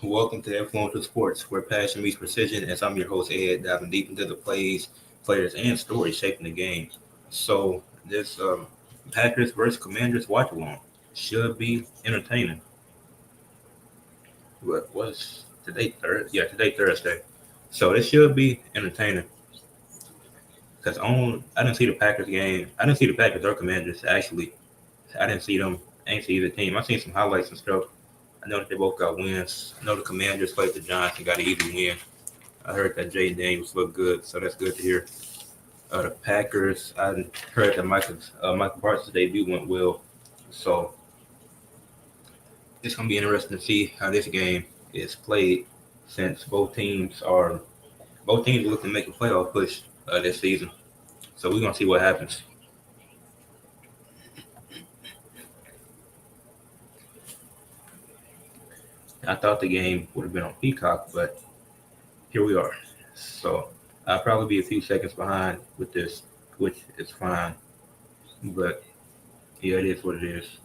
Welcome to Influential Sports, where passion meets precision. As I'm your host, Ed, diving deep into the plays, players, and stories shaping the game. So this Packers versus Commanders watch along should be entertaining. What was today? Today Thursday. So this should be entertaining because I didn't see the Packers game. I didn't see the Packers or Commanders actually. I didn't see them. I ain't see either team. I seen some highlights and stuff. I know that they both got wins. I know the Commanders played the Giants and got an easy win. I heard that Jayden Daniels looked good, so that's good to hear. The Packers, I heard that Micah Parsons' debut went well, so it's gonna be interesting to see how this game is played, since both teams are looking to make a playoff push this season. So we're gonna see what happens. I thought the game would have been on Peacock, but here we are. So I'll probably be a few seconds behind with this, which is fine. But yeah, it is what it is.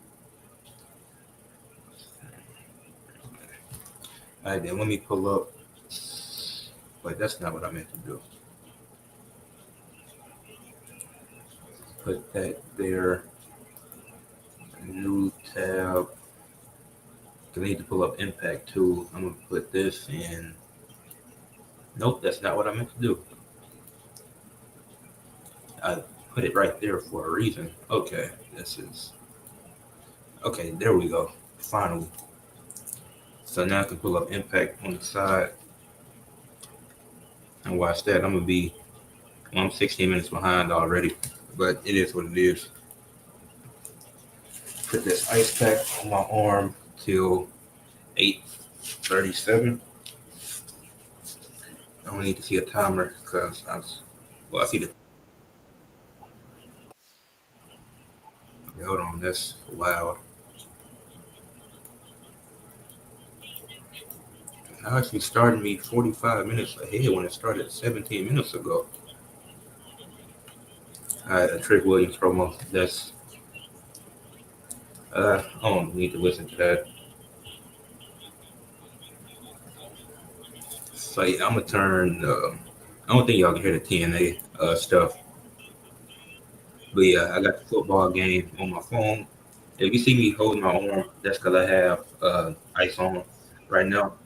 All right, then let me pull up. Wait, that's not what I meant to do. Put that there. New tab. 'Cause I need to pull up Impact too. I'm gonna put this in. Nope, that's not what I meant to do. I put it right there for a reason. Okay, this is. Okay, there we go. Finally. So now I can pull up Impact on the side and watch that. I'm 16 minutes behind already, but it is what it is. Put this ice pack on my arm till 8:37. I don't need to see a timer because I see the. Hold on, that's loud. I actually started me 45 minutes ahead when it started 17 minutes ago. I had a Trick Williams promo. I don't need to listen to that. So yeah, I'm gonna turn. I don't think y'all can hear the TNA stuff, but yeah, I got the football game on my phone. If you see me holding my arm, that's because I have ice on right now,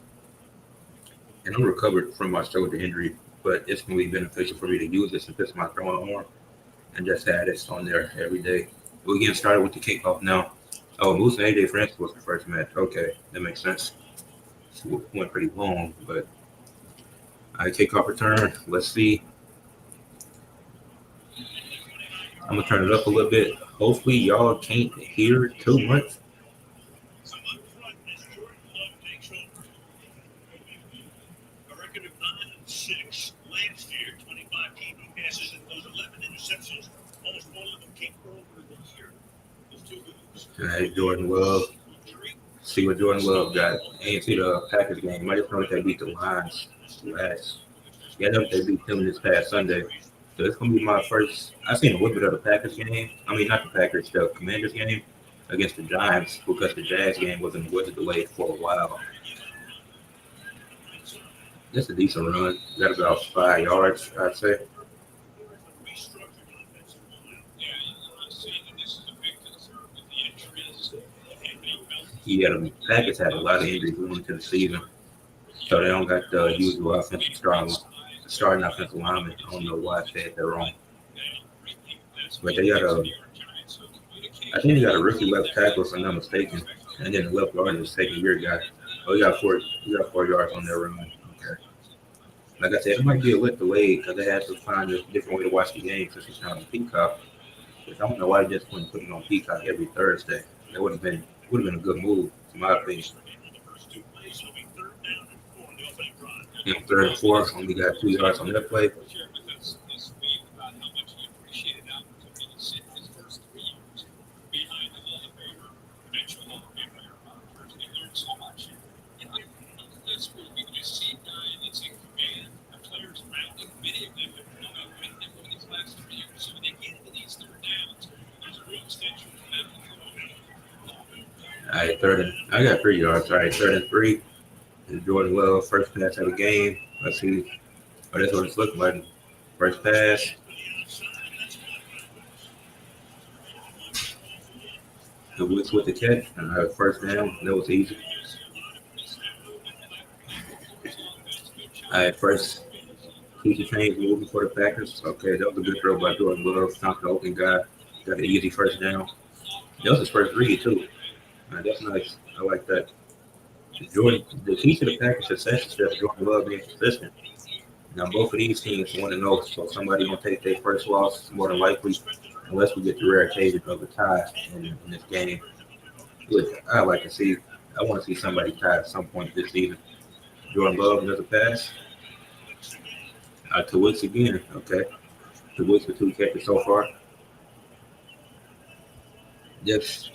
and I'm recovered from my shoulder injury. But it's gonna be beneficial for me to use this since it's my throwing arm, and just have this on there every day. We're getting started with the kickoff now. Oh, Moose and AJ Francis was the first match. Okay, that makes sense. So it went pretty long, but I kickoff return. Let's see. I'm gonna turn it up a little bit. Hopefully, y'all can't hear too much. All right, Jordan Love. See what Jordan Love got. Ain't see the Packers game. I just know that they beat the Lions last. Yeah, I know that they beat them this past Sunday. So it's gonna be my first. I seen a little bit of the Packers game. I mean, not the Packers, the Commanders game against the Giants because the Jazz game wasn't delayed for a while. That's a decent run. Got about 5 yards, I'd say. Yeah, the Packers had a lot of injuries going into the season, so they don't got the usual starting offensive lineman. I don't know why I said that wrong, but I think they got a rookie left tackle if I'm not mistaken, and then the left guard is the second year guy. Oh, you got 4 yards on their run. Okay. Like I said, it might be a little delayed because they had to find a different way to watch the game since it's not on Peacock. Which I don't know why they just wouldn't put it on Peacock every Thursday. That would have been a good move, in my opinion. And third and fourth, only got 2 yards on that play. All right, I got 3 yards. All right, third and three. Jordan Love, first pass of the game. Let's see. Oh, that's what it's looking like. First pass. The Woods with the catch. First down. That was easy. All right, first. Keep the chains moving for the Packers. Okay, that was a good throw by Jordan Love. Found the open guy. Got an easy first down. That was his first read, too. That's nice. I like that. Jordan, the key to the Packers' success is that Jordan Love being consistent. Now, both of these teams want to know, so somebody going to take their first loss more than likely, unless we get the rare occasion of a tie in this game. Which I like to see. I want to see somebody tie at some point this season. Jordan Love does a pass. To Wicks again. Okay. To Wicks with 2 catches so far. Yes,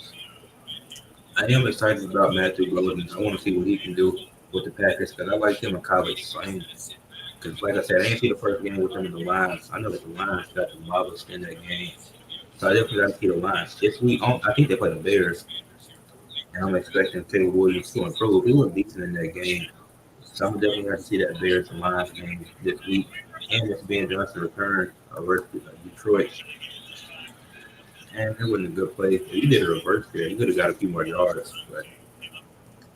I am excited about Matthew Golden. I want to see what he can do with the Packers because I like him in college. So because, like I said, I didn't see the first game with him in the Lions. I know that the Lions got demolished in that game. So I definitely got to see the Lions. This week, I think they play the Bears. And I'm expecting Teddy Williams to improve. He was decent in that game. So I'm definitely going to see that Bears and Lions game this week. And it's Ben Johnson return versus Detroit. And it wasn't a good play. He did a reverse there. He could have got a few more yards. But it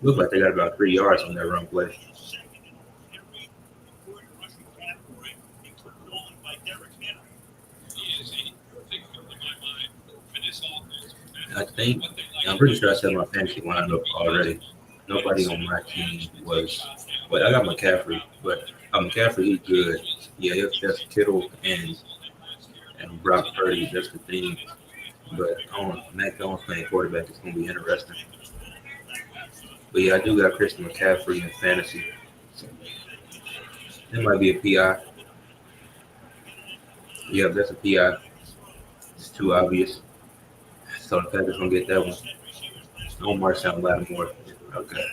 looked like they got about 3 yards on that run play. I'm pretty sure I said my fantasy lineup already. Nobody on my team was, but I got McCaffrey. But McCaffrey, he's good. Yeah, it's just Kittle and Brock Purdy. That's the thing. But Mac Jones playing quarterback is going to be interesting. But yeah, I do got Christian McCaffrey in fantasy. So it might be a PI. Yeah, that's a PI. It's too obvious. So the Packers gonna get that one. No Marshall Lattimore. Okay.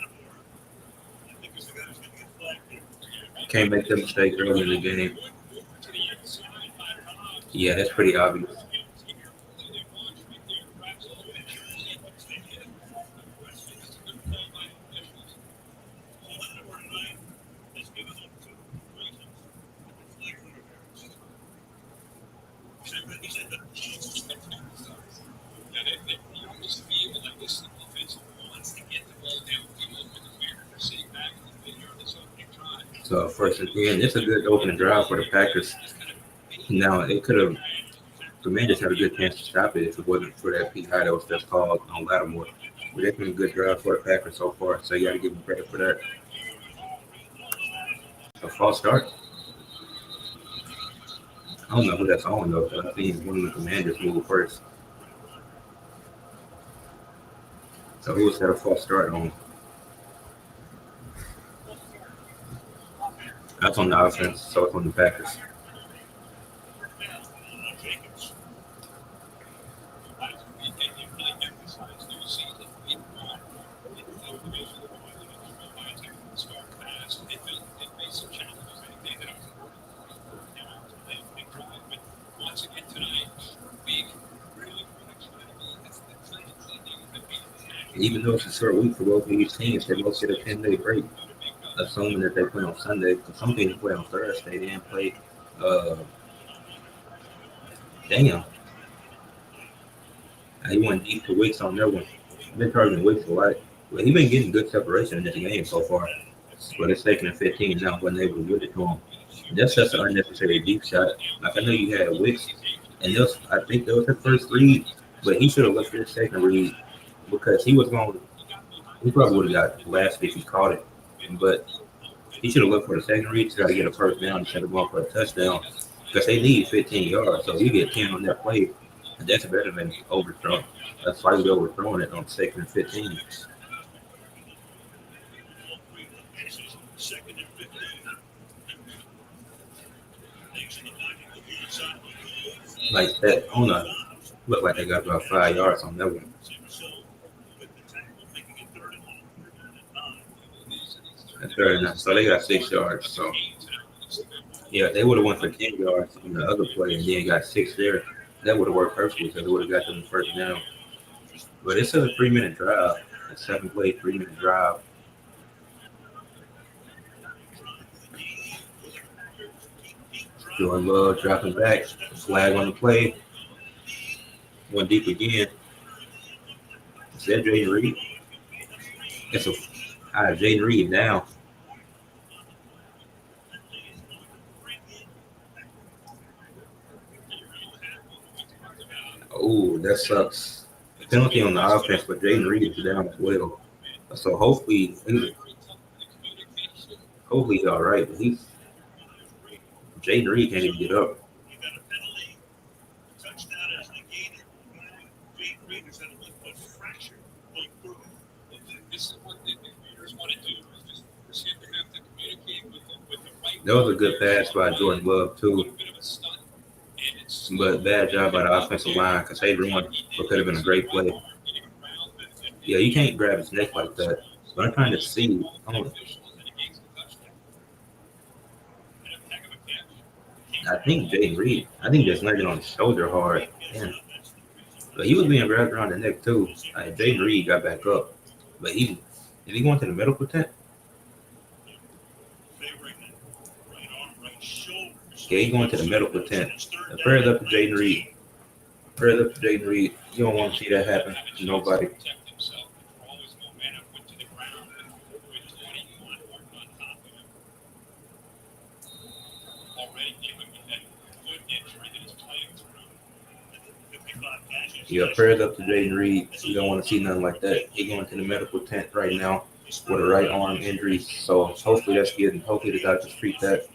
Can't make that mistake early in the game. Yeah, that's pretty obvious. So first again, it's a good opening drive for the Packers. Now it could have Commanders had a good chance to stop it if it wasn't for that PI that was just called on Lattimore. But it's been a good drive for the Packers so far, so you got to give them credit for that. A false start. I don't know who that's on though. I think one of the Commanders moved first. So who was that a false start on? That's on the offense, so it's on the Packers. Even though it's a short week for both of these teams, they both get a 10-day break, assuming that they play on Sunday. Because some teams play on Thursday, they didn't play. Uh, damn, he went deep to Wicks on that one. I've been targeting Wicks a lot. But he's been getting good separation in this game so far. But it's taking a 15 now, wasn't able to get it to him. That's just an unnecessary deep shot. Like I know you had Wicks, and I think that was his first read, but he should have looked at his second read because he was going. He probably would have got last if he caught it, but he should have looked for the second read to try to get a first down instead of going for a touchdown because they need 15 yards. So you get 10 on that play, and that's better than overthrown. That's slightly overthrowing it on second and 15. Like that on a look like they got about 5 yards on that one. That's fair enough. So they got 6 yards. So yeah, they would have went for 10 yards on the other play and then got six there. That would have worked perfectly because it would have got them the first down. But it's a 3-minute drive. A 7-play, 3-minute drive. Jordan Love dropping back. Flag on the play. One deep again. Is that Jayden Reed? It's a Jayden Reed down. Oh, that sucks. Penalty on the offense, but Jayden Reed is down as well. So hopefully he's all right. But Jayden Reed can't even get up. That was a good pass by Jordan Love too, but bad job by the offensive line because they ruined what could have been a great play. Yeah, you can't grab his neck like that. But I'm trying to see. I think Jayden Reed. I think just landed on his shoulder hard. Damn. But he was being grabbed around the neck too. Jayden Reed got back up, but is he going to the medical tent? Yeah, he going to the medical tent. Prayers up to Jayden Reed. Prayers up to Jayden Reed. You don't want to see that happen to nobody. Yeah, prayers up to Jayden Reed. You don't want to see nothing like that. He going to the medical tent right now with a right arm injury. So hopefully that's good. Hopefully the doctors treat that.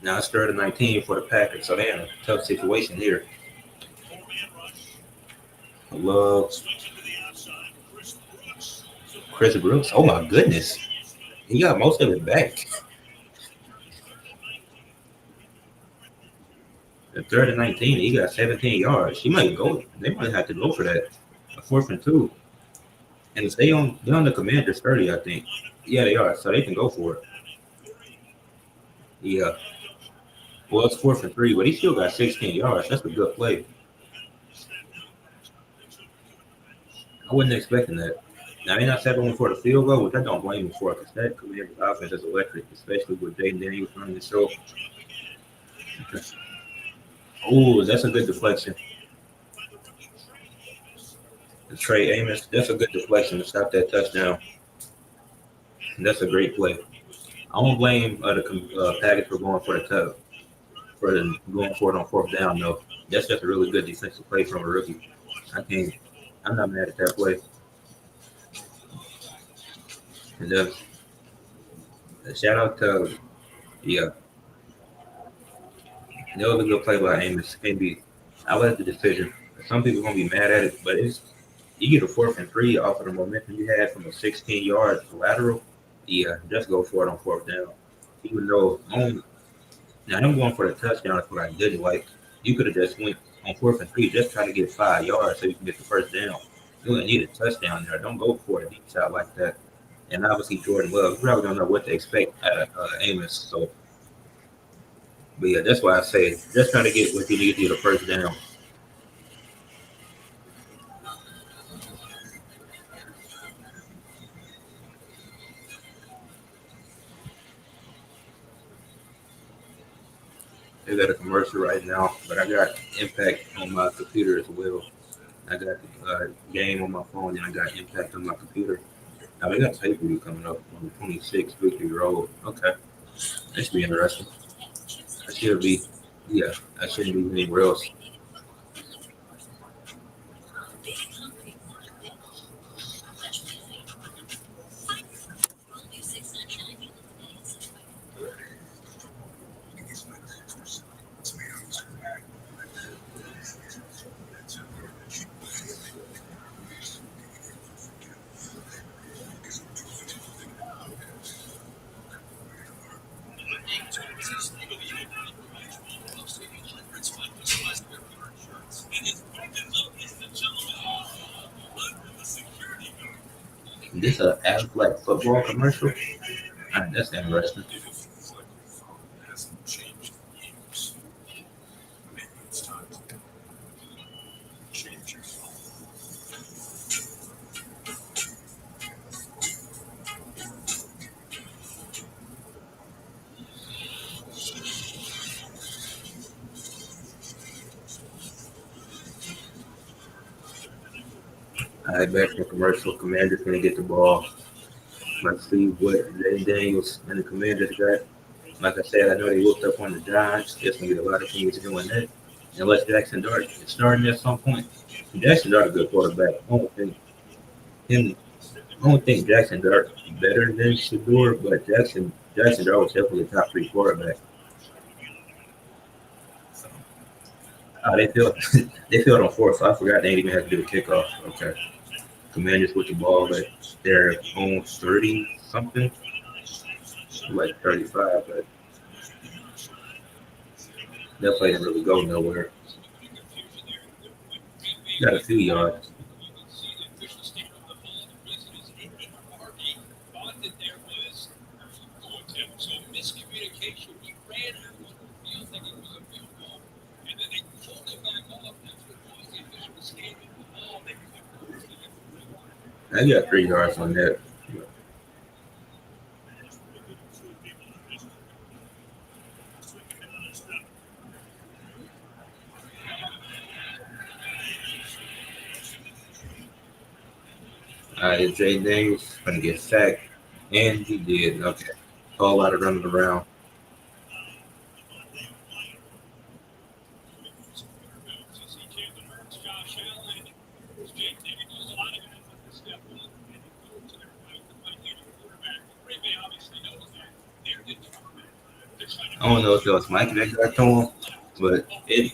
Now it's 3rd and 19 for the Packers, so they're in a tough situation here. Love Chris Brooks. Oh my goodness, he got most of it back. At 3rd and 19, he got 17 yards. He might go. They might have to go for that. A 4th and 2, and if they're on the Commanders 30, I think. Yeah, they are, so they can go for it. Yeah. Well, it's 4th and 3, but he still got 16 yards. That's a good play. I wasn't expecting that. Now they're not settling for the field goal, which I don't blame him for, because that Commanders offense is electric, especially with Jayden Daniels running the show. Oh, that's a good deflection. Trey Amos, that's a good deflection to stop that touchdown. That's a great play. I won't blame the Packers for going for going for it on 4th down though. That's just a really good defensive play from a rookie. I can't. I'm not mad at that play. And shout out to yeah, that was a good play by Amos. Can't be. I like the decision. Some people gonna be mad at it, but it's you get a 4th and 3 off of the momentum you had from a 16-yard lateral. Yeah, just go for it on 4th down. Even though now I'm going for the touchdown. That's what I didn't like. You could have just went on 4th and 3, just try to get 5 yards so you can get the 1st down. You don't need a touchdown there. Don't go for a deep shot like that. And obviously Jordan Love, you probably don't know what to expect out of Amos. So, but yeah, that's why I say just try to get what you need to get the 1st down. They got a commercial right now, but I got Impact on my computer as well. I got the game on my phone, and I got Impact on my computer. Now they got pay per view coming up on the 26th, Victory Road. Okay, that should be interesting. I should be, yeah, I shouldn't be anywhere else. This a Aflac football commercial. That's interesting. I back from commercial. Commanders gonna get the ball. Let's see what Jayden Daniels and the Commanders got. Like I said, I know they whooped up on the Giants. There's gonna be a lot of teams doing that. Unless Jackson Dart is starting at some point. Jackson Dart a good quarterback. Him. I don't think Jackson Dart better than Shador, but Jackson Dart was definitely a top three quarterback. They feel they feel on fourth, so I forgot they didn't even have to do a kickoff. Okay. Commanders with the ball at their own 30 something, like 35, but that play didn't really go nowhere. Got a few yards. I got 3 yards on that. Jay Daniels gonna get sacked, and he did. Okay, whole lot of running around. I don't know if it was Mike that got to him, but it.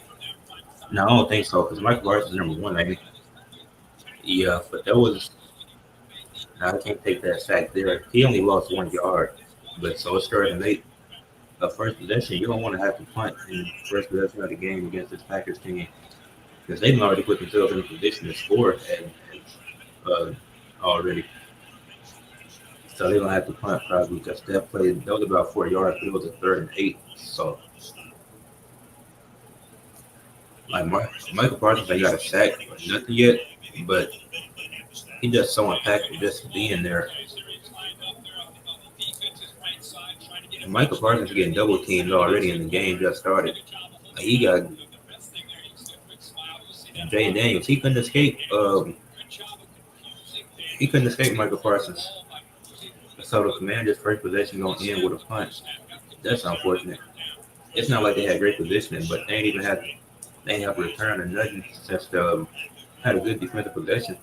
No, I don't think so because Micah Parsons is number one, maybe. Yeah, but that was. I can't take that sack there. He only lost 1 yard, but so it's 3rd and 8. The first possession, you don't want to have to punt in first possession of the game against this Packers team because they've already put themselves in a position to score already. So they don't have to punt probably because that was about 4 yards, but it was a 3rd and 8. So like Michael Parsons ain't got a sack or nothing yet, but he just so impactful just being there. And Michael Parsons is getting double teamed already in the game just started. He got Jayden Daniels. He couldn't escape Michael Parsons. So the Commanders' first possession gonna end with a punt. That's unfortunate. It's not like they had great positioning, but they ain't have a return or nothing since had a good defensive possession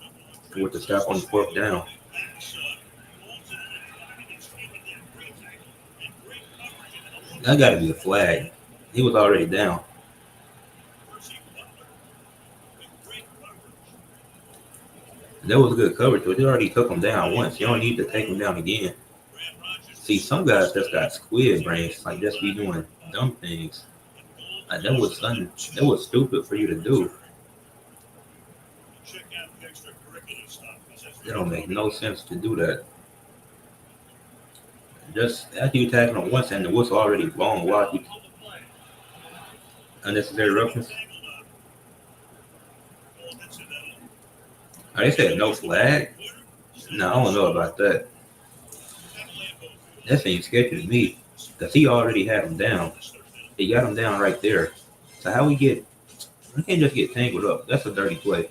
with the stop on the fourth down. That got to be a flag. He was already down. That was a good coverage, but they already took him down once. You don't need to take him down again. See, some guys just got squid brains, like just be doing dumb things. Like that was stupid for you to do. It don't make no sense to do that. Just after you tackle him once and the whistle already blown, why you unnecessary roughness? They said no flag. No, I don't know about that. That seems sketchy to me because he already had him down. He got him down right there. So how we get? We can't just get tangled up. That's a dirty play.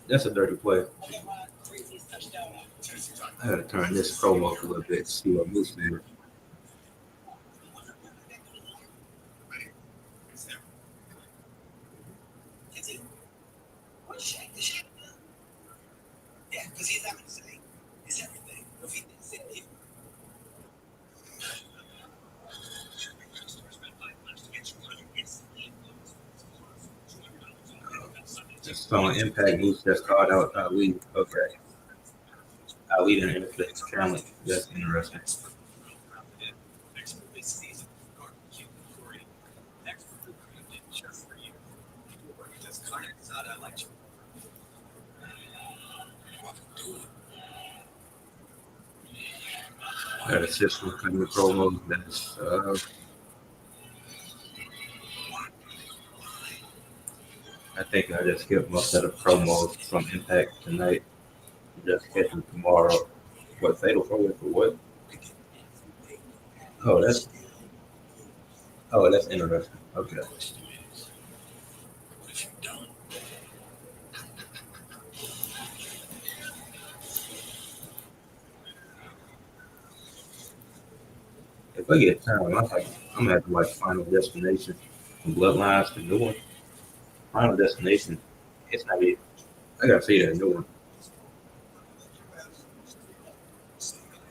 That's a dirty play. I gotta turn this promo up a little bit to see what moves there. Just throwing impact moves that's called out Ali. Okay. Ali didn't interface challenge. That's interesting. Got a system coming promo that's I think I just skipped most of the promos from Impact tonight. Just catch them tomorrow. What fatal forward for what? Oh, that's interesting. Okay. if I get time, I'm gonna have to watch Final Destination from Bloodlines, the new one. Final Destination. It's not it. I gotta see that new one.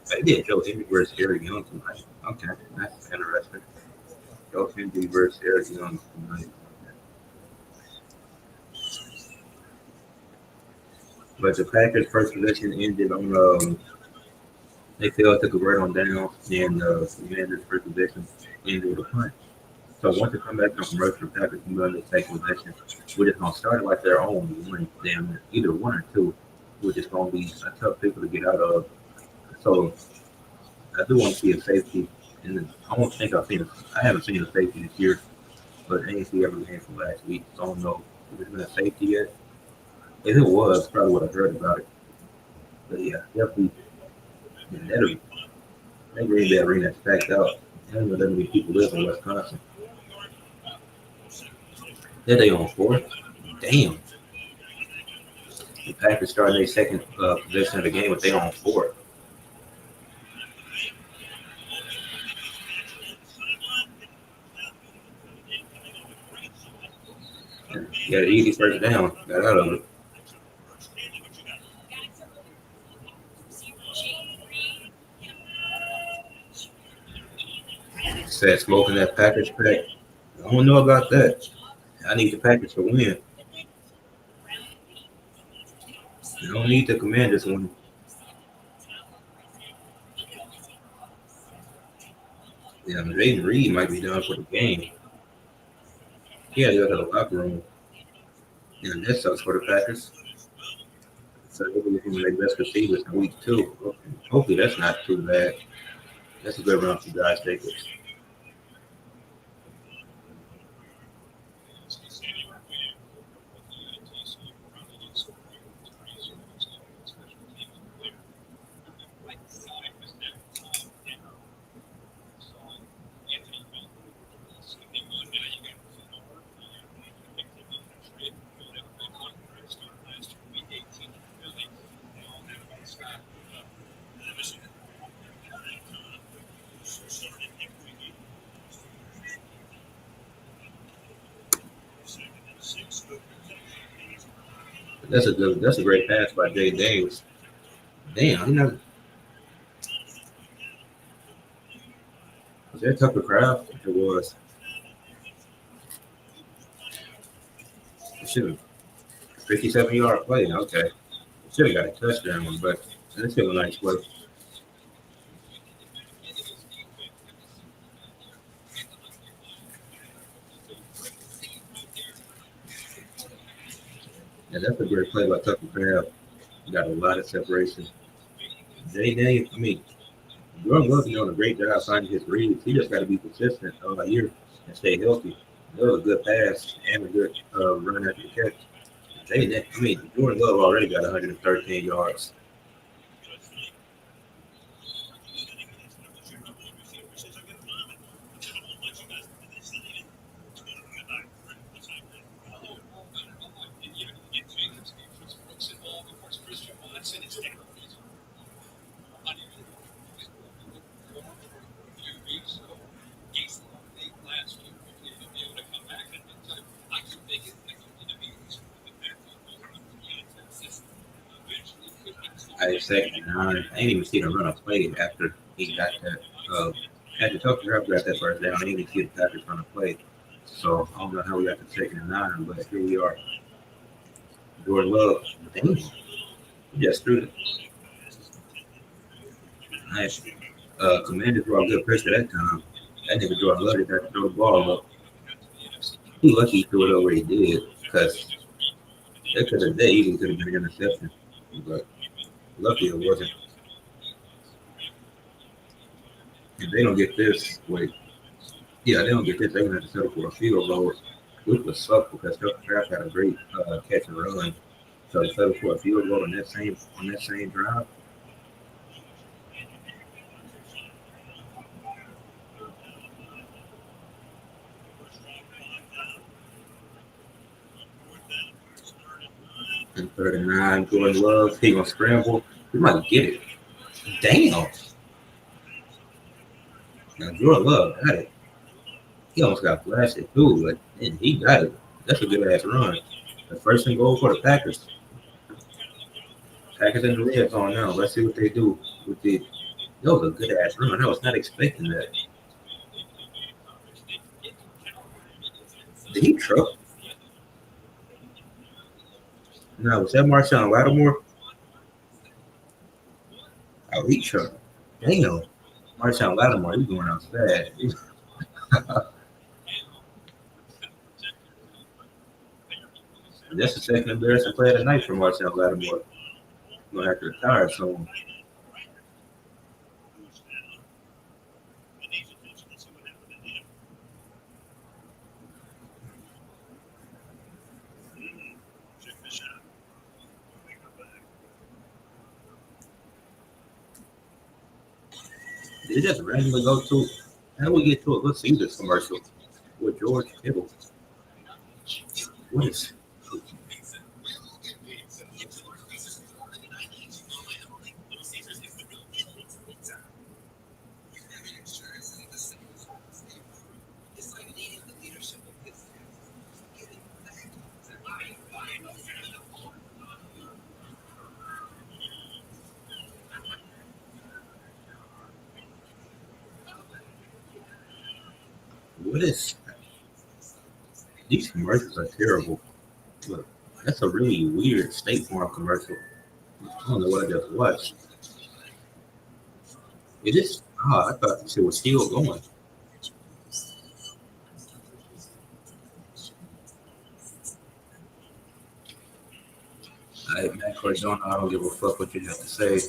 They did Joe Henry versus Eric Young tonight. Okay, that's interesting. Joe Henry versus Eric Young tonight. But the Packers' first possession ended on they failed to convert on down, and the Commanders' first possession ended with a punt. So once they come back on commercial, Packers can go into take possession. We're just gonna start it like their own one, damn either one or two, which is gonna be a tough pickle to get out of. So I do want to see a safety, and I don't think I haven't seen a safety this year, but I ain't see every game from last week. So I don't know if it's been a safety yet. If it was, probably would have heard about it. But yeah, definitely, yeah, that Green Bay arena stacked out. I don't know that many people live in Wisconsin. Then they on fourth. Damn. The Packers starting their second possession of the game, but they on fourth. Yeah, the easy first down. Got out of it. Said smoking that Packers pack. I don't know about that. I need the Packers to win. You don't need the Commanders to win. Yeah, Jayden Reed might be done for the game. Yeah, they got to the locker room. Yeah, that sucks for the Packers. So they'll be looking their best receivers in week two. Hopefully that's not too bad. That's a good run for guys takers. That's a great pass by Jayden Daniels. Damn, was that Tucker Craft? It was. It should have 57-yard play. Okay. Should have got a touchdown, but that's still a nice play. Yeah, that's a great play by Tucker Craft. Got a lot of separation. Jay Daniels, I mean, Jordan Love doing a great job finding his reads. He just got to be consistent all year and stay healthy. That was a good pass and a good run after the catch. I mean, Jordan Love already got 113 yards. I second and nine. I ain't even see the run of play after he got that. Uh, after Tucker Craft got that first down, I didn't even see the Packers run a play. So I don't know how we got the second and nine, but here we are. Jordan Love, damn, he just threw it. Nice. Commanders were a good pressure that time. That nigga Jordan Love just had to throw the ball up. He lucky he threw it over where he did, because that easily could have been an interception. But lucky it wasn't. If they don't get this, wait, yeah, they don't get this, they're gonna have to settle for a field goal, which would suck because Tucker Craft had a great catch and run. So to settle for a field goal on that same drive. And 39, Jordan Love, he gonna scramble. He might get it. Damn. Now, Jordan Love got it. He almost got blasted too, but and he got it. That's a good ass run. The first and goal for the Packers. Packers in the red zone now. Let's see what they do with the. That was a good ass run. I was not expecting that. Did he truck? No, was that Marshawn Lattimore? Oh, he trucked. Damn. Marshawn Lattimore, he's going out fast. That's the second embarrassing play of the night for Marshawn Lattimore. He's going to have to retire soon. Did it just randomly go to? How do we get to it? Let's see this commercial with George Kittle. What is? What is? These commercials are terrible. Look, that's a really weird State Farm commercial. I don't know what I just watched. It is. Oh, I thought this shit was still going. Matt Cardona, I don't give a fuck what you have to say.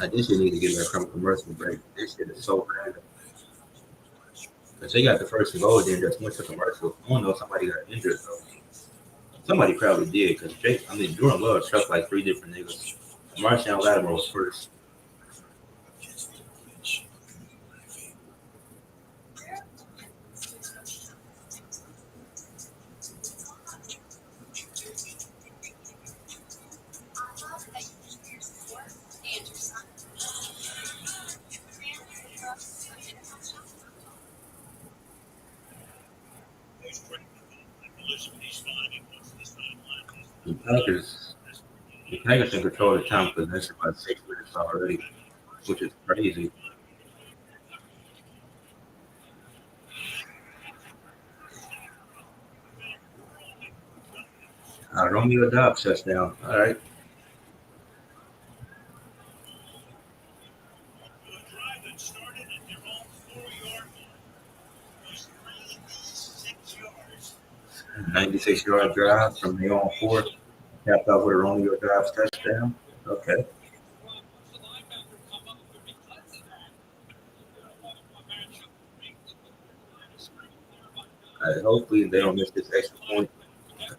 I just need to get back from commercial break. This shit is so bad. Because they got the first goal, then just went to commercial. I don't know if somebody got injured though. Somebody probably did because Jake, I mean, Jordan Love struck like three different niggas. Marshawn Lattimore was first. The Packers, the Packers in control of the time possession by 6 minutes already, which is crazy. Romeo Dobbs shuts down. All right. A 96-yard drive from the on fourth, capped off with a Romeo Dobbs touchdown. Okay. Hopefully they don't miss this extra point.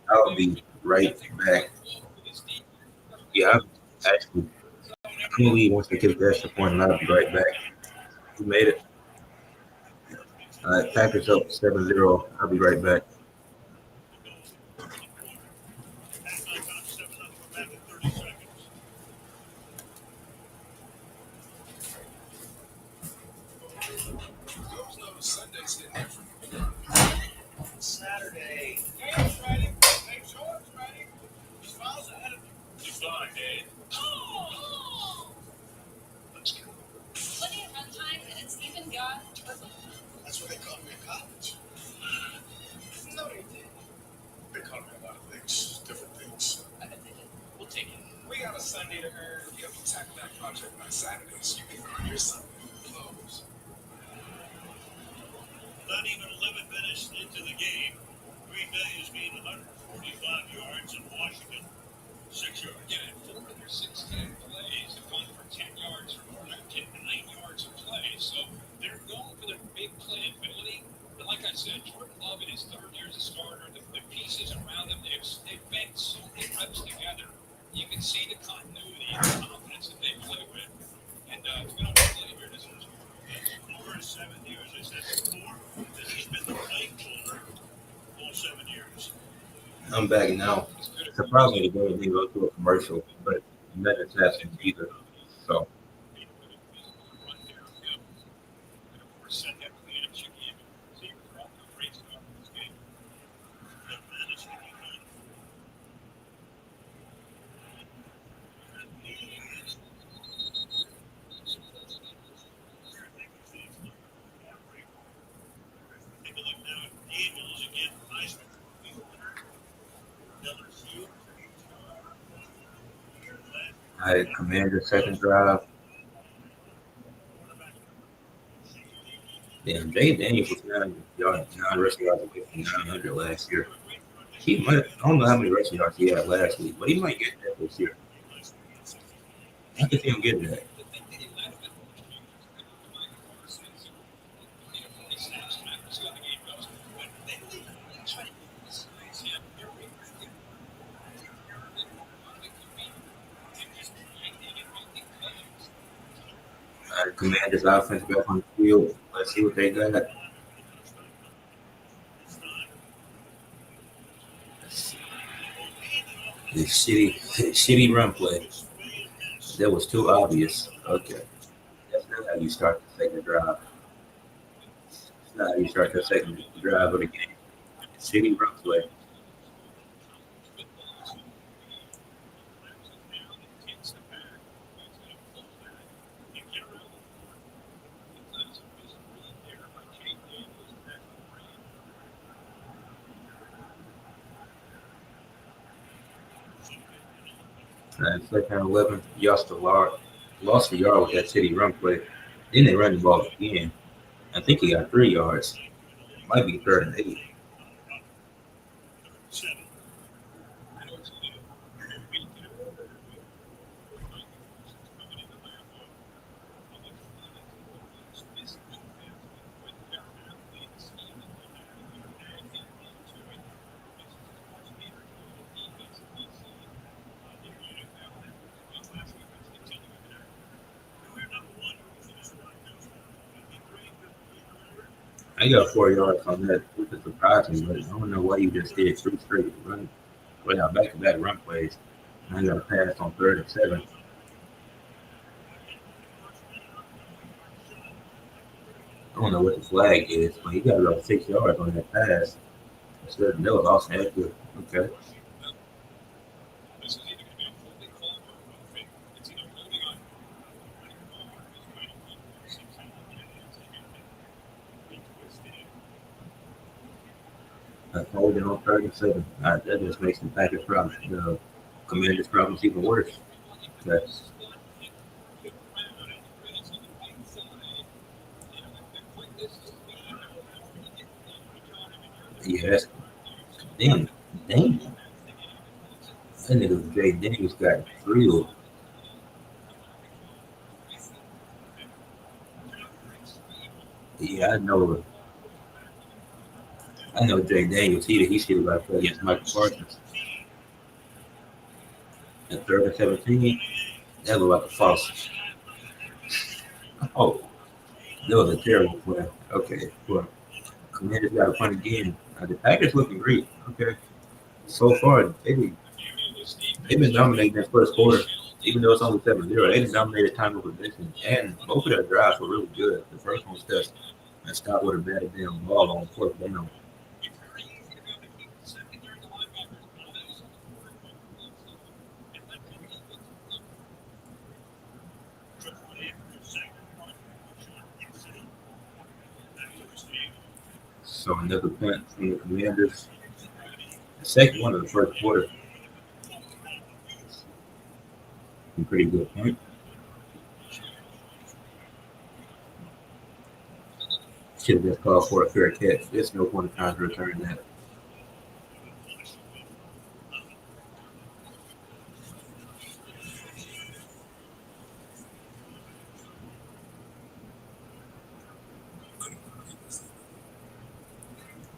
I'll be right back. Yeah, actually, I'm gonna leave once they kick the extra point, and I'll be right back. We made it. Packers up 7-0. I'll be right back. Not even 11 minutes into the game, Green Bay has gained 145 yards in Washington. 6 yards. Yeah, and 4 of their 16 plays have gone for 10 yards or more. They're getting 9 yards a play. So they're going for their big playability. But like I said, Jordan Love in his third year as a starter, the pieces around him, they've banked so many reps together. You can see the continuity and the confidence that they play with. And it's been unbelievable here this first quarter. Yes. Over 7 years, I said before, that he's been the play caller all 7 years. I'm back now. Surprised me to go and go to a commercial, but nothing's happened either. So Daniels again, Heisman winner, LSU. I had Commander second drive. Damn, Jayden Daniels was 9 rushing yards away from 900 last year. He might, I don't know how many rushing yards he had last week, but he might get that this year. I can see him getting that. Commanders offense back on the field. Let's see what they got. The shitty run play. That was too obvious. Okay. That's not how you start the second drive. That's not how you start the second drive of the game. Shitty run play. Second and 11, lost the yard with that shitty run play. Then they run the ball again. I think he got 3 yards. Might be third and 8. I got 4 yards on that, which is surprising, but I don't know why you just did 3 straight run, well, back-to-back run plays. And I got a pass on third and 7. I don't know what the flag is, but he got about 6 yards on that pass. Instead of no, lost that good. Okay. Holding on third and 7. That just makes the Packers problems, the Commanders problems even worse. That's, yes. Damn. Damn. That nigga Jayden Daniels got thrilled. Yeah, I know Jay Daniels. He still got to play against Micah Parsons. At third and 17, that looked like a false. Oh, that was a terrible play. Okay, well, Commanders got a punt again. The Packers looking great. Okay, so far they've been dominating that first quarter, even though it's only 7-0. They just dominated time of possession, and both of their drives were really good. The first one was just and Scott would have batted down ball on fourth down. So another punt from the Commanders. The second one of the first quarter, a pretty good punt. Should have just called for a fair catch. There's no point in trying to return that.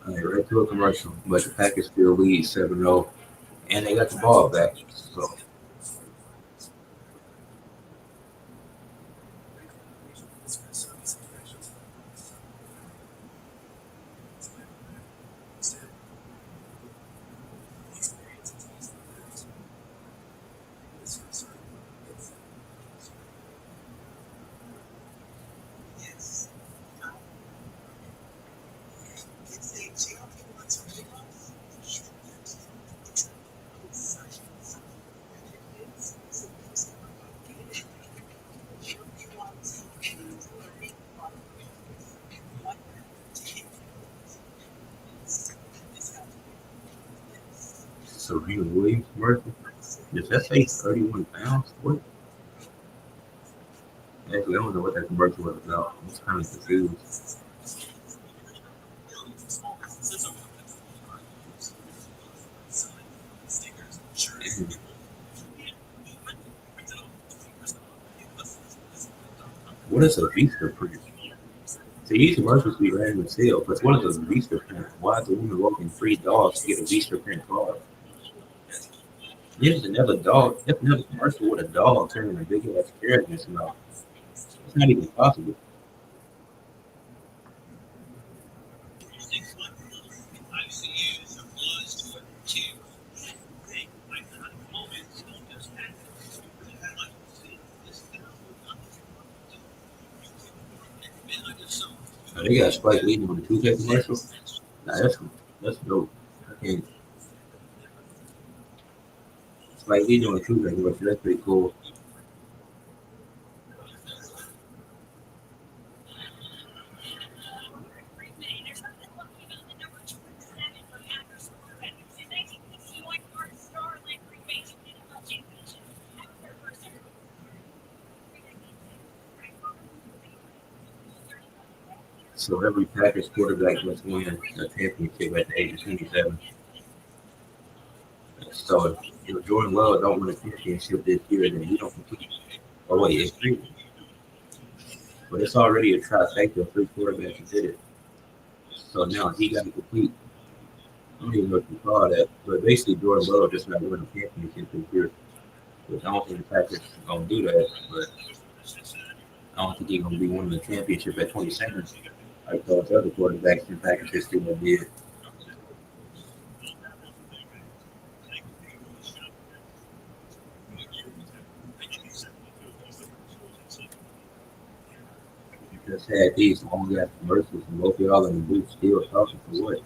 All right, right to a commercial, but the Packers still lead 7-0, and they got the ball back. So Serena Williams commercial. Does that say 31 pounds? What? Actually, I don't know what that commercial was about. I'm just kind of confused. What is a Vista print? See, these commercials be random as hell, but what is a Vista print? Why is a woman walking three dogs to get a Vista print car? There's another dog. There's another commercial with a dog turning a big ass carrot in its mouth. It's not even possible. They got Spike Lee on the 2K commercial. Nah, that's dope. I can't. Spike Lee doing a 2K commercial. That's pretty cool. So every Packers quarterback must win a championship at the age of 27. So if Jordan Love don't win a championship this year, then he don't compete. Oh wait, it's three. But it's already a trifecta of three quarterbacks that did it. So now he got to complete. I don't even know what you call that. But basically, Jordan Love just got to win a championship this year. Which I don't think the Packers are going to do that. But I don't think he's going to be winning the championship at 27. Like those other quarterbacks in Packers history did. Just had these long ass commercials and both y'all in the booth still talking for what?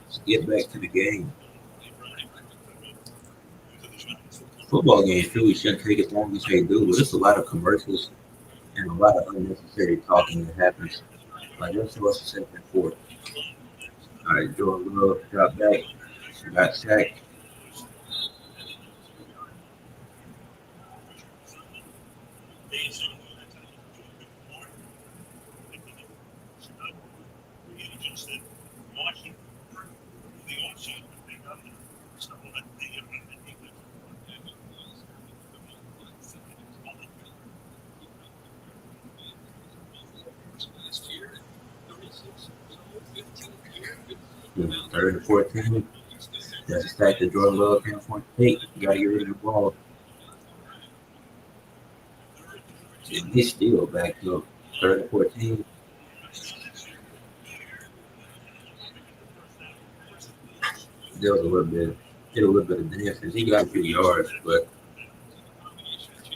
Just get back to the game. Football games really shouldn't take as long as they do, but it's a lot of commercials and a lot of unnecessary talking that happens. Like let's show us the second and fourth. All right, Jordan Love dropped back, got sacked. Third and 14. That's a stack that Jordan Love can't afford to take. You gotta get rid of the ball. And he's still back up. Third and 14. There was did a little bit of dances. He got a few yards, but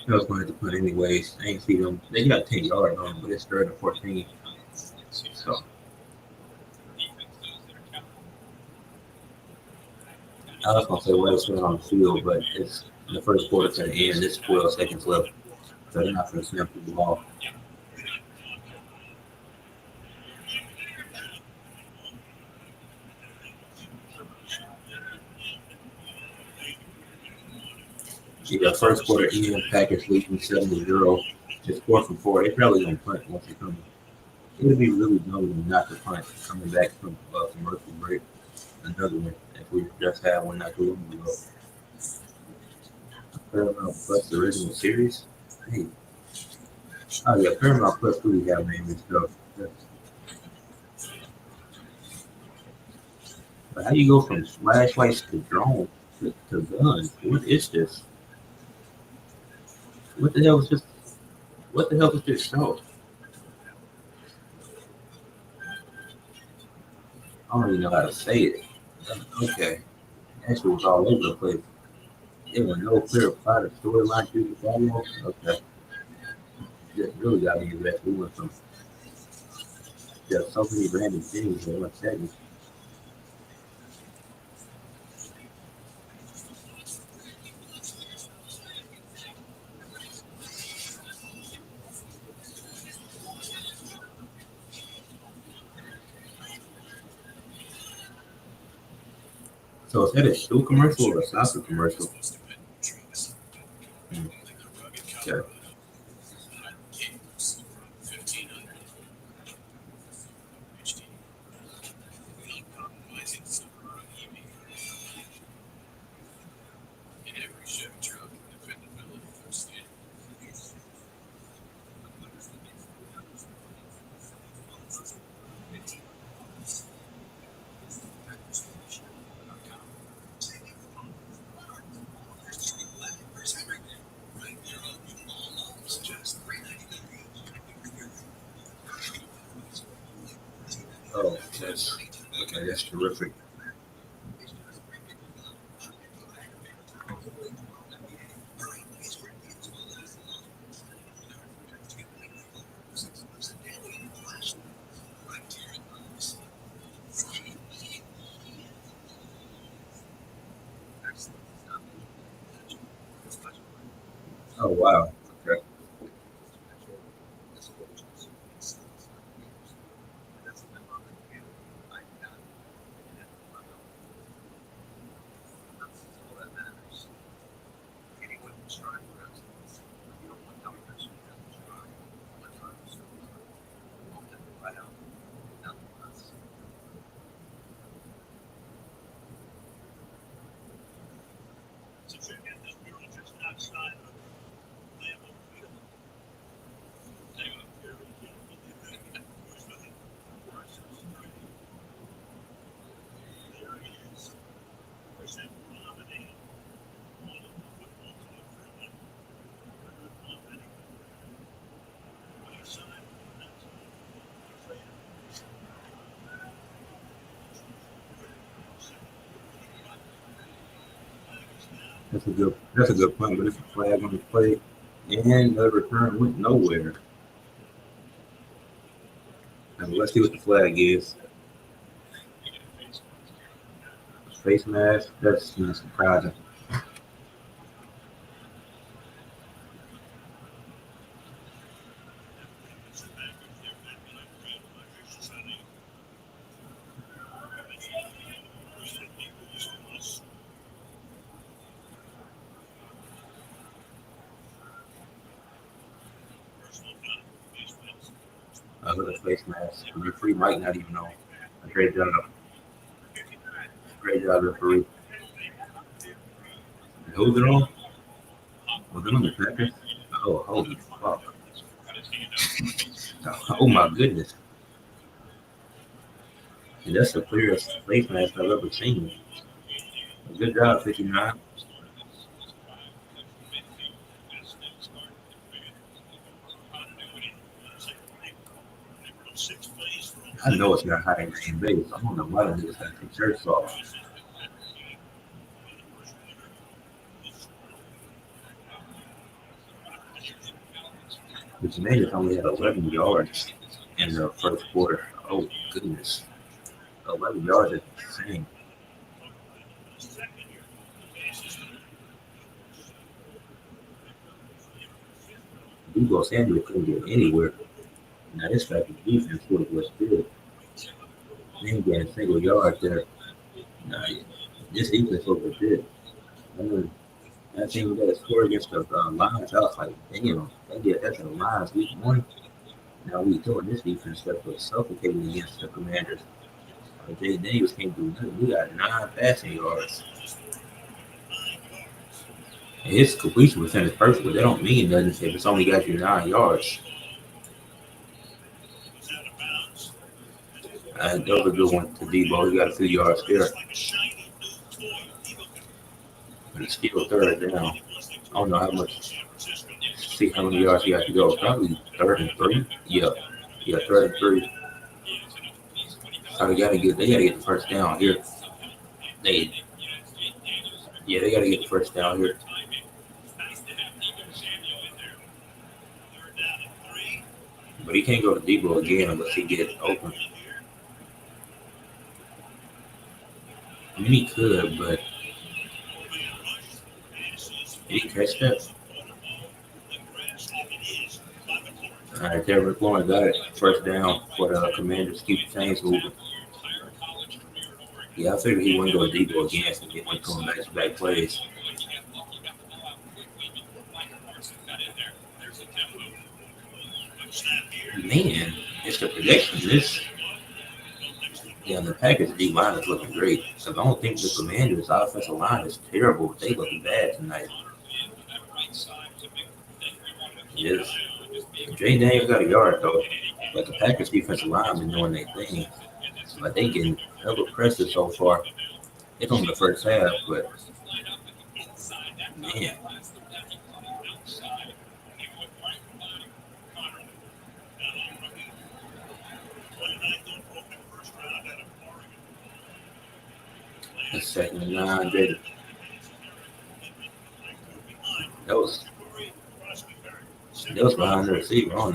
he was going to have to put anyways. I ain't see them. They got 10 yards on him, but it's third and 14. So I was gonna say what it's been on the field, but it's the first quarter to the end. It's 12 seconds left, so they're not going to snap the ball. You got first quarter in, Packers leading 7-0. It's 4 from 4. They probably gonna punt once they come. It would be really dumb not to find coming back from commercial break. Another one if we just had one not too long ago. Paramount Plus the original series. Hey, oh yeah, Paramount Plus really have name and stuff. But how you go from flashlights to drones to guns? What is this? What the hell is this? What the hell is this show? I don't even know how to say it. Okay, actually, it was all over the place. There was no clear plot or storyline to the follow. Okay, just really got me invested. We went from just so many random things in one second. So is that a shoe commercial or a soccer commercial? Hmm. Yeah. Oh, that's okay. That's terrific. Oh wow. Okay. That's a good point. But it's a flag on the play, and the return went nowhere. And let's see what the flag is. Face mask. That's surprising. With a face mask. The referee might not even know. A great job. Great job, referee. And who's it on? Was it on the Packers? Oh, holy fuck. Oh my goodness. And that's the clearest face mask I've ever seen. Good job, 59. I know it's not high in Green Bay. So I don't know why the niggas got their shirts off. The Commanders only had 11 yards in the first quarter. Oh, goodness. 11 yards is insane. Debo Samuel couldn't get anywhere. Now, this fact defense was good. They ain't getting a single yard there. Nah, this defense was good. I mean, that team got a score against the Lions. I was like, damn, they get that to the Lions week one. Now we doing this defense that was suffocating against the Commanders. Jayden Daniels can't do nothing. We got 9 passing yards. And his completion percentage perfect, but that don't mean nothing if it's only got you 9 yards. That was a good one to Debo. He got a few yards there. But it's still third down. I don't know how much. See how many yards he has to go. Probably third and 3. Yeah. Yeah, third and 3. So they gotta get the first down here. They they gotta get the first down here. But he can't go to Debo again unless he get open. I mean, he could, but did he catch that? All right, Terry McLaurin got it. First down for the Commanders. Keep the chains moving. Yeah, I figured he wouldn't go to Debo again since he went to him back-to-back plays. Man, it's the projection. The Packers D line is looking great. So I don't think the Commanders' offensive line is terrible. They looking bad tonight. Yes. Jayden Daniels got a yard though. But the Packers defensive line been doing their thing. But they getting hella pressure so far. It's only the first half, but man. That's second and 9, Jayden. That was behind the receiver. I don't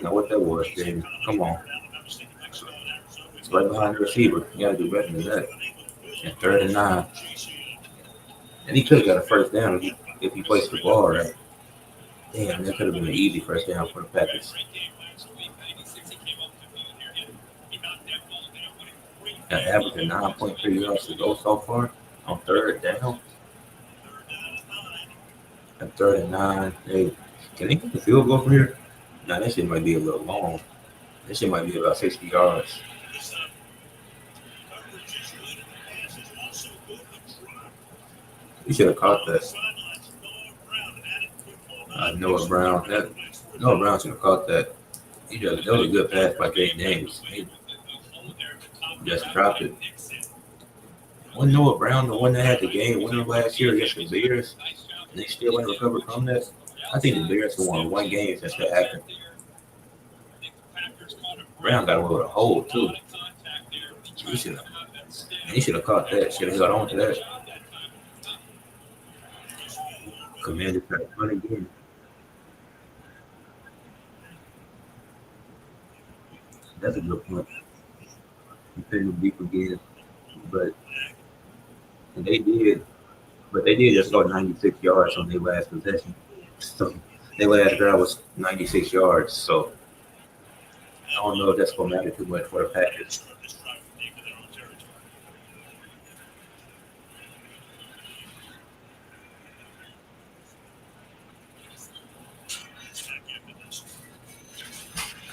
know what that was, Jayden. Come on. It's right behind the receiver. You gotta do better than that. And third and 9. And he could have got a first down if he placed the ball right. Damn, that could have been an easy first down for the Packers. Got averaging 9.3 yards to go so far on third down. At third and 9, can they get the field goal from here? Nah, that shit might be a little long. That shit might be about 60 yards. You should have caught that. Noah Brown. Noah Brown should have caught that. That was a good pass by Jayden Daniels. He just dropped it. Wasn't Noah Brown the one that had the game winner last year against the Bears? And they still ain't recovered from that? I think the Bears have won one game since that happened. Brown got a little hold too. He should have caught that. Should have got on to that. Commander tried to run again. That's a good point. He couldn't deep again, but they did. But they did just go 96 yards on their last possession. So their last drive was 96 yards. So I don't know if that's going to matter too much for the Packers.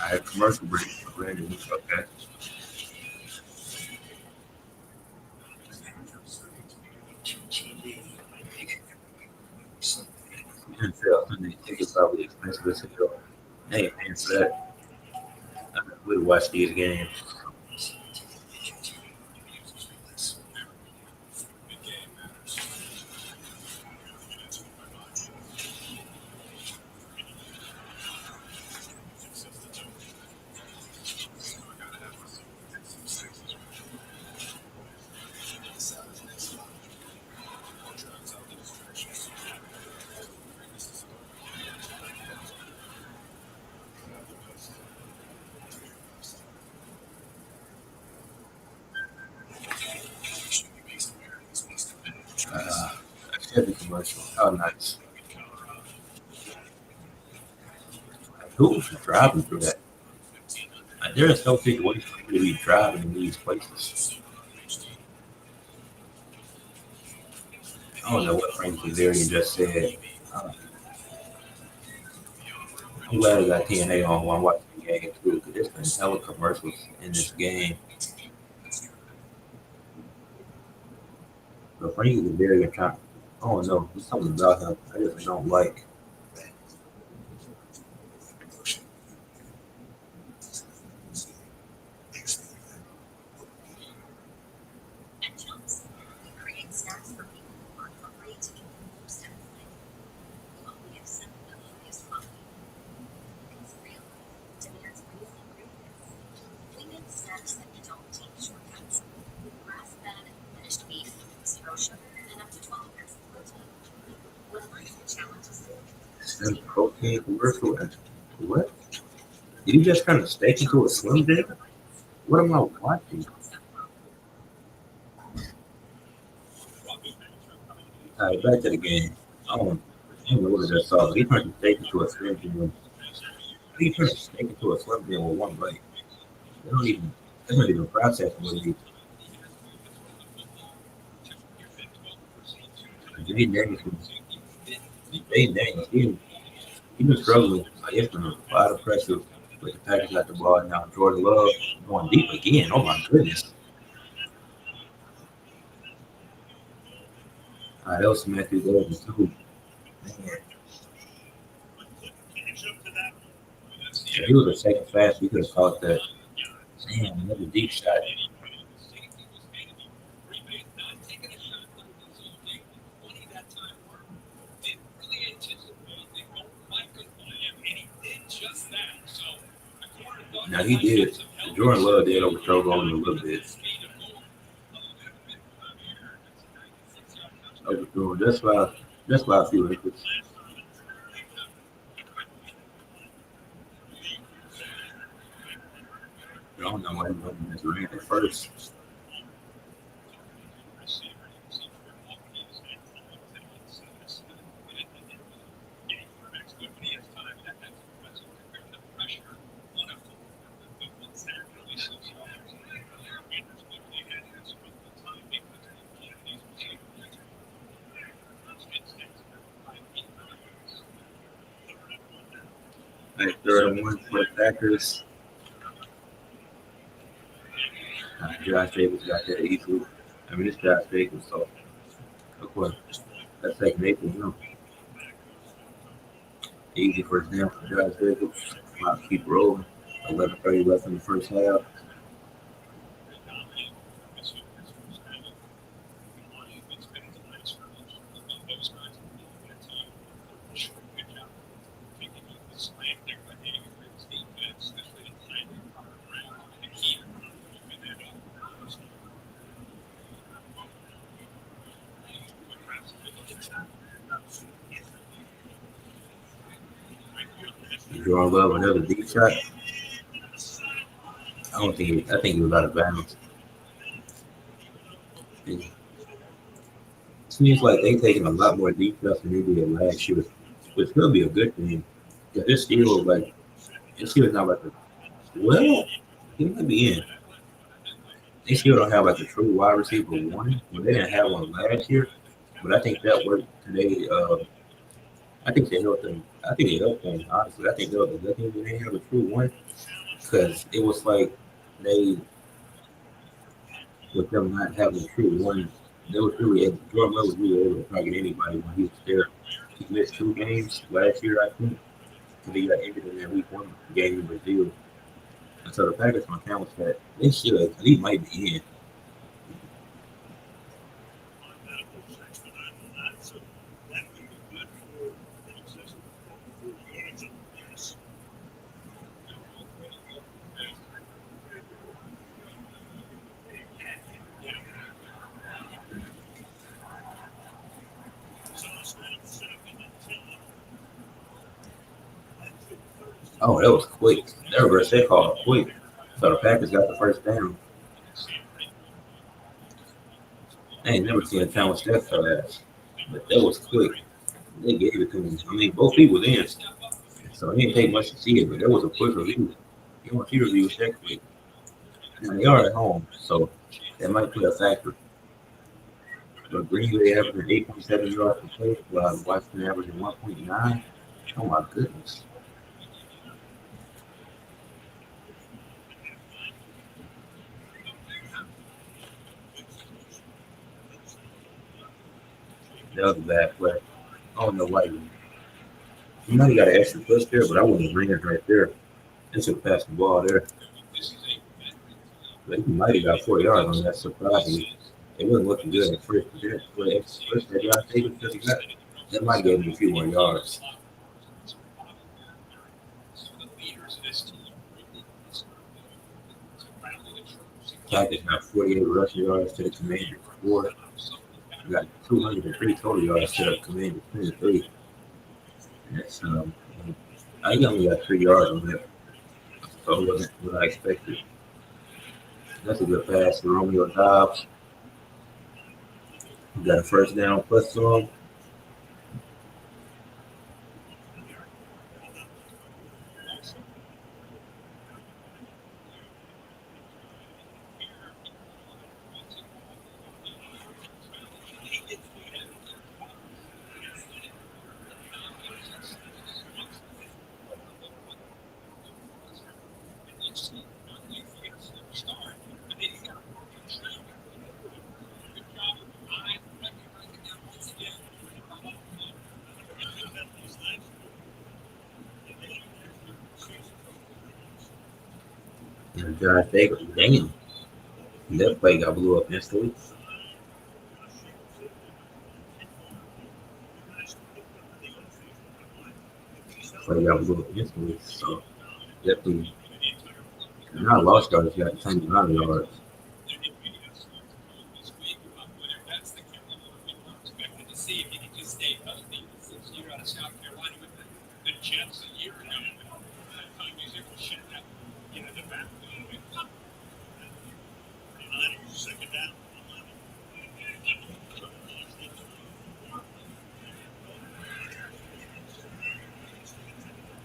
I had commercial break for Brandon. Okay. NFL Sunday tickets probably expensive as hell. They ain't paying for that. I would watch these games. Heavy commercial. Oh, nice. Who's driving through that? There is no situation for you to be driving in these places. I don't know what Frank Kazarian just said. I'm glad I got TNA on while I'm watching the game too, because there's been hella commercials in this game. But Frank is a very attractive. I don't know. There's something about him I just don't like. And protein commercial. What? Did you just kind of steak into a Slim Jim? What am I watching? All right, back to the game. I don't know what I just saw. He turned the steak into a Slim Jim. He turned the steak into a Slim Jim with one bite. They don't even. They're not even processing what he. Jayden Daniels. Jayden Daniels. He been struggling. Like, it's been a lot of pressure with the Packers at the ball now. Jordan Love going deep again. Oh my goodness. All right, that was Matthew Golden too. Man. If he was a second fast, we could have caught that. Damn, another deep shot. Now he did. Jordan Love did overthrow Golden a little bit. Overthrow. That's why I feel like this. I don't know why he wasn't as ran at first. Like third and one for the Packers. Josh Jacobs got that easily. I mean, it's Josh Jacobs, so of course that's like Nathan, you know. Easy first down for Josh Jacobs. I'll keep rolling. 11:30 left in the first half. Jordan Love another deep shot. I think he was out of bounds. It seems like they taking a lot more deep shots than they did last year, which could be a good thing. Yeah, this still not like well, he might be in. They still don't have like a true wide receiver one. Well, they didn't have one last year, but I think that worked today. I think they helped them. I think they helped them honestly. I think they were the good thing they didn't have a true one because it was like they with them not having a true one. They was really Jordan Love was really able to target anybody when he was there. He missed 2 games last year, I think, because he got injured in that week one game in Brazil. And so the Packers on count that they should. He might be in. Oh, that was quick. That reverse they called quick. So the Packers got the first down. I ain't never seen a challenge that fast. But that was quick. They gave it to him. I mean, both people in. So it didn't take much to see it, but that was a quick review. You want to see reviews that quick. Now they are at home, so that might play a factor. But Green Bay averaging 8.7 yards per play, while Washington averaging 1.9. Oh my goodness. That was a bad play. I don't know why he might have got an extra push there, but I wouldn't bring it right there. They should have passed the ball there. But he might have got 4 yards on that. Surprisingly, it wasn't looking good at first. But then for the extra push that Josh Jacobs just got, that might give him a few more yards. Packers got 48 rushing yards to the Commanders 4. We got 203 total yards to the Commanders 23. That's I only got 3 yards on that, so it wasn't what I expected. That's a good pass to Romeo Dobbs. We got a first down plus some. And Josh Jacobs, damn, that play got blew up instantly. Play got blew up instantly. So definitely not lost yards, got the same amount of yards. Second down.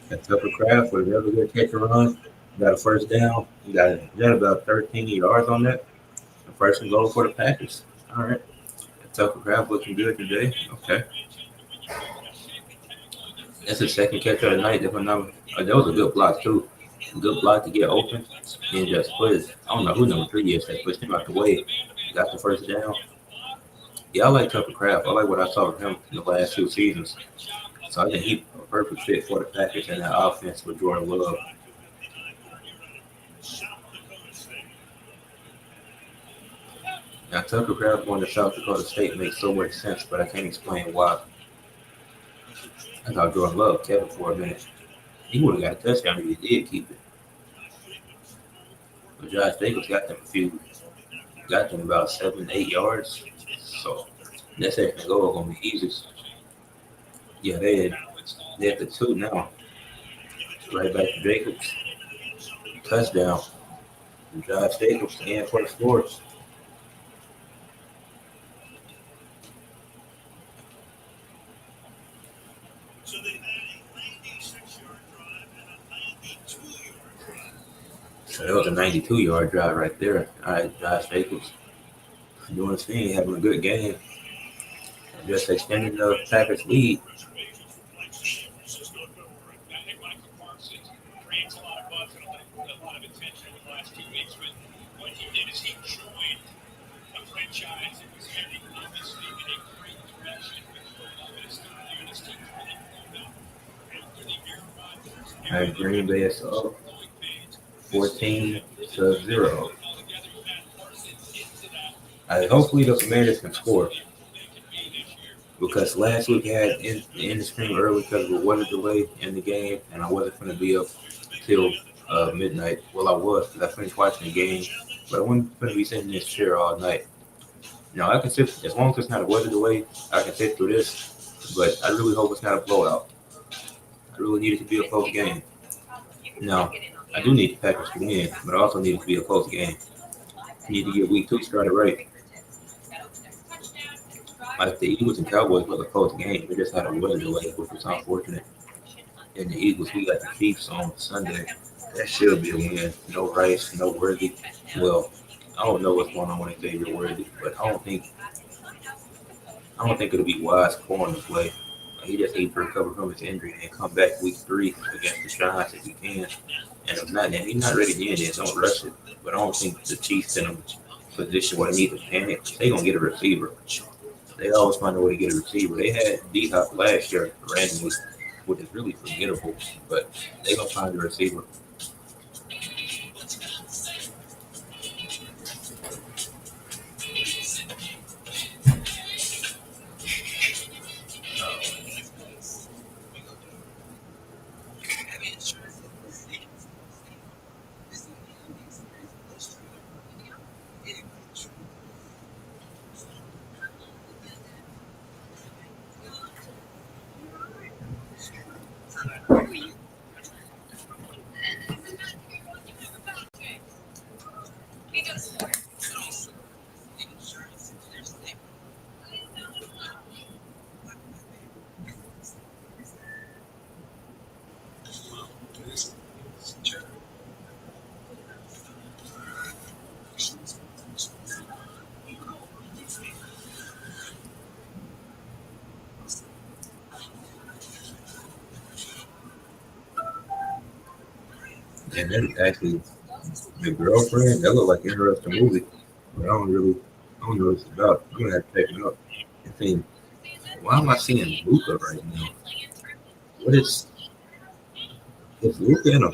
Got Tucker Craft with another good catch and run. Got a first down. You got about 13 yards on that. The first and goal for the Packers. All right. Tucker Craft looking good today. Okay. That's his second catch of the night. That was a good block too. A good block to get open and just pushed. I don't know who number 3 is that pushed him out the way. Got the first down. Yeah, I like Tucker Craft. I like what I saw of him in the last 2 seasons. So I think he's a perfect fit for the Packers and that offense with Jordan Love. Now Tucker Craft going to South Dakota State makes so much sense, but I can't explain why. I thought Jordan Love kept it for a minute. He would have got a touchdown if he did keep it. But Josh Jacobs got them about 7, 8 yards. So that second goal gonna be easy. Yeah, they at the 2 now. Right back to Jacobs. Touchdown. And Josh Jacobs and for the scores. So they had a 96-yard drive and a 92-yard drive. So that was a 92-yard drive right there. All right, Josh Jacobs doing his thing, having a good game. Just extending the Packers lead. Micah Parsons creates a lot of buzz and a lot of attention in the last 2 weeks. But what he did is he joined a franchise that was heading obviously in a great direction with his time there. This team's really pulled up after the Aaron Rodgers. All right, Green Bay is up 14-0. Hopefully the Commanders can score. Because last week I had in the stream early because of a weather delay in the game, and I wasn't going to be up till midnight. Well, I was because I finished watching the game, but I wasn't going to be sitting in this chair all night. Now, I can sit, as long as it's not a weather delay, I can sit through this, but I really hope it's not a blowout. I really need it to be a close game. Now, I do need the Packers to win, but I also need it to be a close game. I need to get week 2 started right. Like the Eagles and Cowboys was a close game. We just had a weather delay, which was unfortunate. And the Eagles, we got the Chiefs on Sunday. That should be a win. No Rice, no Worthy. Well, I don't know what's going on with Xavier Worthy, but I don't think it'll be wise for him to play. He just needs to recover from his injury and come back week 3 against the Giants if he can. And if not, then he's not ready to end it. Don't rush it. But I don't think the Chiefs in a position where they need to panic. They're gonna get a receiver. They always find a way to get a receiver. They had D Hop last year randomly, which is really forgettable, but they gonna find a receiver. And then actually, the girlfriend, that looked like an interesting movie, but I don't know what it's about. I'm gonna have to check it out and see. Why am I seeing Luca right now? What is Luca in a?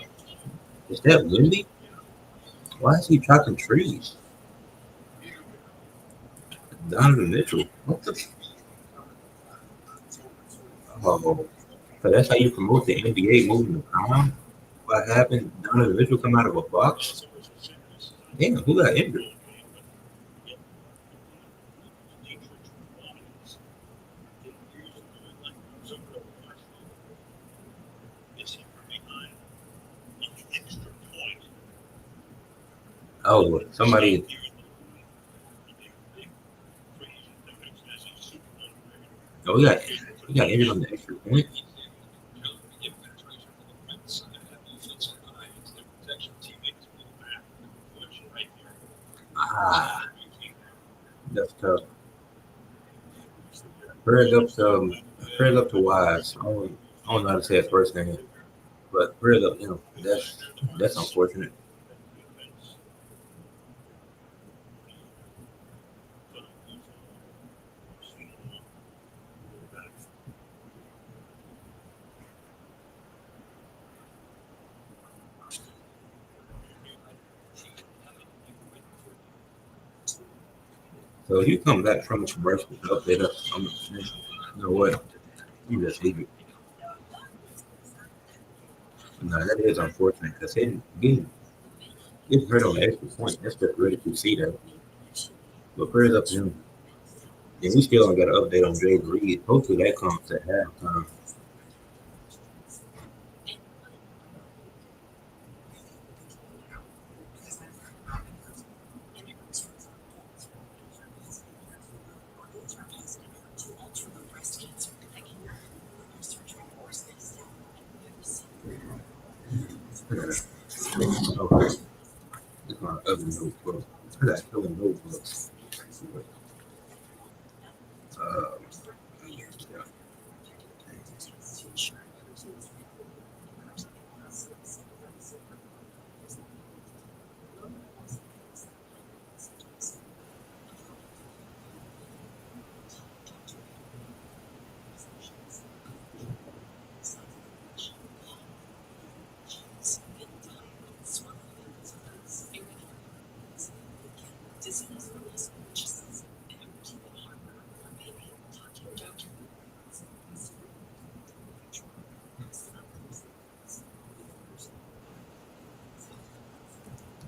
Is that Wendy? Why is he chopping trees? Donovan Mitchell. What the? Oh, so that's how you promote the NBA moving to prom? What happened? Donovan Mitchell come out of a box? Damn, who got injured? Oh, somebody. Oh, he got injured on the extra point. Ah, that's tough. Prayers up to prayers up to Wise. I don't know how to say his first name, but prayers up to him. That's unfortunate. So if you come back from the commercial update us, you know what? You just leave it. No, that is unfortunate because getting hurt on the extra point, that's just really to see that. But prayers up to him. And we still don't got an update on Jayden Reed. Hopefully that comes at halftime. Okay. It's my other notebook. I got killing notebooks. Uh, yeah.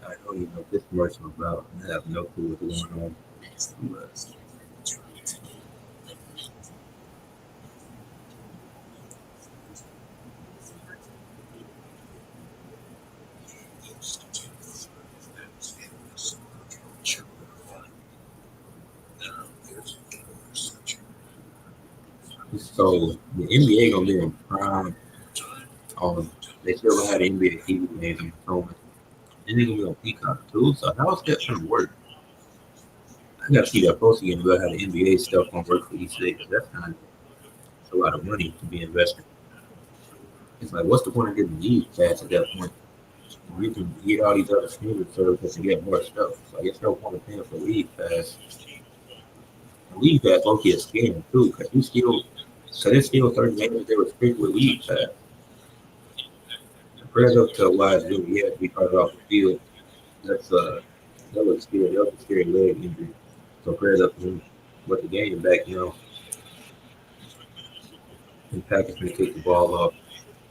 I don't even know what this commercial is about. I have no clue what's going on. But, so the NBA gonna be in prime on. They still gonna have the NBA TV games on October. And they're gonna be on Peacock too. So how's that gonna work? I gotta see that post again about how the NBA stuff gonna work for each day. 'Cause that's a lot of money to be invested. It's like, what's the point of getting these pass at that point? We can get all these other streaming services and get more stuff. So I guess no point of paying for league pass. League pass okay is scary too, cause it's still 30 games they restrict with league pass. Prayers up to wise dude, he had to be carted off the field. That's that was scary. That was a scary leg injury. So prayers up to him. But the game back now, and Packers may take the ball off.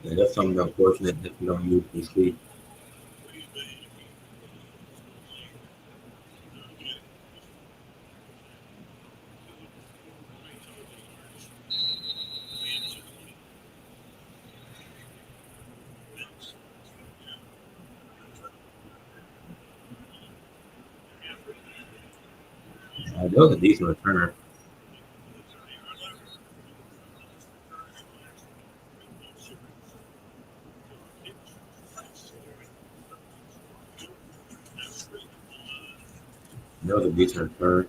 And that's something unfortunate that we don't usually see. That was a decent return. That was a decent return.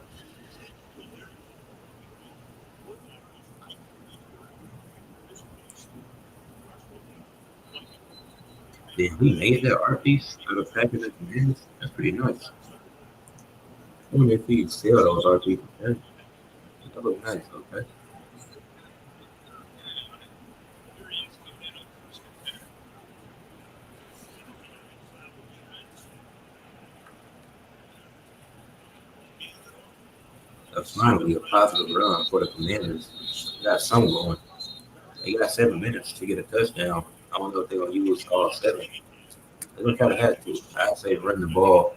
Then we made that art piece out of Packers and Commanders. That's pretty nice. I wonder if we sell those art pieces. That look nice. Okay. That's finally a positive run for the Commanders. Got some going. They got 7 minutes to get a touchdown. I don't know if they're gonna use all seven. They're gonna kind of have to. I'd say run the ball,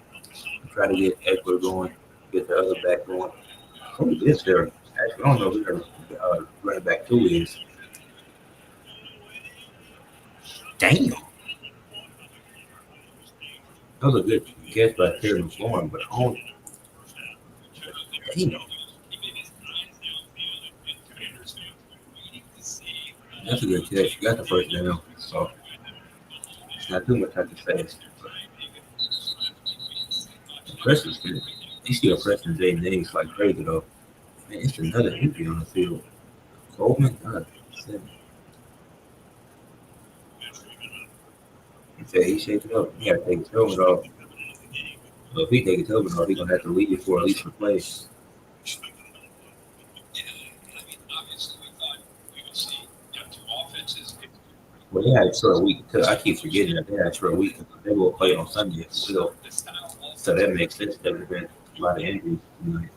try to get Eckler going, get the other back going. Who is there? Actually, I don't know who their running back two is. Damn, that was a good catch by Terry McLaurin, but I don't. Damn, that's a good catch. You got the first down, so it's not too much I can say. Preston's good. They still pressing Jayden Daniels like crazy though. Man, it's another injury on the field. Coleman, God, he said he shakes it up. He got to take his helmet off. So if he takes his helmet off, he's gonna have to leave it for at least a play. Well, they had it for a week. Cause I keep forgetting that they had it for a week. They will play on Sunday as well. So that makes sense. There's been a lot of injuries tonight.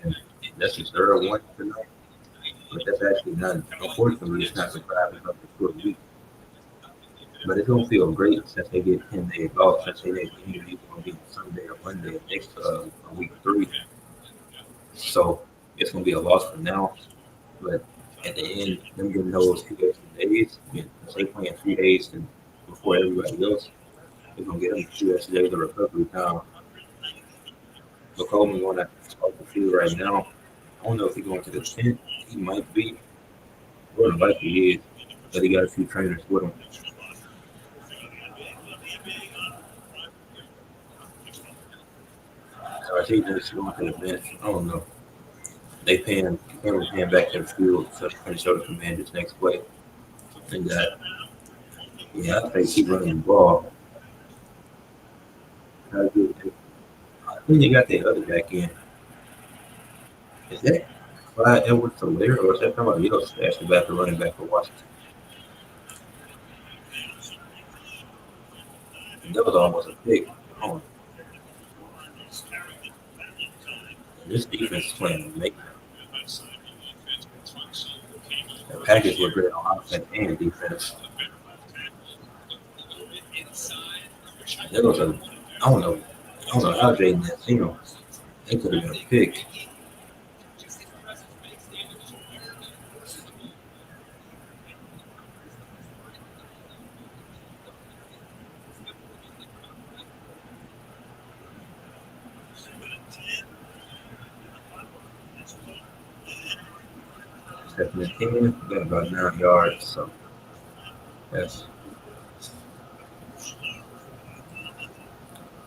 And that's his third one tonight. But that's actually not. Unfortunately, it's not surprising up to short week. But it's gonna feel great since they get 10 days off. Since they get injuries gonna be Sunday or Monday of next week 3. So it's gonna be a loss for now. But at the end, them getting those 2 extra days, they playing 3 days before everybody else. They're gonna get them 2 extra days of recovery time. So Coleman going to off the field right now. I don't know if he's going to the 10th. He might be. More than likely he is. But he got a few trainers with him. So I think they're just going to the bench. I don't know. Cameron paying back to the field so they can show the Commanders next play. And yeah, I think keep running the ball. I think they got the other back in. Is that Clyde Edwards Alaire or is that somebody else actually back to running back for Washington? And that was almost a pick. Oh, this defense is playing amazing. The Packers were great on offense and defense. That was a I don't know. I don't know how Jayden Daniels. They could have been a pick. 2nd and 10, got about 9 yards. So that's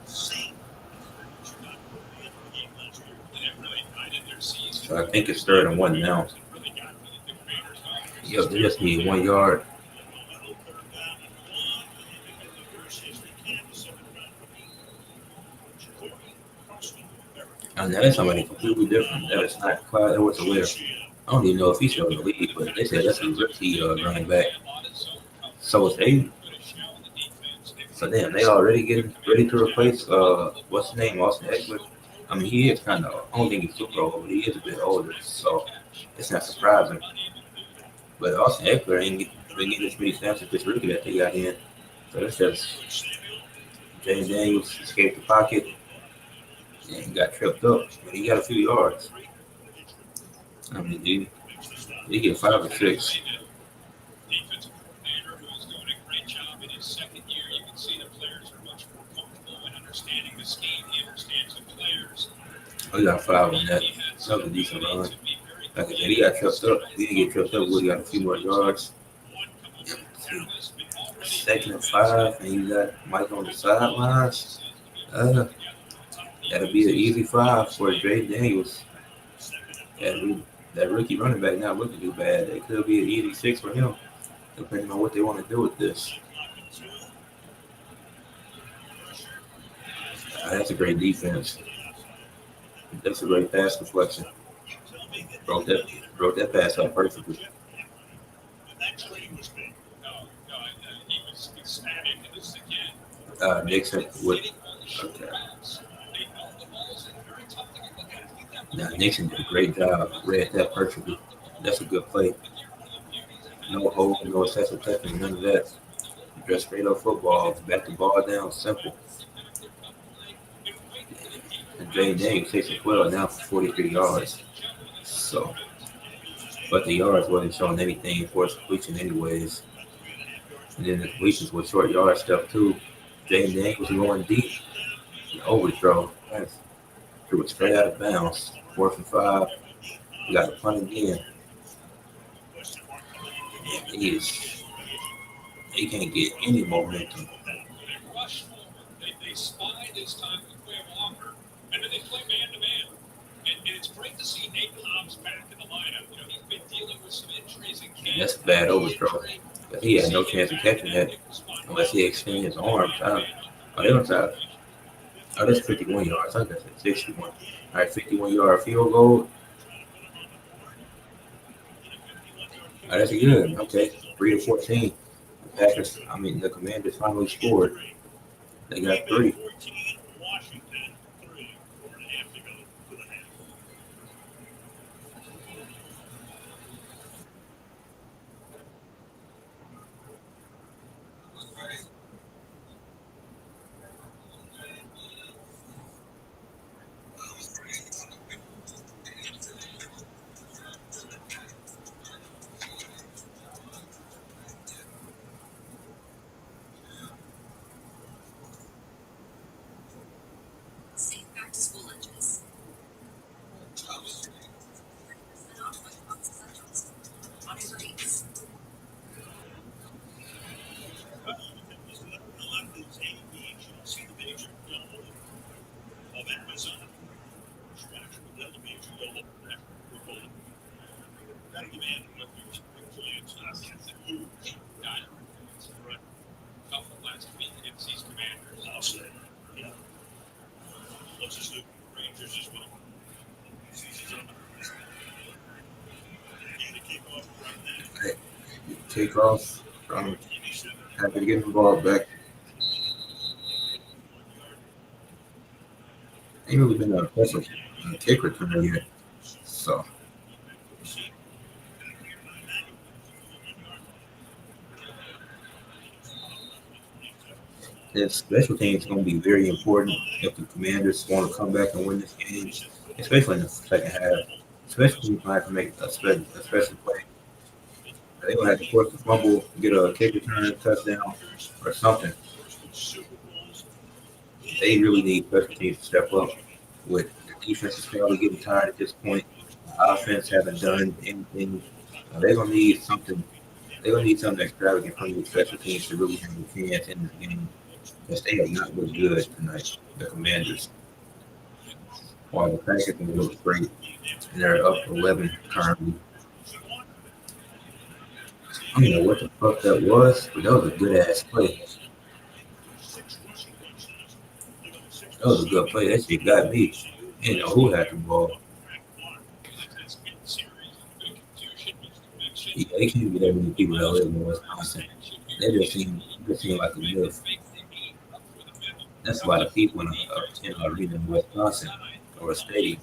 so I think it's 3rd and 1 now. Yep, they just need 1 yard. And now that's somebody completely different. That is not Clyde Edwards-Helaire. I don't even know if he's still in the league, but they said that's a rookie running back. So is they. So damn, they already getting ready to replace what's his name, Austin Eckler. I mean, he is kind of. I don't think he's super old, but he is a bit older, so it's not surprising. But Austin Eckler ain't been getting as many snaps as this rookie that they got in. So it's just Jayden Daniels escaped the pocket and got tripped up, but he got a few yards. I mean, he get 5 or 6. Defensive coordinator who's doing a great job in his second year. You can see the players are much more comfortable in understanding the scheme. He understands the players. He got 5 on that. That was a decent run. Like I said, he got tripped up. He didn't get tripped up, but he got a few more yards. Second and 5, and you got Mike on the sidelines. That'll be an easy 5 for Jayden Daniels. That rookie running back not looking too bad. It could be an easy 6 for him, depending on what they want to do with this. That's a great defense. That's a great pass deflection. Broke that pass up perfectly. Nixon with okay. Now Nixon did a great job. Read that perfectly. That's a good play. No hold, no excessive technique, none of that. Just straight up football. Back the ball down, simple. And Jayden Daniels takes a 12 now for 43 yards. So, but the yards wasn't showing anything for his completion anyways. And then the completions were short yard stuff too. Jayden Daniels was going deep. Overthrow. Threw it straight out of bounds. 4th and 5. We got a punt again. And he can't get any momentum. They spy this time with Quay Walker, and then they play man to man. And it's great to see Nate Hobbs back in the lineup. You know, he's been dealing with some injuries in camp. That's a bad overthrow. But he had no chance of catching that unless he extended his arms. They don't have. Oh, that's 51 yards. I think that's 61. All right, 51-yard field goal. Oh, that's good. Okay, 3-14. The Commanders finally scored. They got 3. Kickoff. Happy to get the ball back. Ain't really been an impressive kick return yet. So. This special teams is going to be very important if the Commanders want to come back and win this game, especially in the second half. Special teams might have to make a special play. They're going to have to force the fumble, get a kick return, touchdown, or something. They really need special teams to step up. With the defense is probably getting tired at this point. The offense haven't done anything. They're going to need something. They're going to need something extravagant from the special teams to really have a chance in this game. Because they have not looked good tonight, the Commanders. While the Packers look great, and they're up 11 currently. I don't know what the fuck that was, but that was a good ass play. That was a good play. That shit got me. You know who had the ball. Yeah, they can't get that many people that live in Wisconsin. They just seem like a myth. That's a lot of people in a arena in Wisconsin or a stadium.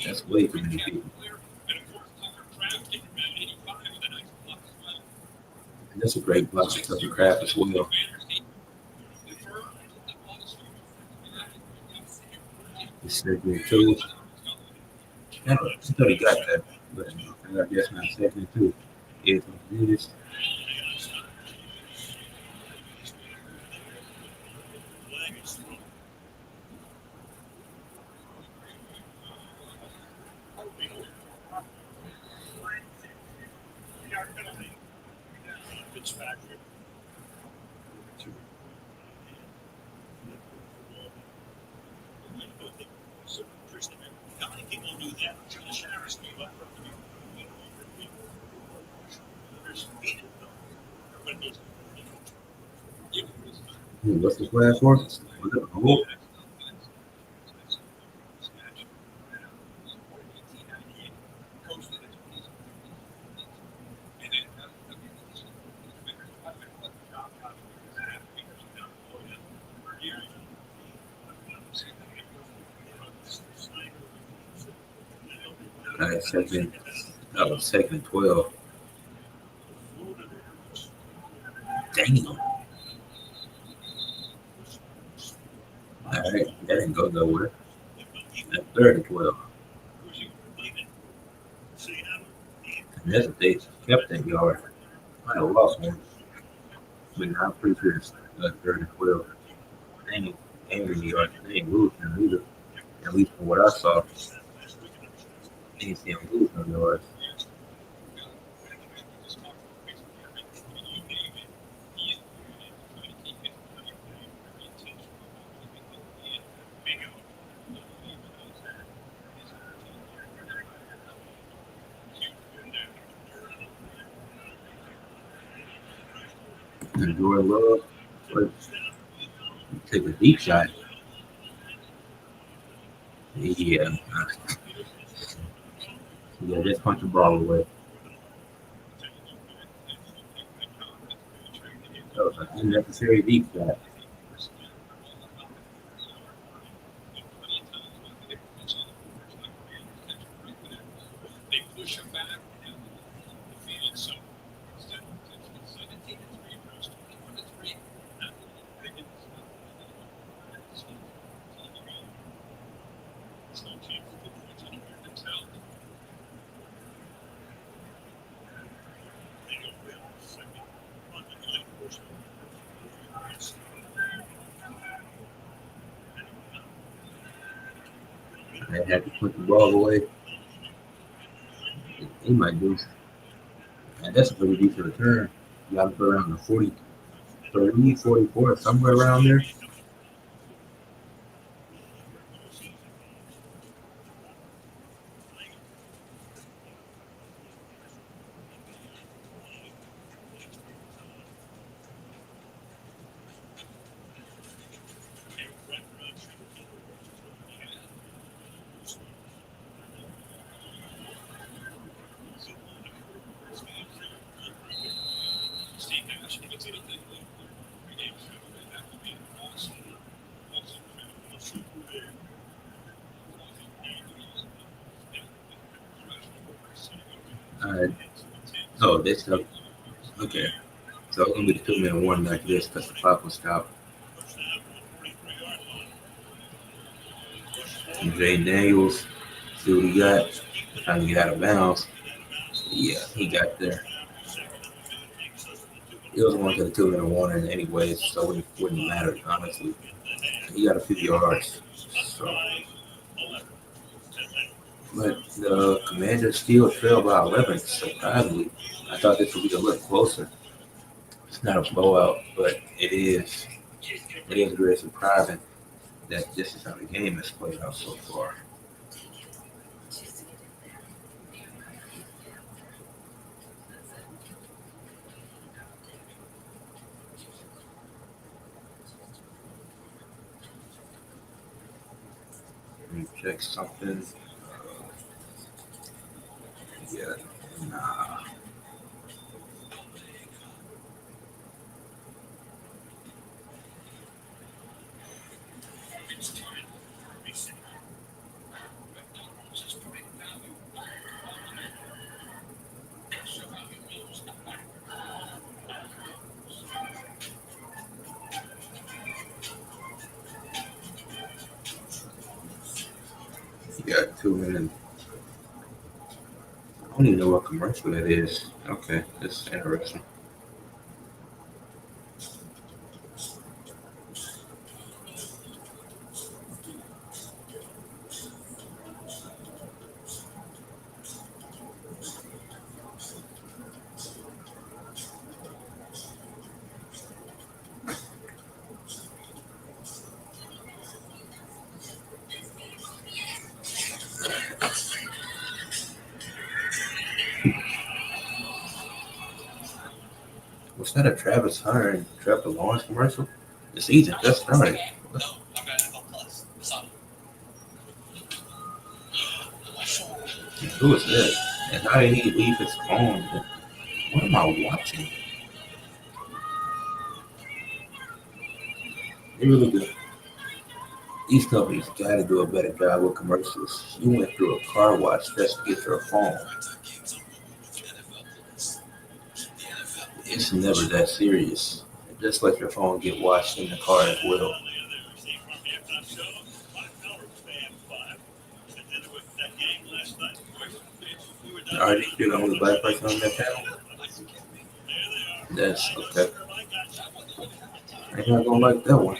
That's way too many people. And that's a great block for Tucker Craft as well. It's second and two. I thought he got that, but I guess not second and two. It's this. What's the flag for? Was it a hold? Second. That was second and 12. Damn. All right, that didn't go nowhere. That's third and 12. And that's if they kept that yard. Might have lost one, but now I'm pretty sure it's third and 12. They ain't really yards. They ain't losing either. At least from what I saw, they ain't see them lose no yards. And Jordan Love, but take a deep shot. Yeah, yeah, just punch the ball away. That was an unnecessary deep shot. They had to put the ball away. He might do. And that's a pretty decent return. You got to put around the 40, 30, 44, somewhere around there. All right. Oh, this stuff. Okay. So it's going to be the 2-minute warning like this because the clock will stop. And Jayden Daniels, see what he got. Trying to get out of bounds. Yeah, he got there. He was going to the 2-minute warning anyways, so it wouldn't matter, honestly. He got a few yards. So, but the Commanders still trail by 11, surprisingly. I thought this would be a little closer. It's not a blowout, but it is. It is very surprising that this is how the game has played out so far. Let me check something. Yeah, nah. You got 2 minutes. I don't even know what commercial that is. Okay, that's interesting. Was that a Travis Hunter and Trevor Lawrence commercial? The season just started. What? Who is that? And how did he leave his phone? What am I watching? They really do. These companies got to do a better job with commercials. You went through a car wash just to get your phone. It's never that serious. Just let your phone get washed in the car as well. Are you the only black person on that panel? That's okay. I'm not gonna like that one.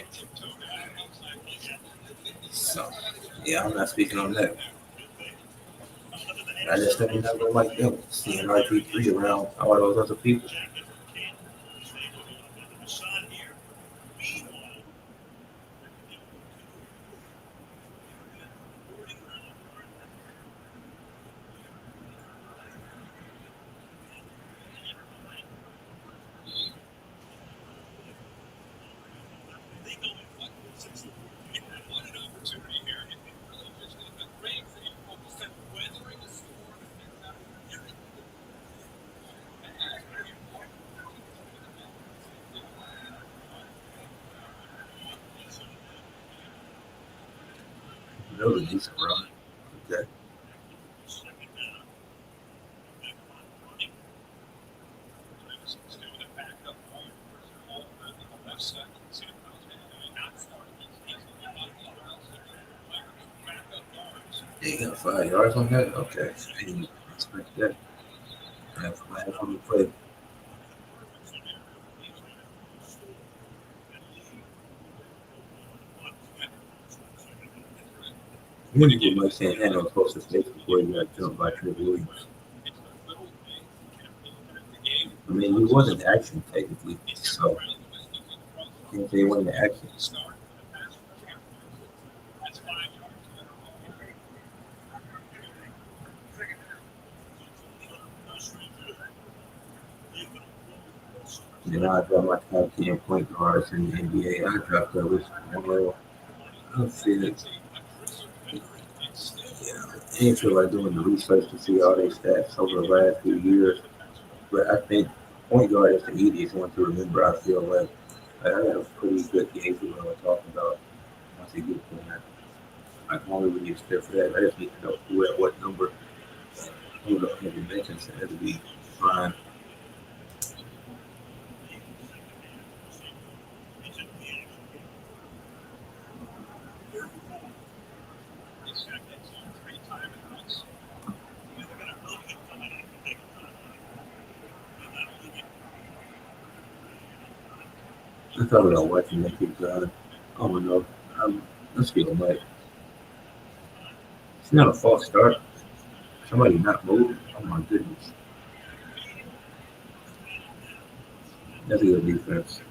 So, yeah, I'm not speaking on that. I just think I'm not gonna like that one. Seeing RG3 around all those other people. Those are decent run. Okay. They got 5 yards on that? Okay. I didn't expect that. I have 5 on the play. I wonder what Mike Santana was supposed to say before he got jumped by Trevor Williams. I mean, he wasn't action technically, so can't say he wasn't action. Then I dropped my top 10 point guards in the NBA. I dropped that with one. I feel it. Yeah, I ain't feel like doing the research to see all their stats over the last few years. But I think point guard is the easiest one to remember. I feel like I got a pretty good gauge of what I'm talking about once they get to that. I can only really step for that. I just need to know who at what number, who the honorable mentions, and it'll be fine. I thought about watching that keep going. I don't know. Let's feel like it's not a false start. Somebody not moving. Oh my goodness. That's a good defense.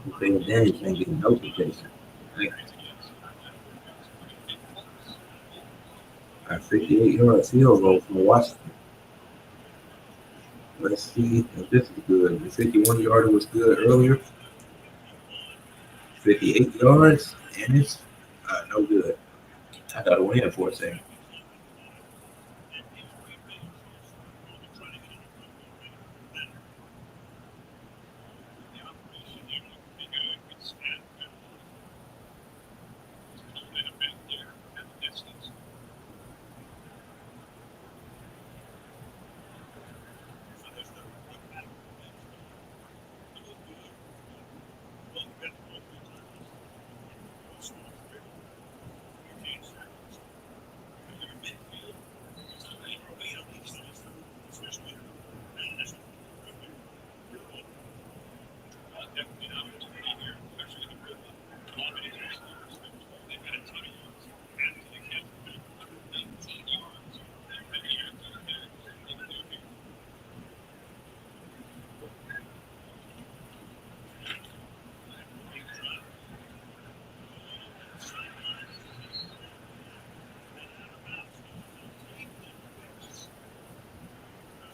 Jayden Daniels ain't getting no protection. Like, a 58-yard field goal for Washington. Let's see if this is good. The 51-yarder was good earlier. 58 yards, and it's no good. I thought it went in for a second.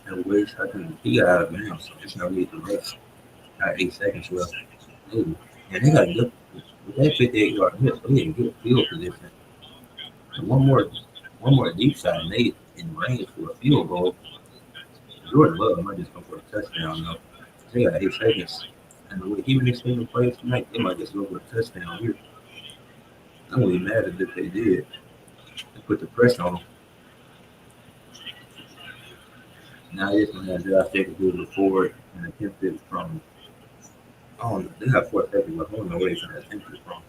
And Wade Hutton, he got out of bounds. So it's no need to rush. Got 8 seconds left. Ooh. And they got a good, with that 58-yard hit, they didn't get a field position. And one more deep shot, and they in range for a field goal. Jordan Love might just go for a touchdown, though. They got 8 seconds. And the way he was taking plays tonight, they might just go for a touchdown here. I wouldn't be mad if they did. They put the pressure on them. Now they're going to have Josh Jacobs do the forward and attempt it from, I don't know, they got 4 seconds left. I don't know where they're going to attempt it from.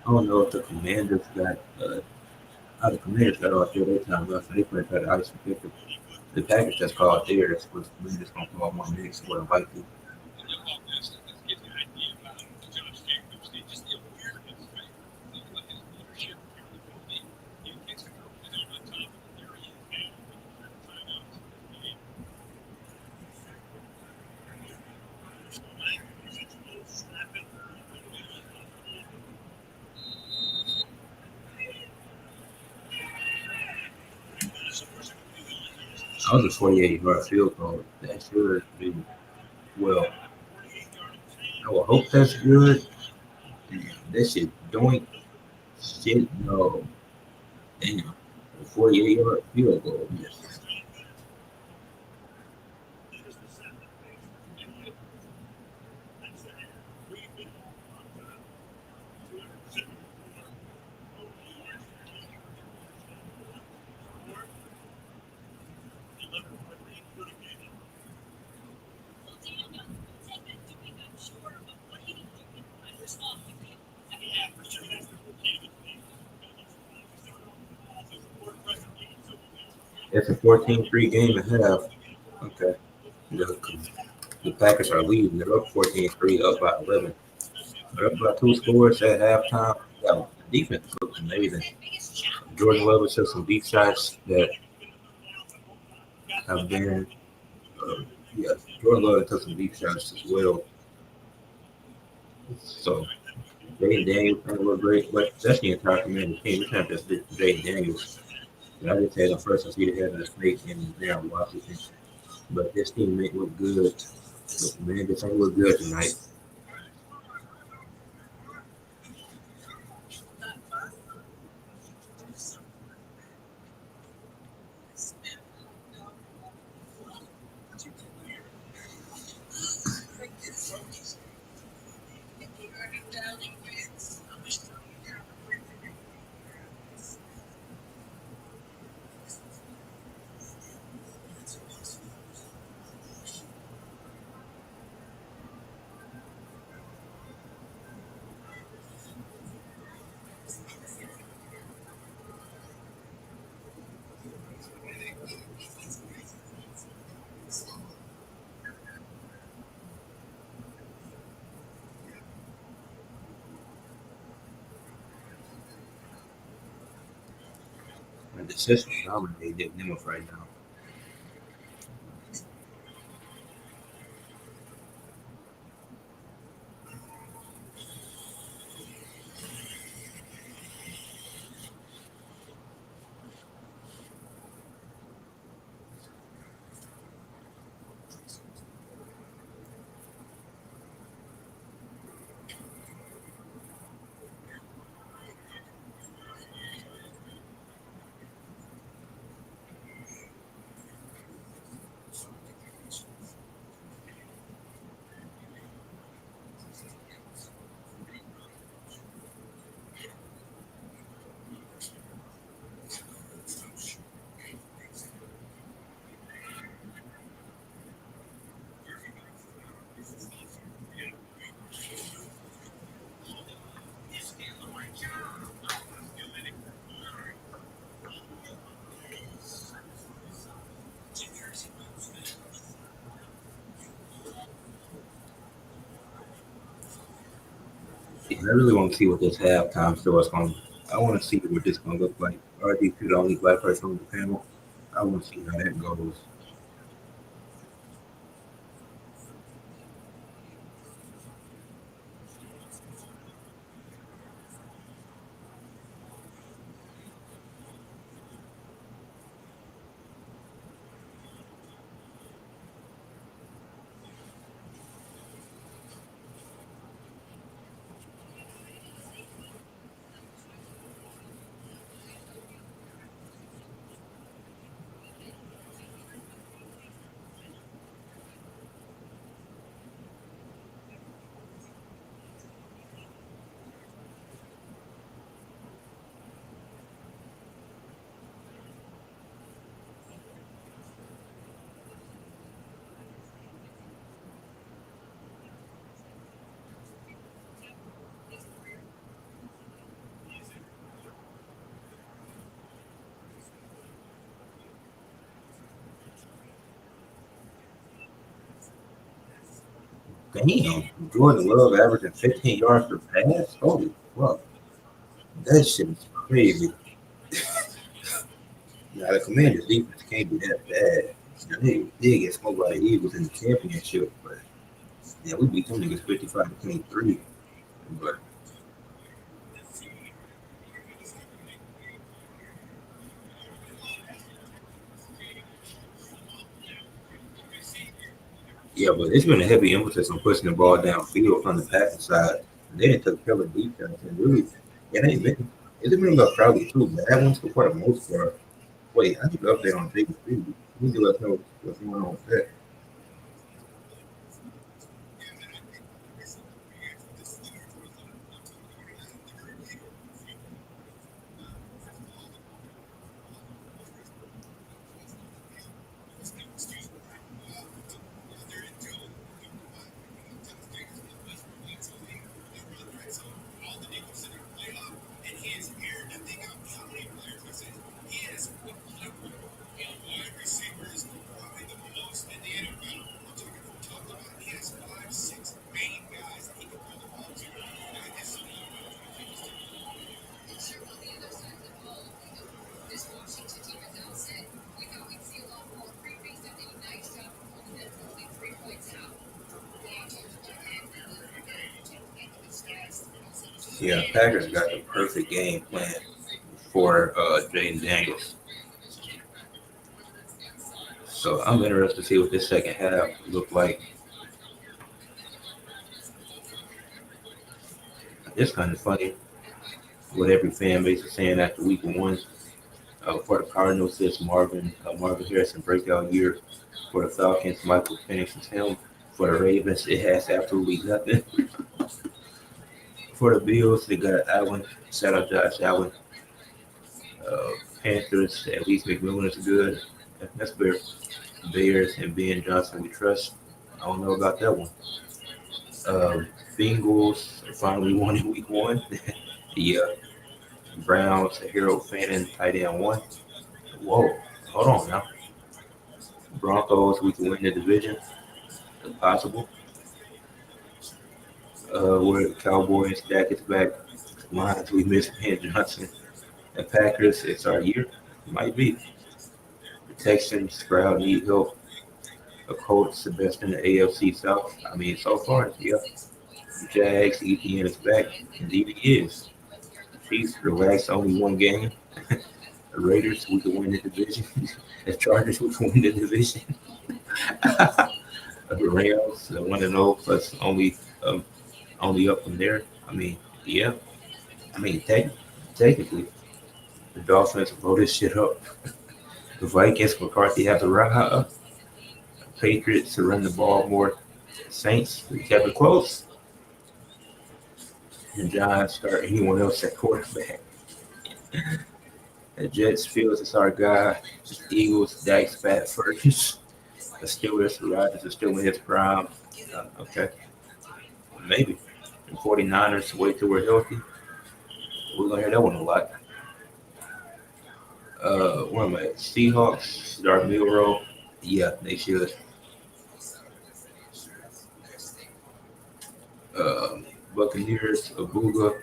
I don't know if the Commanders got, how the Commanders got off there their time left, so they probably try to ice and pick it. The package that's called theirs was the Commanders going to call one next, more than likely. I was a 48-yard field goal. That should be, well, I will hope that's good. That shit doink. Shit, no. Damn. A 48-yard field goal. Yes. It's a 14-3 game and a half. Okay. The Packers are leading. They're up 14-3, up by 11. They're up by 2 scores at halftime. Yeah, the defense looks amazing. Jordan Love took some deep shots that have been, yeah, Jordan Love took some deep shots as well. So, Jayden Daniels playing look great, but that's the entire Commander team. It's not just Jayden Daniels. I just had him first to see the head of the snake in down Washington. But this teammate look good. The Commanders ain't look good tonight. And the system dominated them right now. I really want to see what this halftime show is going. I want to see what this going to look like. RG2, the only black person on the panel. I want to see how that goes. Damn, Jordan Love averaging 15 yards per pass. Holy fuck, that shit is crazy. Now the Commanders defense can't be that bad. Now, they did get smoked by the Eagles in the championship, but yeah, we beat them niggas 55-23. But yeah, but it's been a heavy emphasis on pushing the ball downfield from the passing side. They didn't take care of defense and really, it ain't been. It's been about Crowley too, but that one's for the most part. Wait, I need to update on Jacob Field. You need to let us know what's going on with that. Yeah, Packers got the perfect game plan for Jayden Daniels. So I'm interested to see what this second half look like. It's kind of funny what every fan base is saying after week one. For the Cardinals, it's Marvin Harrison breakout year. For the Falcons, Michael Penix is him. For the Ravens, it has absolutely nothing. For the Bills, they got Allen. Shout out Josh Allen. Uh, Panthers, at least McMillan is good. That's fair. Bears and Ben Johnson, we trust. I don't know about that one. Uh, Bengals finally won in week one. The Browns, Harold Fannin, tight end one. Whoa, hold on now. Broncos, we can win the division, if possible. Where the Cowboys, Dak is back. Lions, we miss Ben Johnson. The Packers, it's our year. Might be. The Texans, Stroud need help. The Colts, the best in the AFC South. I mean, so far, yeah. Jags, ETN is back. Indeed, he is. Chiefs, relax, only one game. The Raiders, we can win the division. The Chargers, we can win the division. The Rams, the 1-0, plus only up from there. I mean, yeah. I mean, technically, the Dolphins blow this shit up. The Vikings, McCarthy have the ride. Patriots to run the ball more. Saints, we kept it close. And Giants start anyone else at quarterback. The Jets, Fields is our guy. Eagles, Dak's fat first. The Steelers, Rodgers is still in his prime. Okay, maybe. The 49ers, wait till we're healthy. We're going to hear that one a lot. Where am I at? Seahawks, start Milrow. Yeah, they should. Um, Buccaneers, Abuga.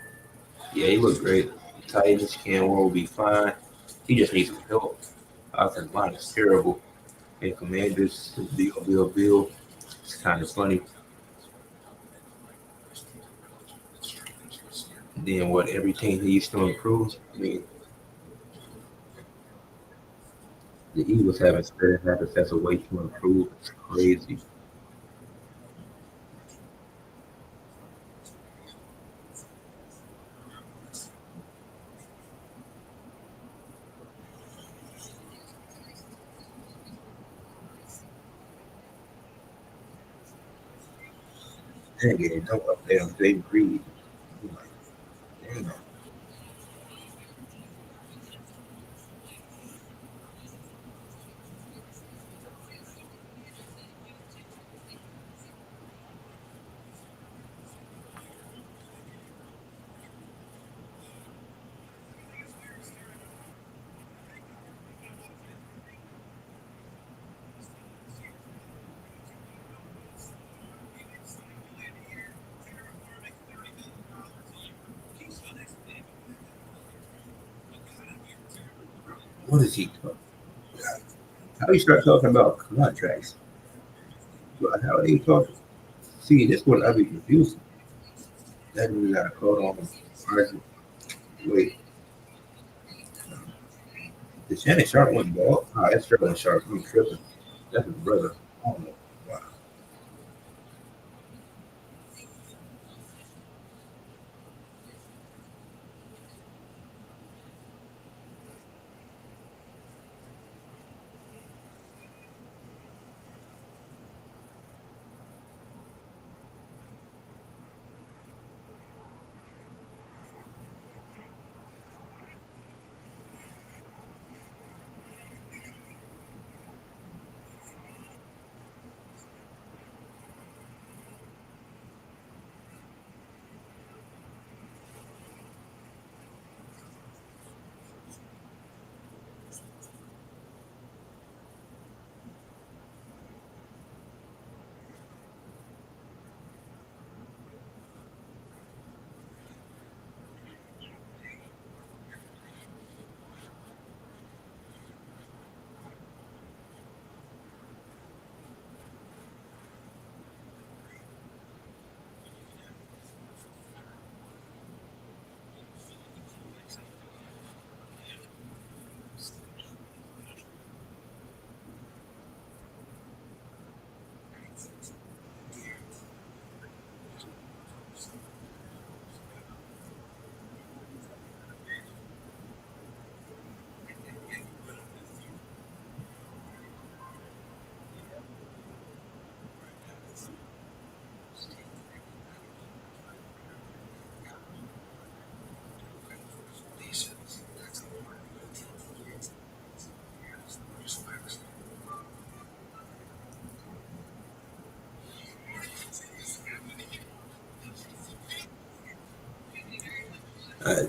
Yeah, he looked great. Titans, Cam will be fine. He just needs some help. Offensive line is terrible. And Commanders, Bill. It's kind of funny. Then what? Everything he used to improve. I mean, the Eagles haven't said that that's a way to improve. It's crazy. Dang it, no up there. They breathe. I'm like, damn. What is he talking? How you start talking about contracts? How are you talking? See, this one I be confused. That dude got a coat on. Arson. Wait, the Shannon Sharp one ball? Ah, that's Sterling Sharp. I'm tripping. That's his brother. I don't know. Wow.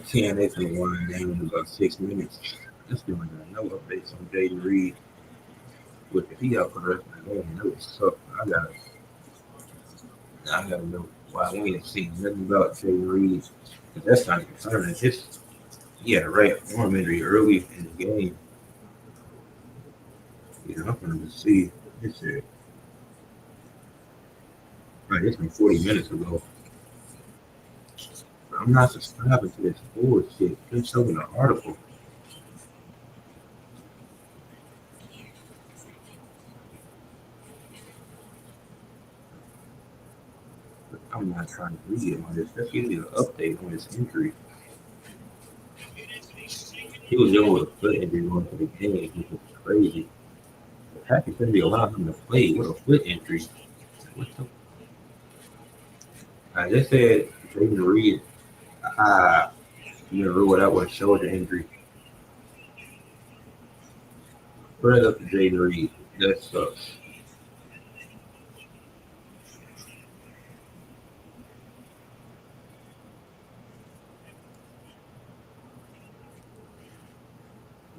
TNA for the one down in about 6 minutes. That's doing no updates on Jayden Reed. With if he out for the rest of the game, that would suck. I gotta know why we ain't seen nothing about Jayden Reed. 'Cause that's kind of concerning. He had a right arm injury early in the game. I'm gonna just see. It's right. It's been 40 minutes ago. I'm not subscribing to this bullshit. Just showing an article. I'm not trying to read it on this. Just give me an update on his injury. He was dealing with a foot injury going to the game, which is crazy. The Packers didn't be allowing him to play with a foot injury. What the? I just said Jayden Reed. Ah, you gonna rule it out with a shoulder injury. Put it up to Jayden Reed. That sucks.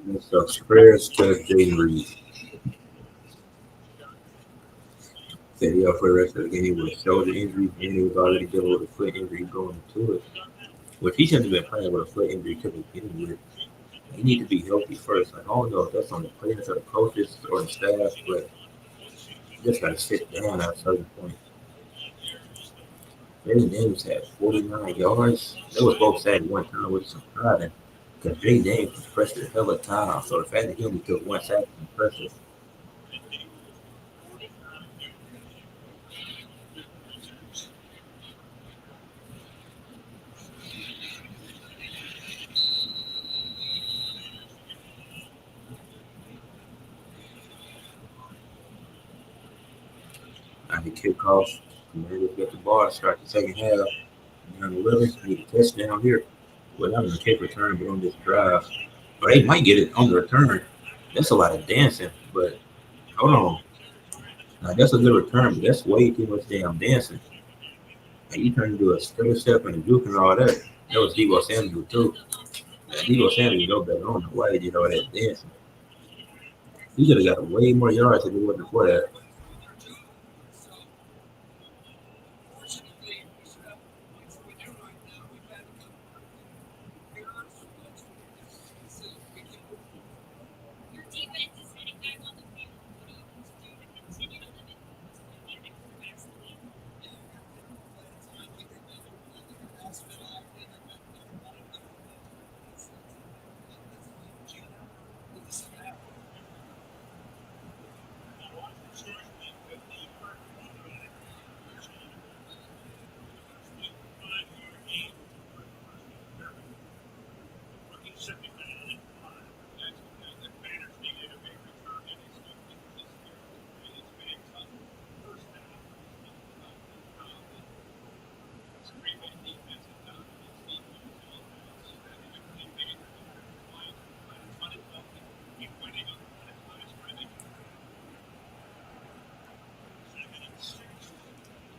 That sucks. Prayers to Jayden Reed. Said he out for the rest of the game with a shoulder injury, and he was already dealing with a foot injury going into it. Which he shouldn't have been playing with a foot injury to begin with. He need to be healthy first. Like, I don't know if that's on the players or the coaches or the staff, but you just got to sit down at a certain point. Jayden Daniels had 49 yards. They was both sacked one time, which is surprising because Jay Daniels was pressured a hell of a time. So the fact that he only took one sack is impressive. Now he kick off. Commanders get the ball to start the second half. Down 11, need a touchdown here. Well, not on the kick return, but on this drive. But they might get it on the return. That's a lot of dancing, but hold on. Now that's a good return, but that's way too much damn dancing. Like you turn into a stutter step and a juke and all that. That was Debo Samuel too. Now, Debo Samuel go back. I don't know why he did all that dancing. He should have got way more yards if it wasn't for that.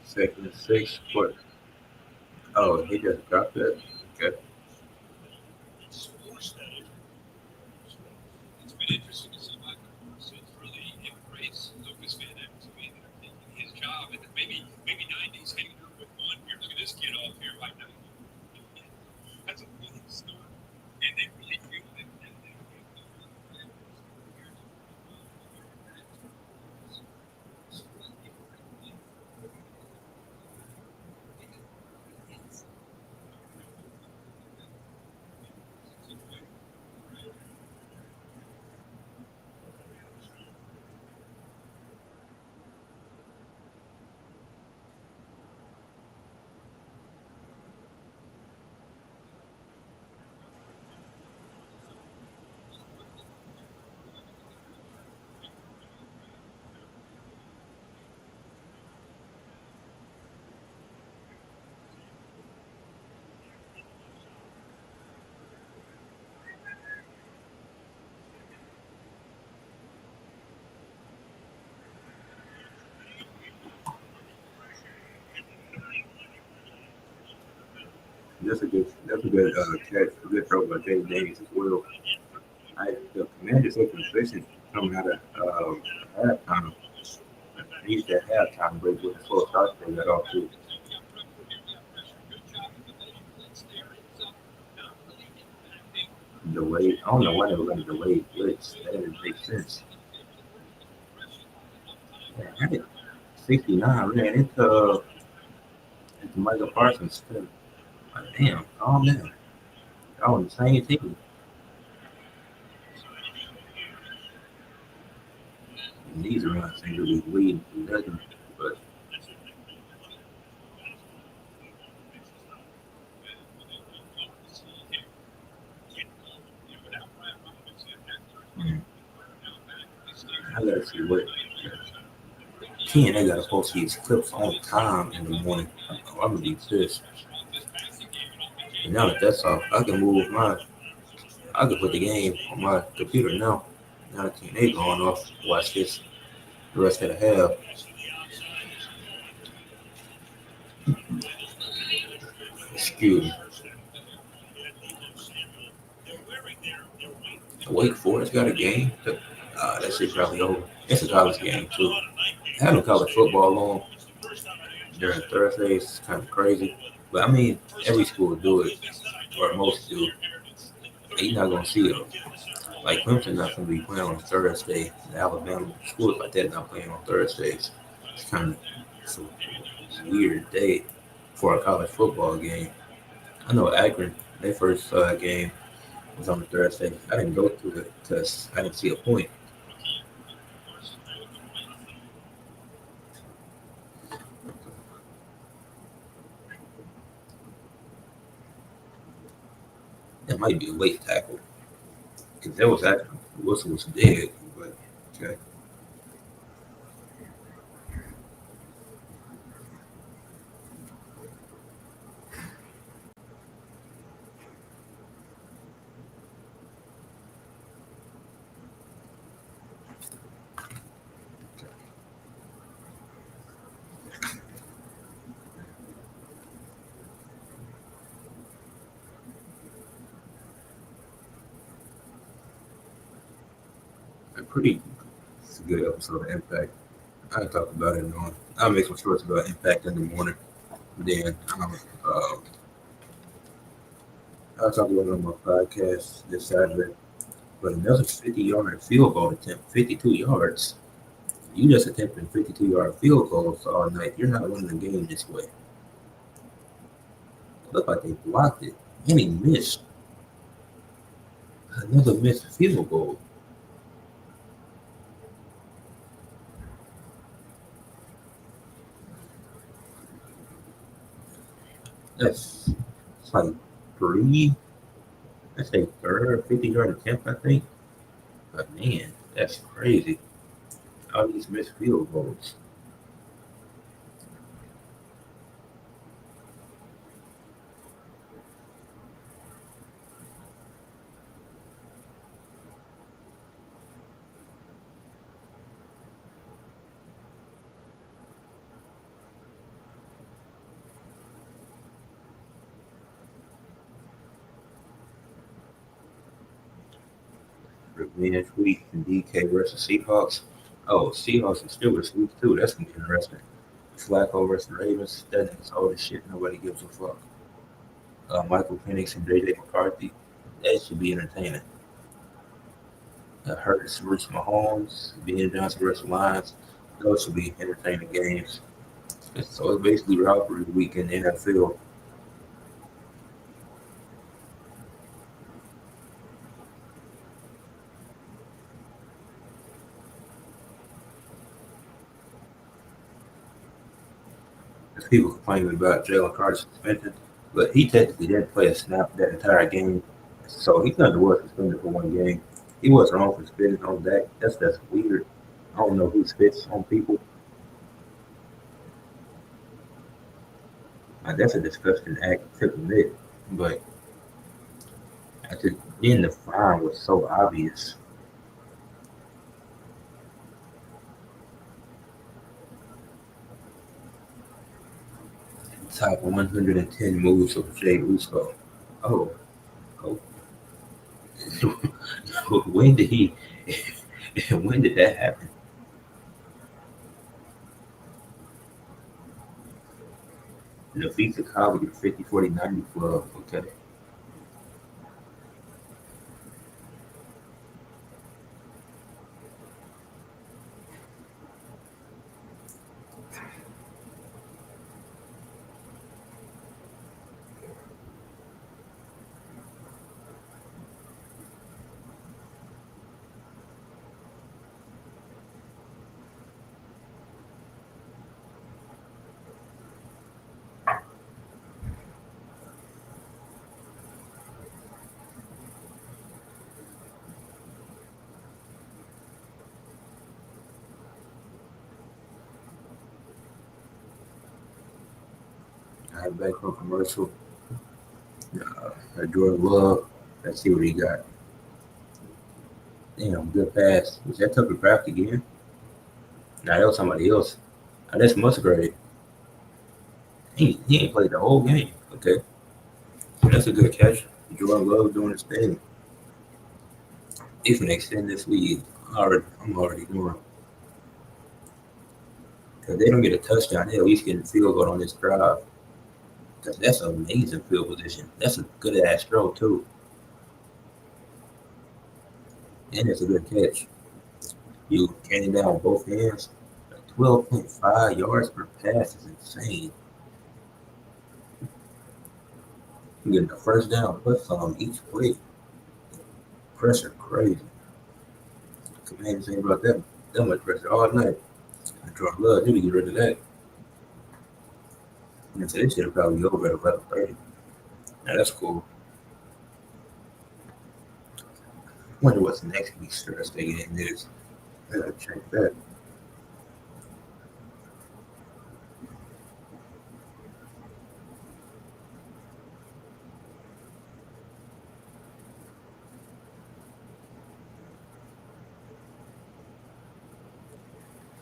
Second and six. What? Oh, he just dropped that. Okay. It's been interesting to see Micah Parsons really embrace Lucas Van Ness. I mean, his job, and maybe 90s hanging out with one here. Look at this kid off here right now. That's a really start. And they really feel that. That's a good catch. A good throw by Jay Daniels as well. The Commanders look efficient coming out of halftime. They used that halftime break with the slow start they got off to. Delayed. I don't know why they were going to delay blitz. That didn't make sense. Man, I had 69 ran into Micah Parsons. Like, damn, calm down. Y'all on the same team. And these runs ain't really leading to nothing. But mm, I gotta see what TNA gotta post these clips on time in the morning. I'm gonna do this. And now that that's off, I can move my. I can put the game on my computer now. Now that TNA going off, watch this the rest of the half. Excuse me. Wake Forest got a game. That shit probably over. It's a college game too. Having college football on during Thursdays is kind of crazy. But I mean, every school do it, or most do. And you're not gonna see it. Like Clemson not gonna be playing on Thursday. And Alabama schools like that not playing on Thursdays. It's kind of it's a weird day for a college football game. I know Akron, their first game was on a Thursday. I didn't go to it because I didn't see a point. That might be a late tackle because that was actually Wilson was dead. But okay, a pretty it's a good episode of Impact. I'll talk about it on. I'll make some shorts about Impact in the morning. Then I'll talk about it on my podcast this Saturday. But another 50-yard field goal attempt, 52 yards. You just attempted 52-yard field goals all night. You're not winning the game this way. It looked like they blocked it. And he missed. Another missed field goal. That's it's like three. That's a third 50-yard attempt, I think. But man, that's crazy. All these missed field goals. Revenge week in DK versus Seahawks. Oh, Seahawks and Steelers week too. That's gonna be interesting. Flacco versus Ravens. That is all this shit. Nobody gives a fuck. Michael Penix and JJ McCarthy. That should be entertaining. Hurts versus Mahomes. Ben Johnson versus Lions. Those should be entertaining games. So it's basically rivalry week in the NFL. There's people complaining about Jalen Carter's suspension, but he technically didn't play a snap that entire game. So he kind of was suspended for one game. He wasn't wrong for spitting on that. That's weird. I don't know who spits on people. That's a disgusting act to commit. But I just then the fine was so obvious. Top 110 moves of Jay Uso. Oh, oh. when did he? when did that happen? The feats of comedy 50, 40, 90 club. Okay. I have back from commercial. Jordan Love. Let's see what he got. Damn, good pass. Was that Tucker Craft again? Nah, that was somebody else. That's Musgrave. He ain't played the whole game. Okay. So that's a good catch. Jordan Love doing his thing. If an extend this lead, I'm already doing. If they don't get a touchdown, they at least get a field goal on this drive. Because that's an amazing field position. That's a good ass throw, too. And it's a good catch. You can it down with both hands. 12.5 yards per pass is insane. You get the first down plus on each play. Pressure crazy. Commanders ain't brought that much pressure all night. I draw love you to get rid of that. And so this shit will probably be over at 11:30. Now that's cool. Wonder what's next week's Thursday game is. I gotta check that.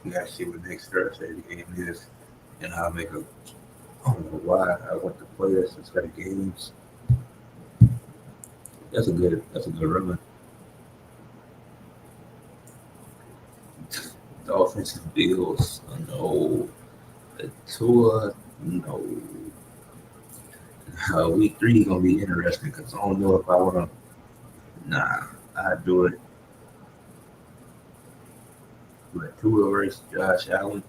We gotta see what next Thursday game is. And I'll make a I don't know why I went to players instead of games. That's a good run. The offensive Bills, no. The Tua, no. Week 3 gonna be interesting because I don't know if I wanna. Nah, I do it. But Tua versus Josh Allen,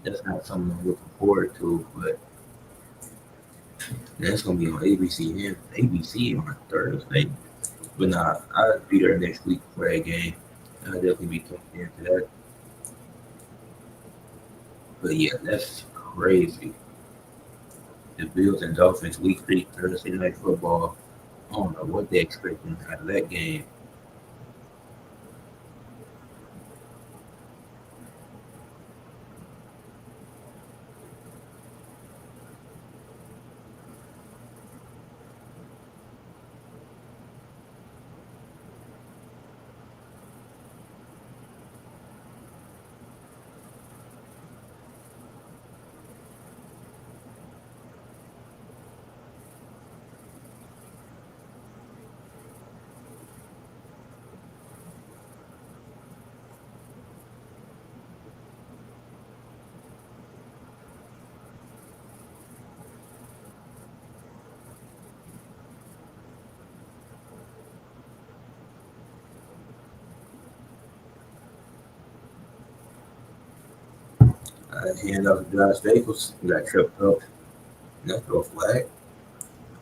that's not something I'm looking forward to. But that's gonna be on ABC and ABC on Thursday. But nah, I'll be there next week for that game. I'll definitely be tuning into that. But yeah, that's crazy. The Bills and Dolphins week 3 Thursday night football. I don't know what they expecting out of that game. Hand off to Josh Jacobs. He got tripped up. No throw flag.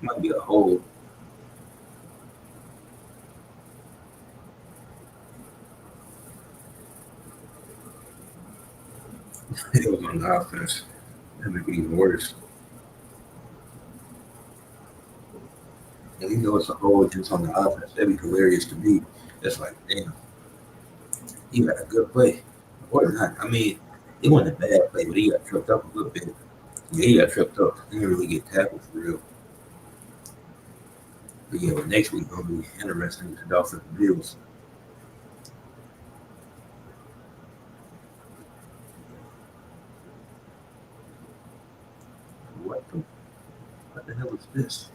Might be a hold. It was on the offense. That make it even worse. And you know it's a hold just on the offense. That'd be hilarious to me. It's like, damn, he had a good play. Or not. I mean, it wasn't a bad play, but he got tripped up a little bit. Yeah, he got tripped up. He didn't really get tackled for real. But yeah, but next week gonna be interesting with the Dolphins and Bills. What the what the hell is this?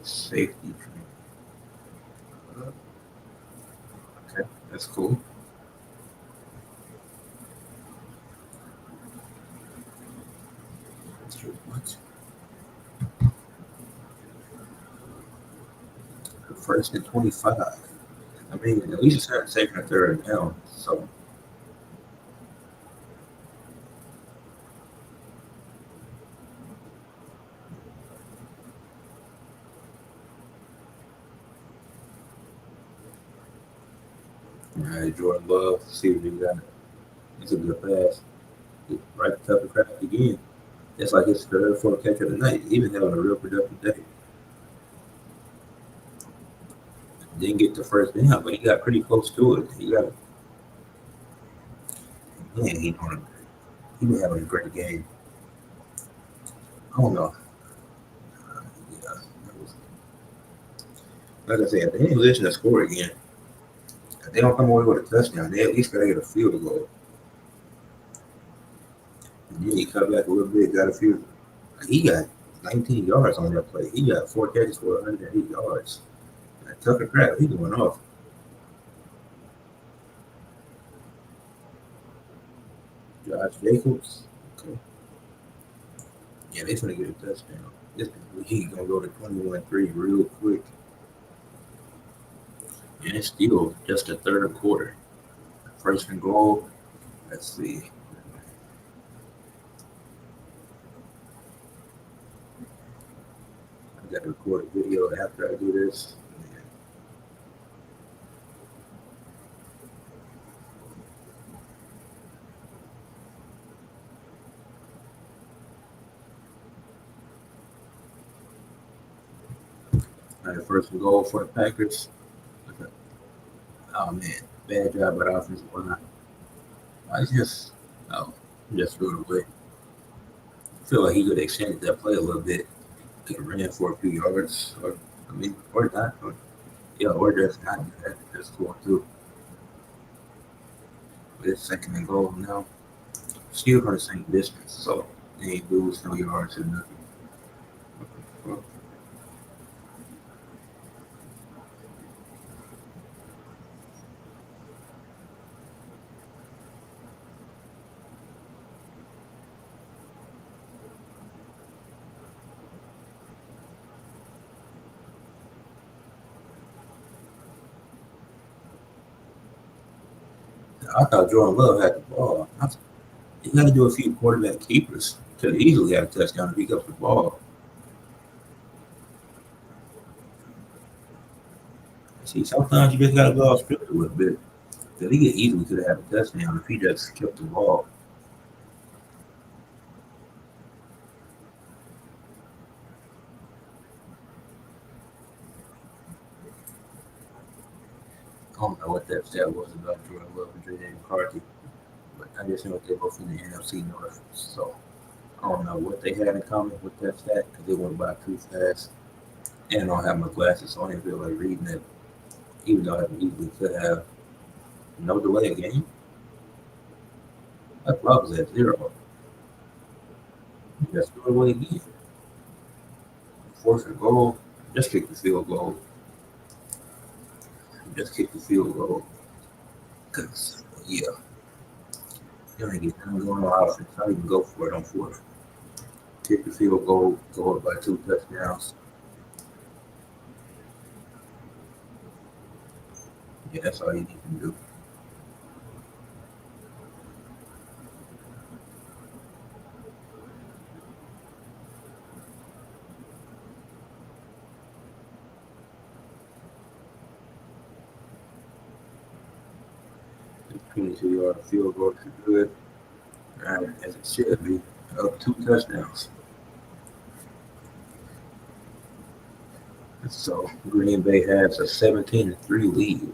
Safety training. Okay, that's cool. What? First and 25. I mean, at least it's not second or third down. So all right, Jordan Love, see what you got. It's a good pass. Right to the craft again. That's like his third or fourth catch of the night. Even having a real productive day. Didn't get the first down, but he got pretty close to it. He got man, he been having a great game. I don't know. Yeah, like I said, if they ain't listen to score again, if they don't come away with a touchdown, they at least gotta get a field goal. And then he cut back a little bit, got a few. He got 19 yards on that play. He got 4 catches for 108 yards. Tucker Crab, he going off. Josh Jacobs. Okay. Yeah, they finna get a touchdown. This he gonna go to 21-3 real quick. And it's still just the third quarter. First and goal. Let's see. I gotta record a video after I do this. All right, first and goal for the Packers. Oh man, bad job by the offensive line. I just oh, just threw it away. I feel like he could have extended that play a little bit. Could have ran for a few yards, or I mean, or not. Or, yeah, or just not do that. That's cool too. But it's second and goal now. Still from the same distance, so they ain't lose no yards or nothing. Well, I thought Jordan Love had the ball. You got to do a few quarterback keepers. Could easily have a touchdown if he pick up the ball. See, sometimes you just got to go off script a little bit. Because he could easily could have had a touchdown if he just kept the ball. I don't know what that stat was about Jordan Love and Jayden McCarthy, but I just know they're both in the NFC North. So I don't know what they had in common with that stat because they went by too fast. And I don't have my glasses, so I didn't feel like reading it, even though I easily could have. No delay game. That clock was at zero. Just threw it away again. Fourth and goal. Just kick the field goal. Just kick the field goal. Because, yeah, you ain't get nothing going on offense. Not even go for it on fourth. Kick the field goal, go up by 2 touchdowns. Yeah, that's all you need to do. The 22-yard field goal is good. Right, as it should be. Up 2 touchdowns. So Green Bay has a 17-3 lead.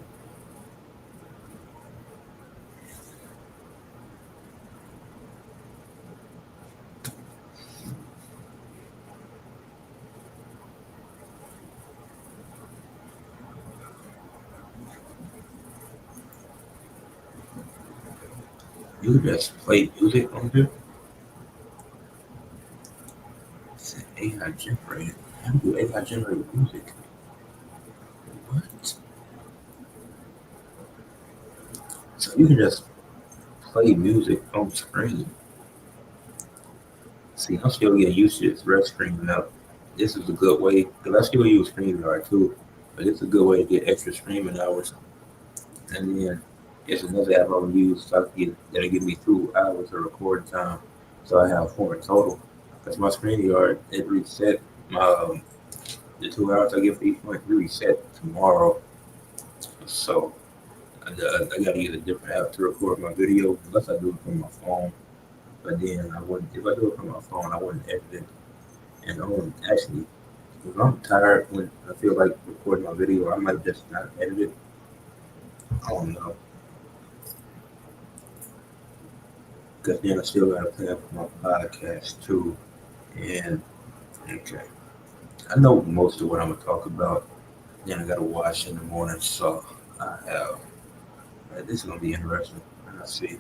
You just play music on here. It's an AI generated. How do AI generate music? What? So you can just play music on screen. See, I'm still getting used to this red screen now. This is a good way, because I still use StreamYard too, but it's a good way to get extra streaming hours. And then it's another app I'll use so I can that'll give me 2 hours of recording time. So I have 4 in total. Because my StreamYard, it reset my, the 2 hours I get for each one, it reset tomorrow. So I gotta use a different app to record my video, unless I do it from my phone. But then I wouldn't, if I do it from my phone, I wouldn't edit it. And I wouldn't actually, if I'm tired when I feel like recording my video, I might just not edit it. I don't know. Because then I still got to plan for my podcast too. And okay, I know most of what I'm gonna talk about. Then I got to watch in the morning, so I have. This is gonna be interesting. I see.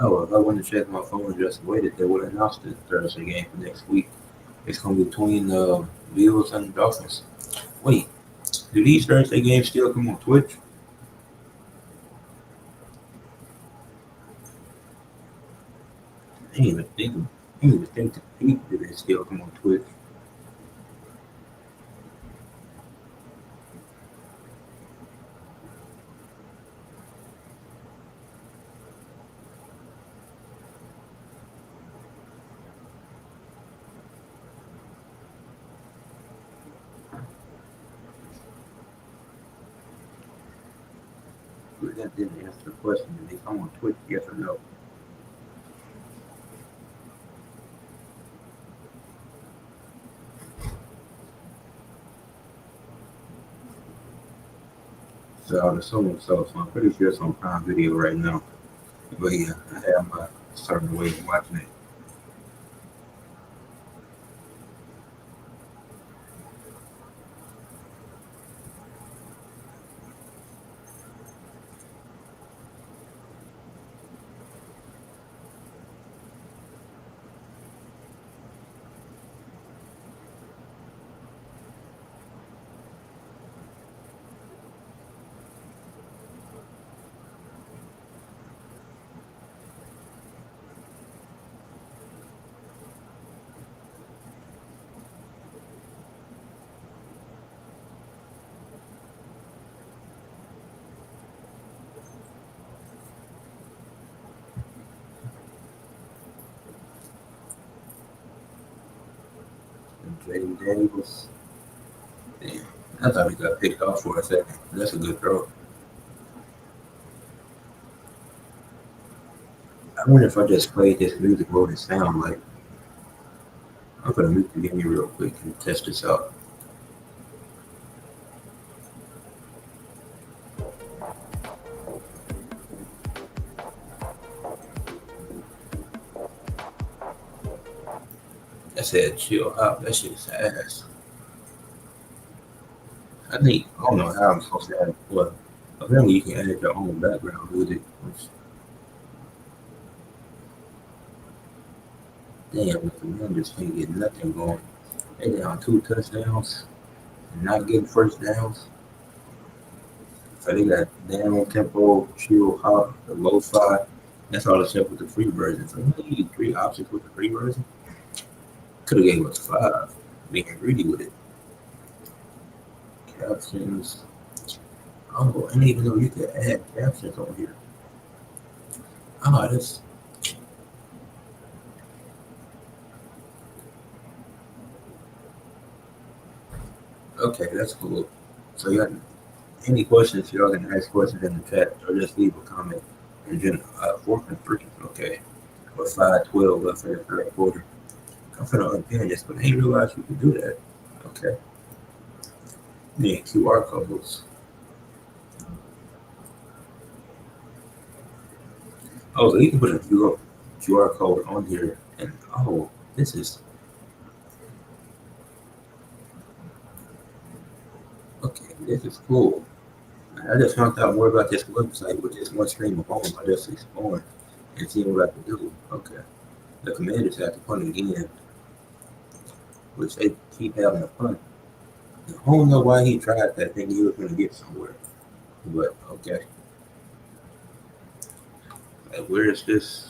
Oh, if I wouldn't have checked my phone and just waited, they would have announced the Thursday game for next week. It's going to be between the Bills and the Dolphins. Wait, do these Thursday games still come on Twitch? I didn't even think. I didn't even think to peep that they still come on Twitch. But that didn't answer the question. Do they come on Twitch? Yes or no? So I would assume so. So I'm pretty sure it's on Prime Video right now. But yeah, I have my certain way of watching it. And Jayden Daniels. Damn. I thought he got picked off for a second. That's a good throw. I wonder if I just played this music, what would it sound like? I'm gonna mute the game real quick and test this out. I said chill out. That shit's ass. I think I don't know how I'm supposed to add. Well, apparently you can add your own background music. Which, damn, the Commanders can't get nothing going. They down 2 touchdowns and not getting first downs. So they got down tempo, chill hop, the low fi. That's all except with the free version. So you need 3 options with the free version. Could have gave us 5. Being greedy with it. Captions. Oh, I didn't even know you could add captions on here. Oh, this. Okay, that's cool. So you got any questions? Y'all can ask questions in the chat or just leave a comment. And then 4th and 3. Okay. Or 5-12 left in the third quarter. I'm finna unpin this, but I didn't realize you could do that. Okay. Yeah, QR codes. Oh, so you can put a QR code on here, and oh, this is okay. This is cool. I just found out more about this website with this one stream of home. I just exploring and seeing what I can do. Okay. The Commanders have to punt again, which they keep having a punt. I don't know why he tried that thing. He was going to get somewhere, but okay. Like, where is this?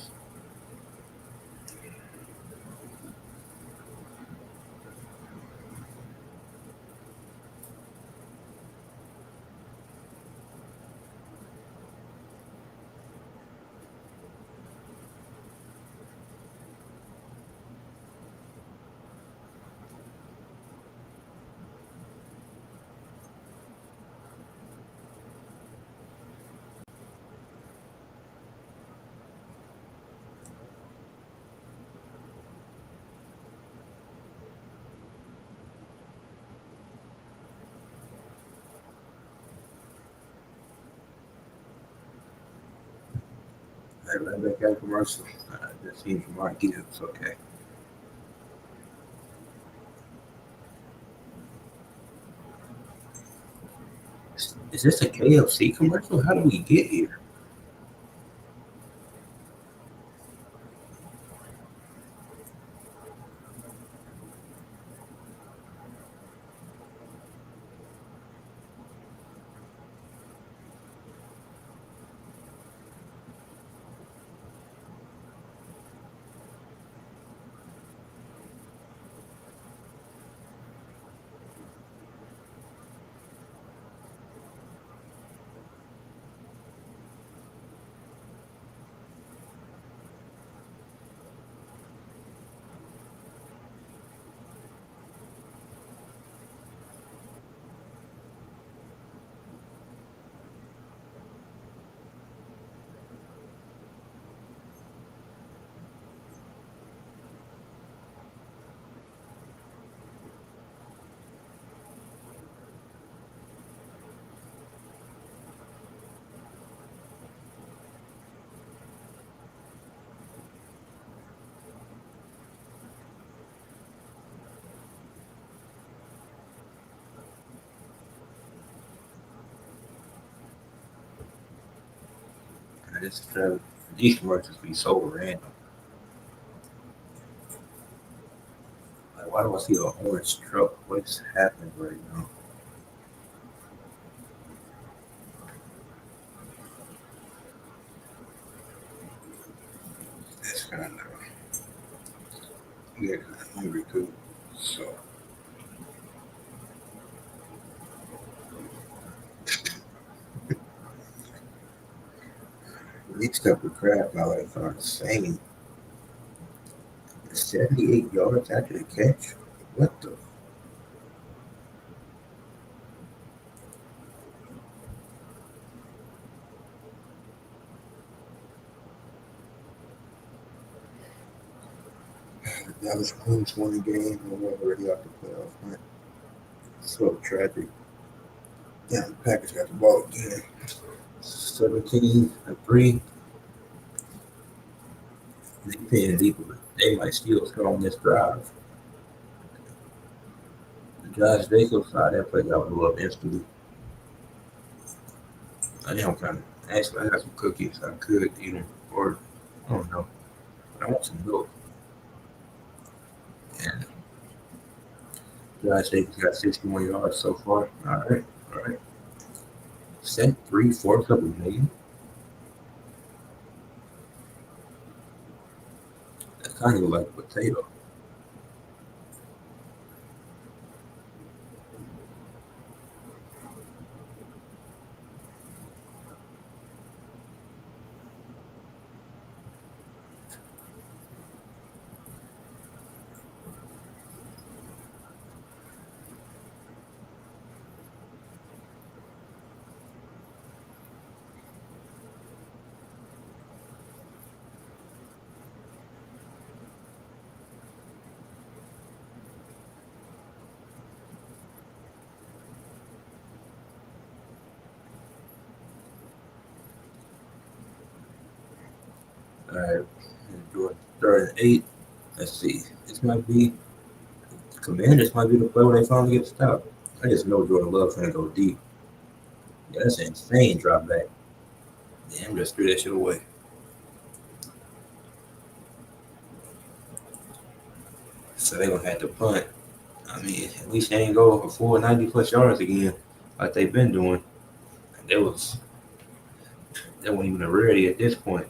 Right back at commercial. That seems from Mark Gibbs. Okay. Is this a KFC commercial? How do we get here? this these commercials be so random. Like, why do I see an orange truck? What's happening right now? That's kind of yeah, kind of hungry too. So these type of crap nowadays are insane. 78 yards after the catch. What the? Dallas Queens won the game and we're already out the playoff hunt. So tragic. Yeah, the Packers got the ball again. 17-3. They paying deeper. They might still score on this drive. The Josh Jacobs side that play got blew up instantly. I think I'm kind of actually I got some cookies. I could eat them or I don't know. But I want some milk. And Josh Jacobs got 61 yards so far. All right. Set 3/4 of a million. That kind of like a potato. All right. Doing 3rd and 8. Let's see. This might be Commanders might be the play where they finally get stopped. I just know Jordan Love's gonna go deep. Yeah, that's an insane drop back. Damn, just threw that shit away. So they gonna have to punt. I mean, at least they ain't go for full 90 plus yards again, like they've been doing. That wasn't even a rarity at this point.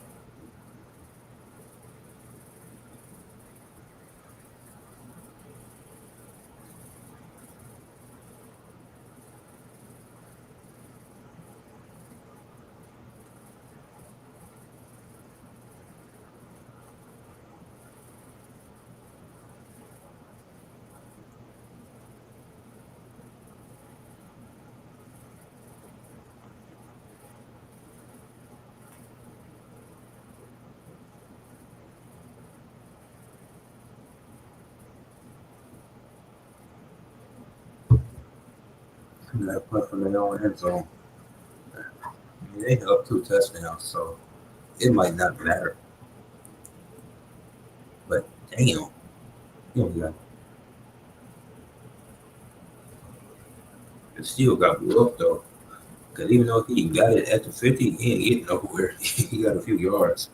That punt from their own end zone. I mean, they up 2 touchdowns, so it might not matter. But damn, you know, it still got blew up though. Because even though he got it at the 50, he ain't getting nowhere. He got a few yards.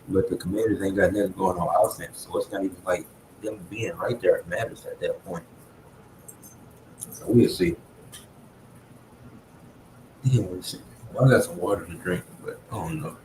But the Commanders ain't got nothing going on offense, so it's not even like them being right there matters at that point. So we'll see. Yeah, we'll see. Well, I got some water to drink, but I don't know.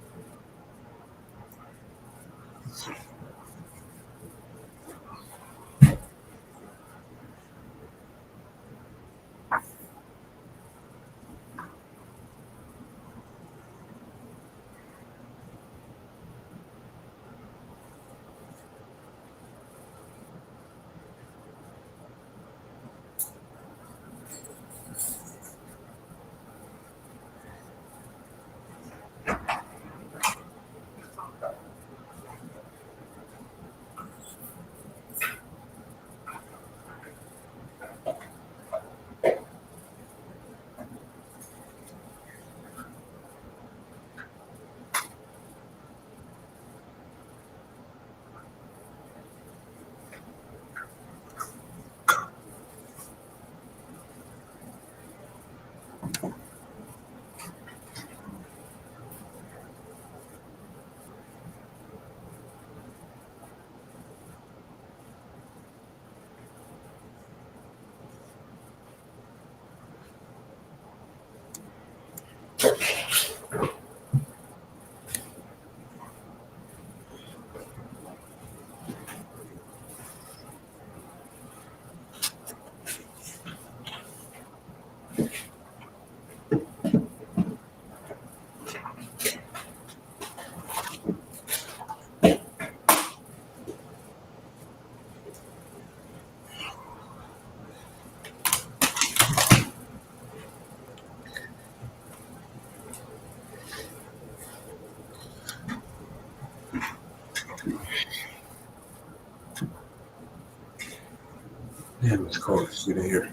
Damn, it's cold as shit in here.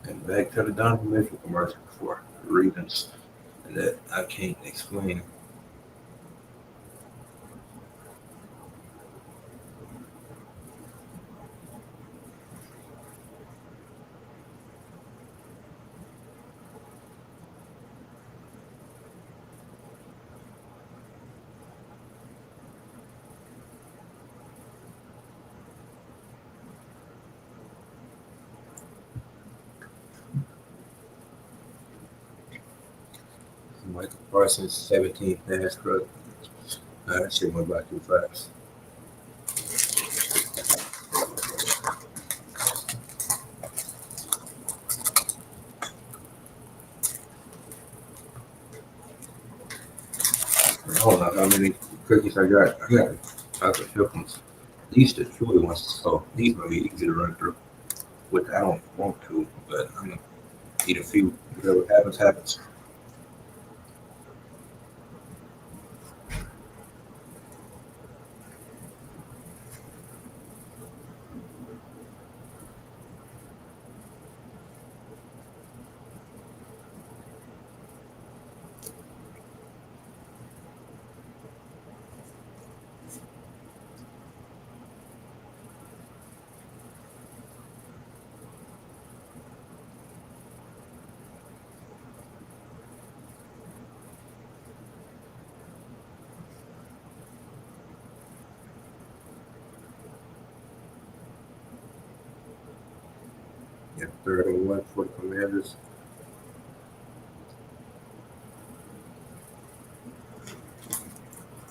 And back to the Donovan Mitchell commercial for reasons that I can't explain. Micah Parsons, 17th pass rush. That shit went by too fast. I don't know how many cookies I got. I got chocolate chip ones. These the chewy ones, so these might be easy to run through. Which I don't want to, but I'm gonna eat a few. Whatever happens, happens. Yeah, third and one for the Commanders.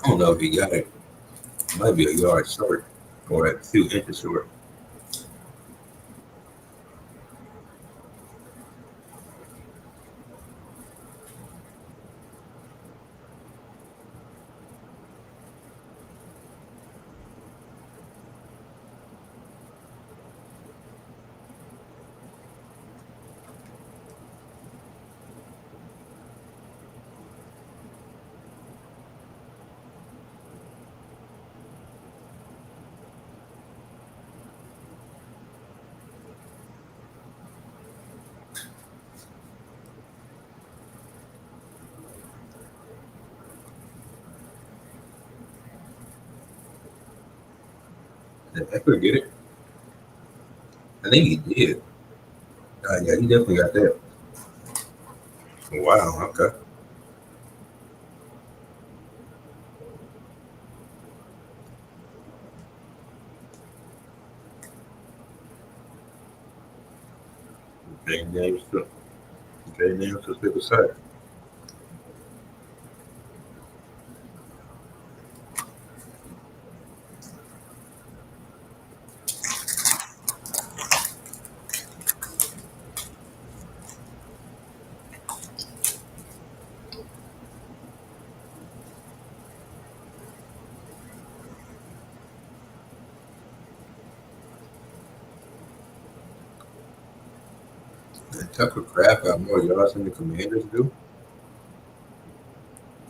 I don't know if he got it. Might be a yard short or a few inches short. Did Eckler get it? I think he did. Yeah, he definitely got that. Wow, okay. Jayden Daniels, Jayden Daniels was people side. And Tucker Craft got more yards than the Commanders do.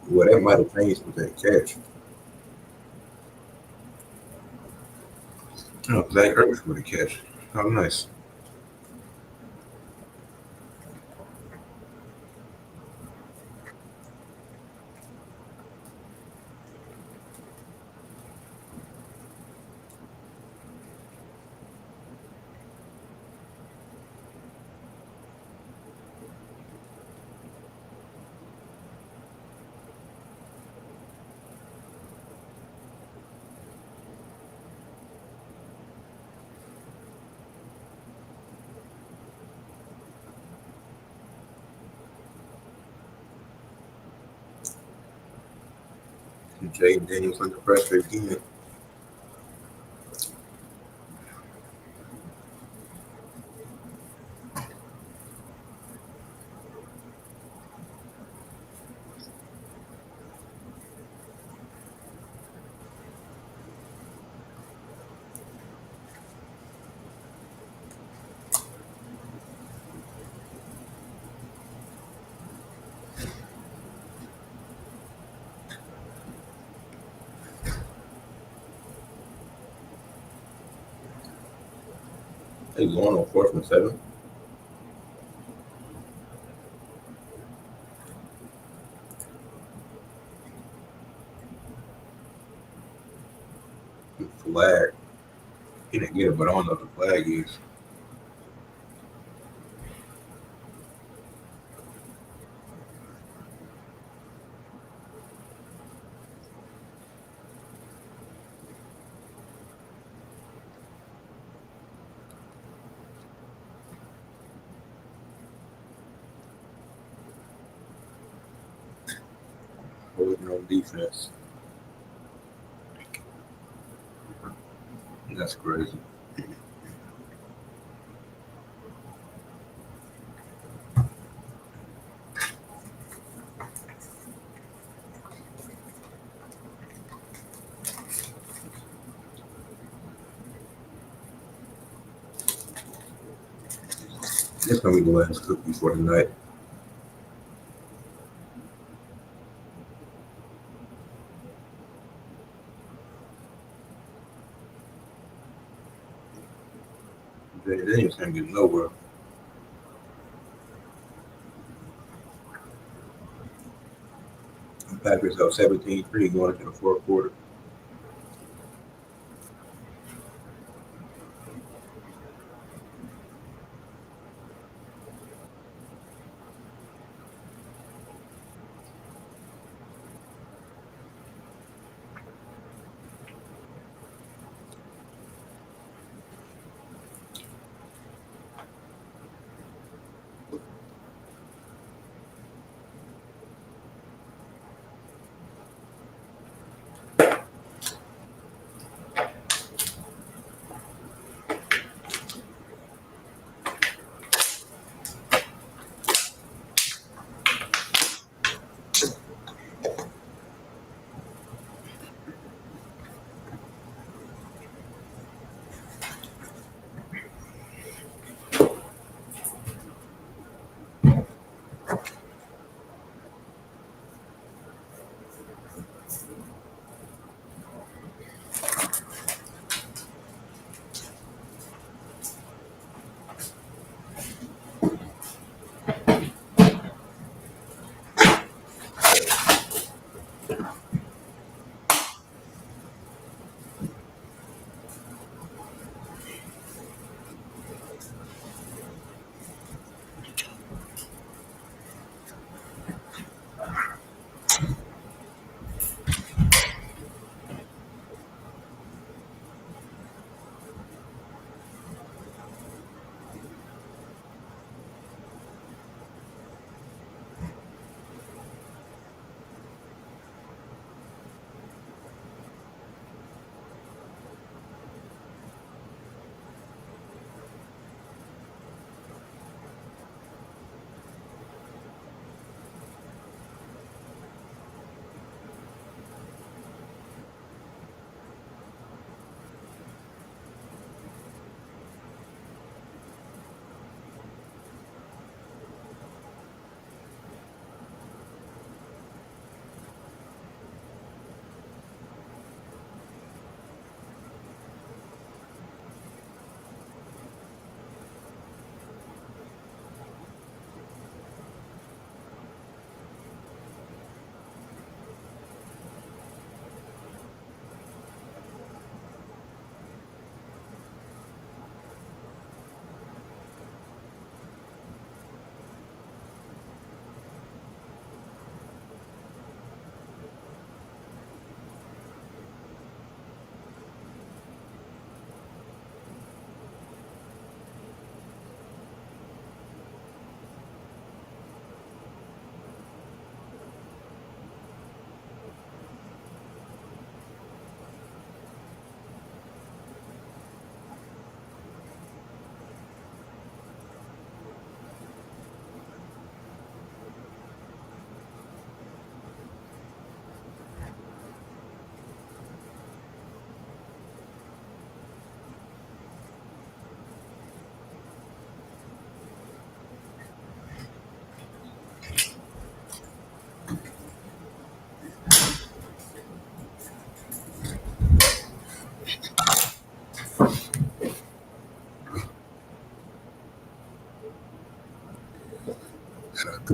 Well, that might have changed with that catch. Oh, Zach Ertz with a catch. How nice. Jayden Daniels under pressure again. They going on 4th and 7. Flag. He didn't get it, but I don't know what the flag is. Holding on defense. That's crazy. That's gonna be the last cookie for tonight. Jayden Daniels can't get nowhere. The Packers up 17-3 going into the fourth quarter.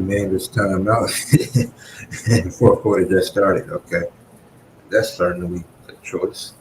Commanders timeout. And the fourth quarter just started. Okay, that's certainly a choice.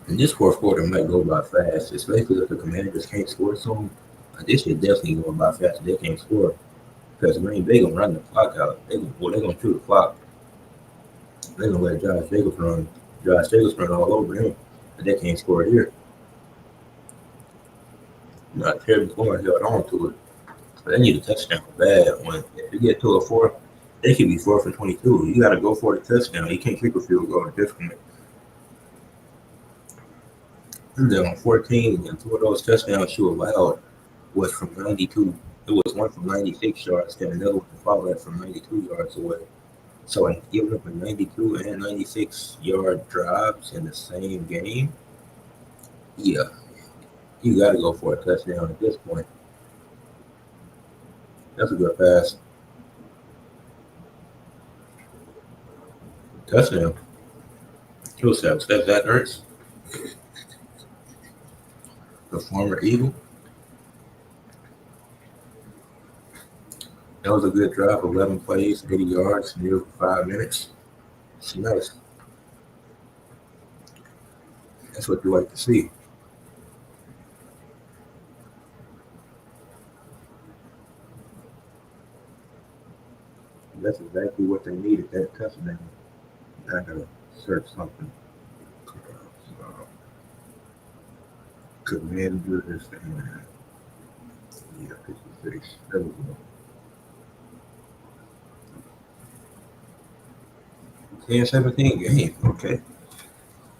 And this fourth quarter might go by fast, especially if the Commanders can't score soon. This should definitely go by fast if they can't score. Because Green Bay gonna run the clock out. They gonna shoot the clock. They gonna let Josh Jacobs run. Josh Jacobs run all over him. But they can't score here. Not Terry McLaurin held on to it. But they need a touchdown bad. When if you get to a fourth, they could be 4 for 22. You gotta go for the touchdown. You can't kick a field goal at this point. And then on 14, and two of those touchdowns you allowed was from 92. It was one from 96 yards, then another one followed that from 92 yards away. So in giving up a 92 and 96-yard drives in the same game, yeah, you got to go for a touchdown at this point. That's a good pass. Touchdown. Who's that? Was that Zach Ertz, the former Eagle? That was a good drive. 11 plays, 80 yards, near 5 minutes. It's nice. That's what you like to see. That's exactly what they needed, that touchdown. I gotta search something. Commanders and yeah, 56. There we go. 10-17 game. Okay.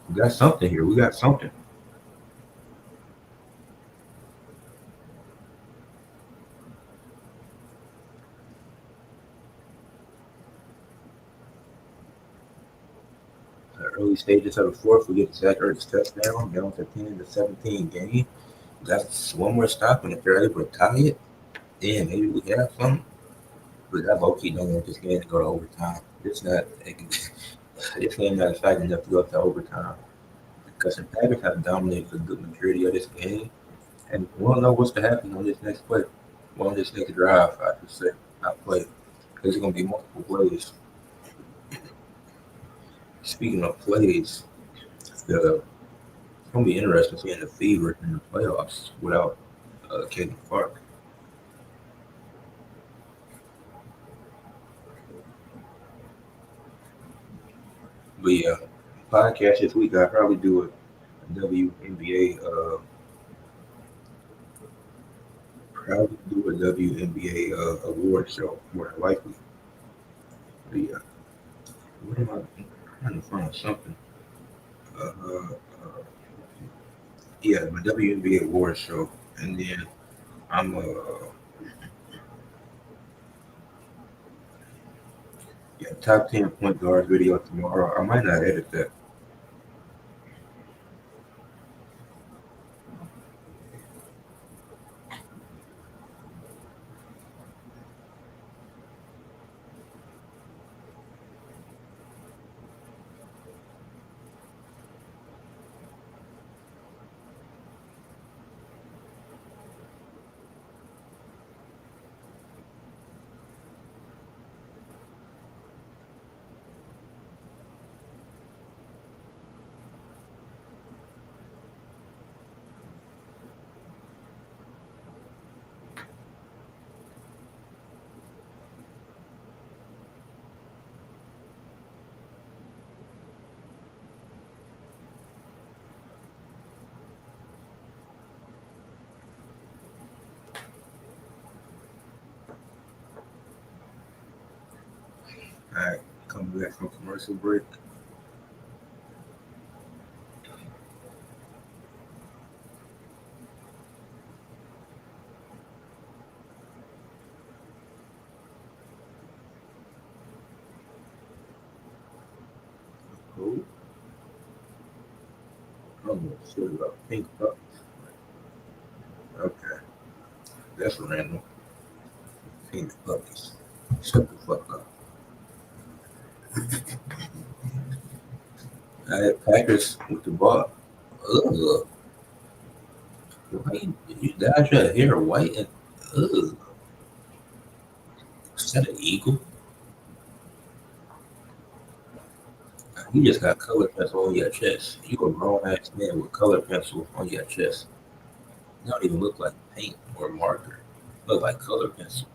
We got something here. We got something. Early stages of the fourth, we get Zach Ertz touchdown, down to 10-17 game. That's one more stop, and if they're able to tie it, then maybe we have something. But I low key don't want this game to go to overtime. It's not. This game not exciting enough to go to overtime because the Packers have dominated the good majority of this game, and we don't know what's to happen on this next play, well, on this next drive. I should say, not play. There's going to be multiple plays. Speaking of plays, the it's gonna be interesting seeing the Fever in the playoffs without Caden Clark. But yeah, podcast this week I probably do a WNBA probably do a WNBA award show more than likely. But yeah, what am I I'm trying to find something? Yeah, my WNBA award show, and then I'm yeah top 10 point guard video tomorrow. I might not edit that. All right, coming back from commercial break. Ooh, I don't know shit about pink puppies. Okay, that's random. Pink puppies. Shut the fuck up. I had Packers with the ball. Ugh. Why you dyed your hair white and ugh. Is that an eagle? You just got color pencil on your chest. You a grown ass man with color pencil on your chest. You don't even look like paint or marker. Look like color pencil.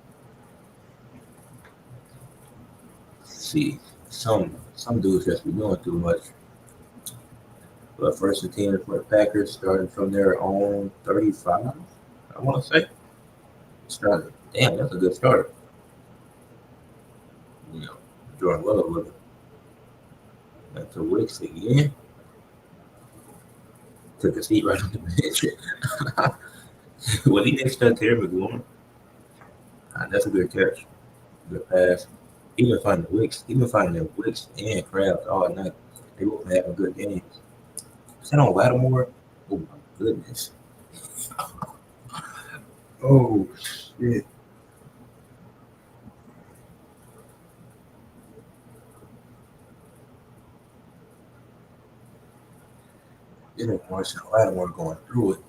See, some dudes just be doing too much. But first and 10 for the Packers, starting from their own 35, I want to say. Started. Damn, that's a good start. You know, Jordan Love with it. Back to Wicks again. Took a seat right on the bench. Was he next to Terry McLaurin? That's a good catch. Good pass. He been finding the Wicks and Krabs all night. They both been having good games. Is that on Lattimore? Oh my goodness. Oh shit. It ain't Marshall Lattimore going through it.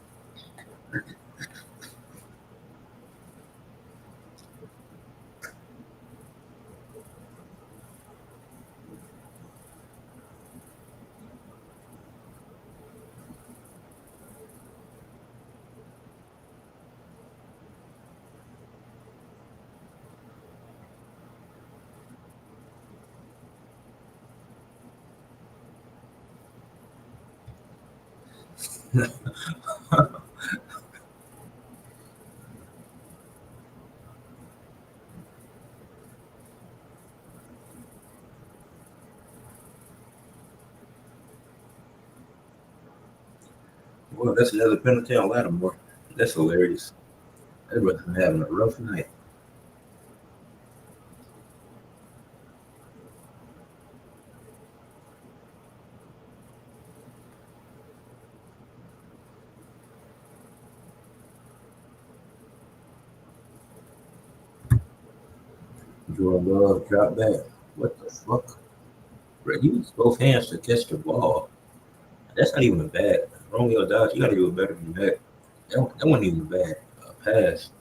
Well, that's another penalty on Lattimore. That's hilarious. That brother's been having a rough night. Jordan Love drop back. What the fuck? Bro, you use both hands to catch the ball. That's not even a bad. Romeo Dodge, you gotta do it better than that. That wasn't even a bad pass.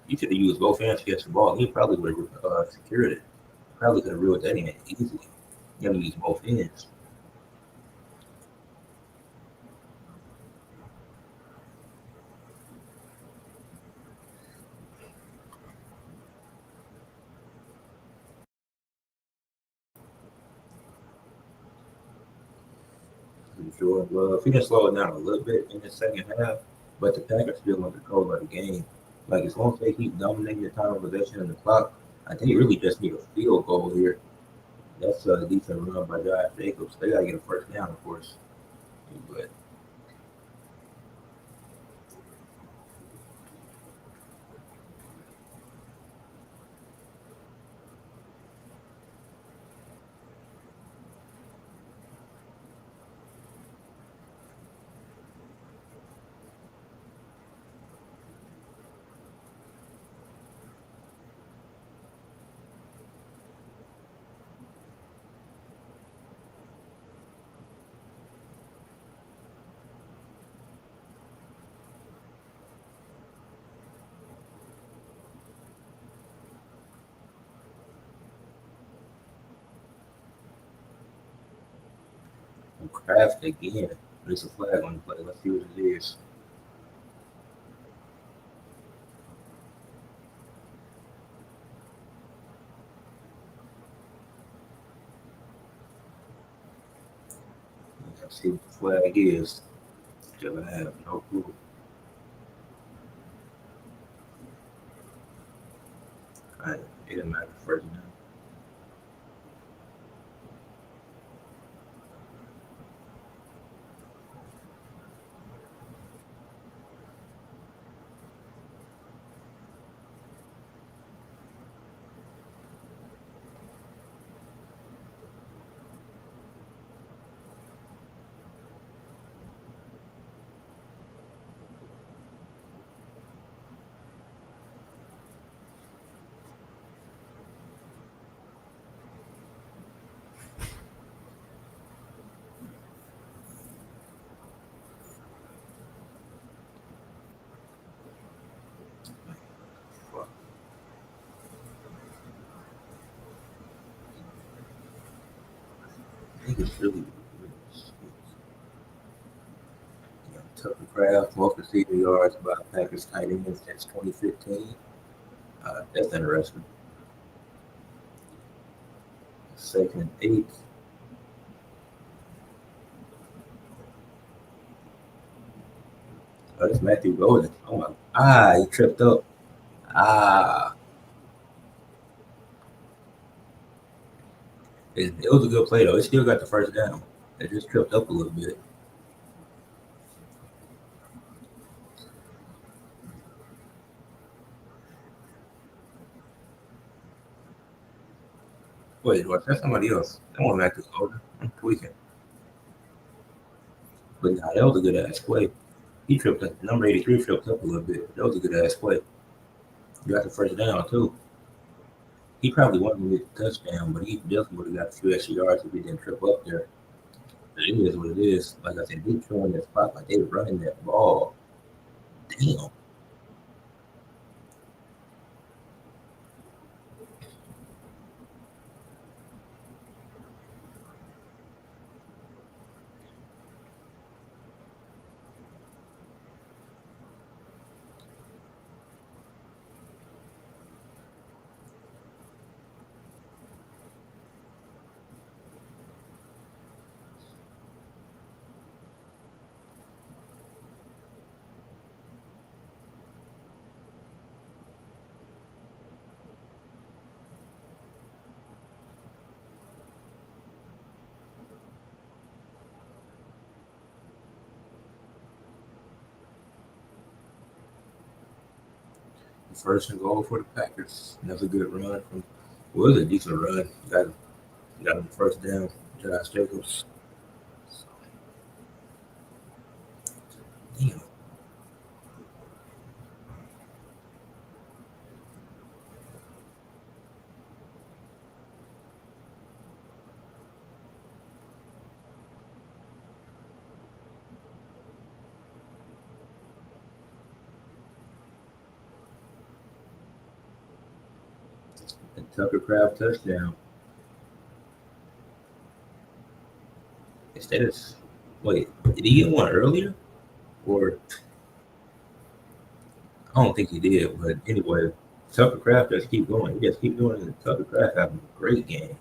You could have used both hands to catch the ball. He probably would have secured it. Probably could have reeled that in easily. You gotta use both hands. Jordan Love, he can slow it down a little bit in the second half, but the Packers still in control of the game. Like as long as they keep dominating the time of possession and the clock, I think really just need a field goal here. That's a decent run by Josh Jacobs. They gotta get a first down, of course. But Craft again. There's a flag on the play. Let's see what it is. Let's see what the flag is. Still have no clue. All right, it didn't matter first now. think it's really Tucker Craft, most receiving yards by Packers tight ends since 2015. That's interesting. Second and 8. Oh, that's Matthew Golden. Oh my! He tripped up. Ah, it was a good play though. It still got the first down. It just tripped up a little bit. Wait, what? That's somebody else. That one Matthew Golden. I'm tweaking. But nah, that was a good ass play. He tripped up. Number 83 tripped up a little bit. That was a good ass play. You got the first down too. He probably wanted to get the touchdown, but he definitely would have got a few extra yards if he didn't trip up there. But it is what it is. Like I said, they throwing that spot like they were running that ball. Damn. First and goal for the Packers. That's a good run from. Well, it was a decent run. Got him first down. Josh Jacobs. Damn. And Tucker Craft touchdown. Instead of wait, did he get one earlier? Or I don't think he did. But anyway, Tucker Craft just keep going. He just keep doing it. Tucker Craft having a great game.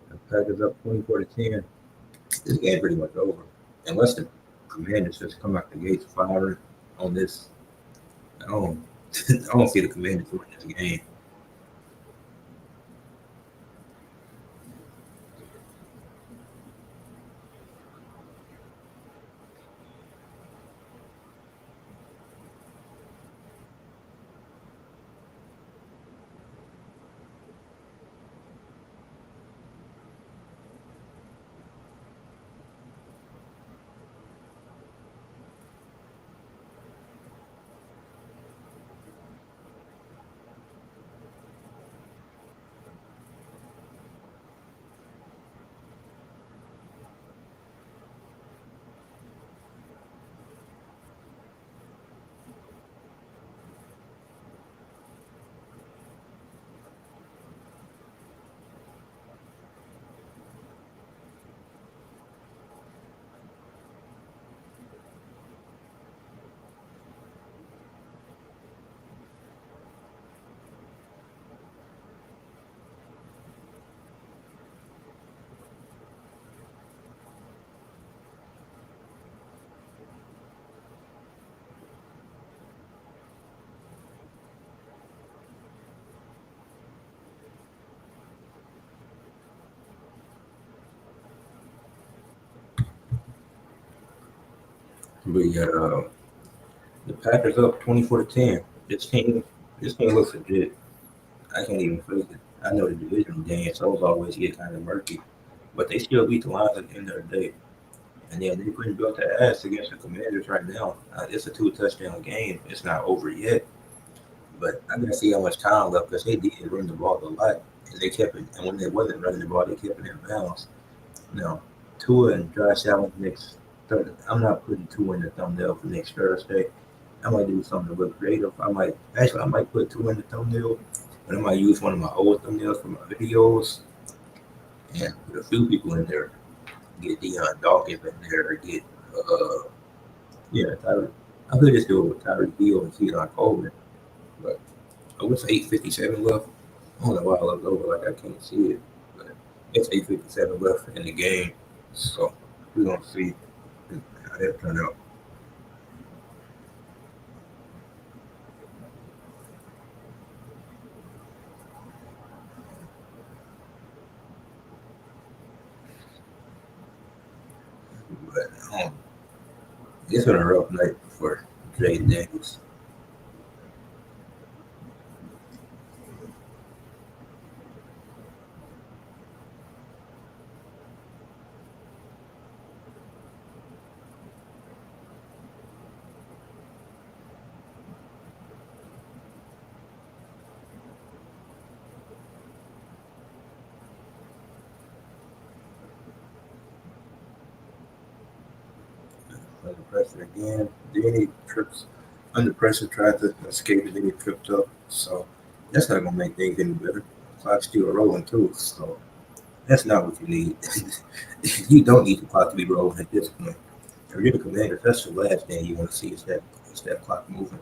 The Packers up 24-10. This game pretty much over. Unless the Commanders just come out the gates firing on this. I don't I don't see the Commanders winning this game. But yeah, the Packers up 24-10. This team looks legit. I can't even fake it. I know the division game, so those always get kind of murky, but they still beat the Lions at the end of the day. And then they couldn't build their ass against the Commanders right now. It's a two-touchdown game. It's not over yet, but I gotta see how much time left because they did run the ball a lot, and they kept it. And when they wasn't running the ball, they kept it in bounds. Now, Tua and Josh Allen next. I'm not putting Tua in the thumbnail for next Thursday. I might do something a little creative. I might put Tua in the thumbnail, but I might use one of my old thumbnails from my videos and put a few people in there. Get Deion Dawkins in there. Get yeah, Tyreek. I could just do it with Tyreek Hill and Keelan Coleman, but what's 8:57 left? I don't know why I looked over like I can't see it, but it's 8:57 left in the game, so we're gonna see how that turn out. But it's been a rough night for Jayden Daniels. Under pressure again. Then he trips under pressure, tried to escape it, then he tripped up. So that's not gonna make things any better. Clock's still rolling too, so that's not what you need. You don't need the clock to be rolling at this point. If you're the commander, that's the last thing you want to see is that clock moving.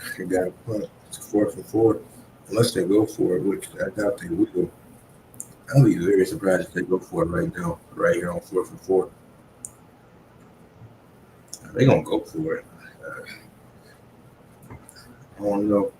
'Cause they got a punt. It's 4 for 4. Unless they go for it, which I doubt they will. I'll be very surprised if they go for it right now, right here on 4 for 4. They gonna go for it. I don't know.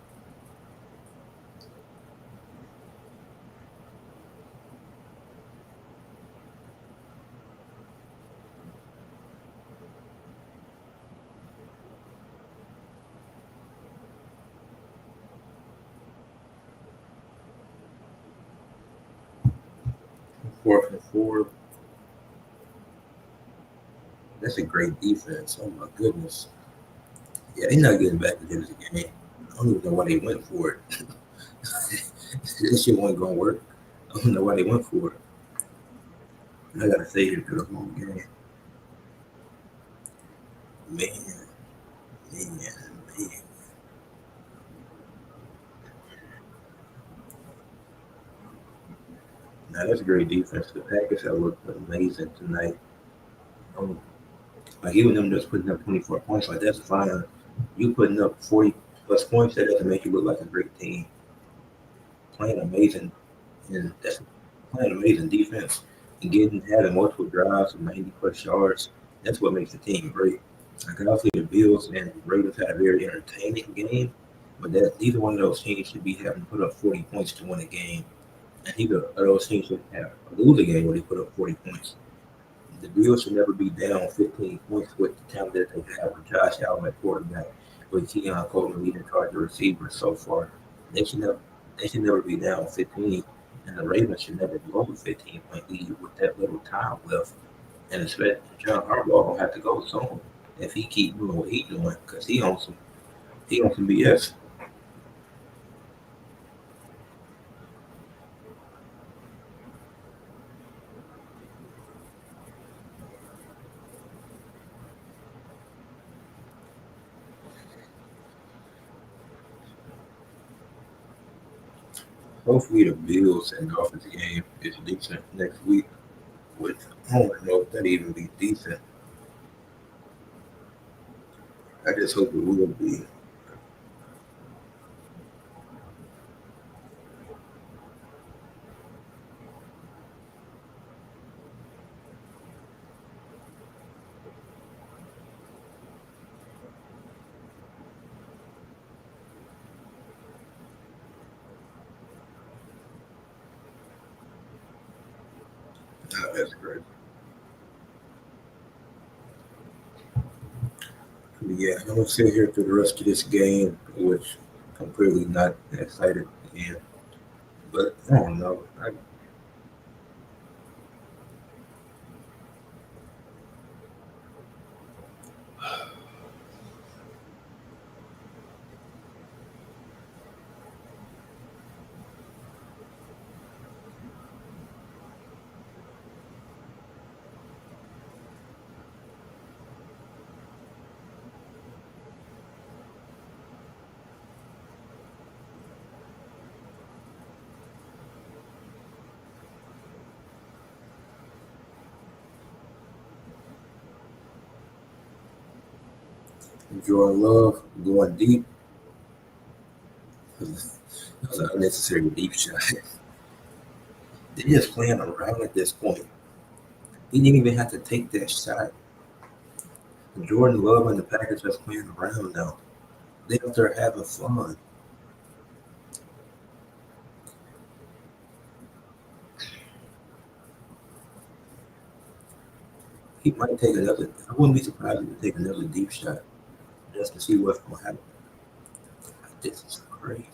4 for 4. That's a great defense. Oh my goodness. Yeah, they're not getting back into the game. I don't even know why they went for it. This shit wasn't gonna work. I don't know why they went for it. I gotta stay here for the whole game. Man, man. Now that's a great defense. The Packers have looked amazing tonight. Um, like even them just putting up 24 points, like that's fine. You putting up 40 plus points, that doesn't make you look like a great team. Playing amazing, and that's playing amazing defense and getting having multiple drives of 90 plus yards. That's what makes the team great. Like obviously the Bills and Ravens had a very entertaining game, but that neither one of those teams should be having to put up 40 points to win a game. And neither of those teams should have lose a game where they put up 40 points. The Bills should never be down 15 points with the talent that they have with Josh Allen at quarterback, with Keon Coleman leading charge of receivers so far. They should never they should never be down 15, and the Ravens should never blow a 15-point lead with that little time left. And expect John Harbaugh gonna have to go soon if he keep doing what he doing because he on some BS. Hopefully the Bills and Dolphins game is decent next week. Which I don't know if that even be decent. I just hope it will be. That's great. Yeah, I'm gonna sit here through the rest of this game, which I'm clearly not excited in. But I don't know. Jordan Love going deep. That was an unnecessary deep shot. They're just playing around at this point. He didn't even have to take that shot. Jordan Love and the Packers just playing around now. They out there having fun. He might take another. I wouldn't be surprised if he take another deep shot just to see what's going to happen. This is crazy.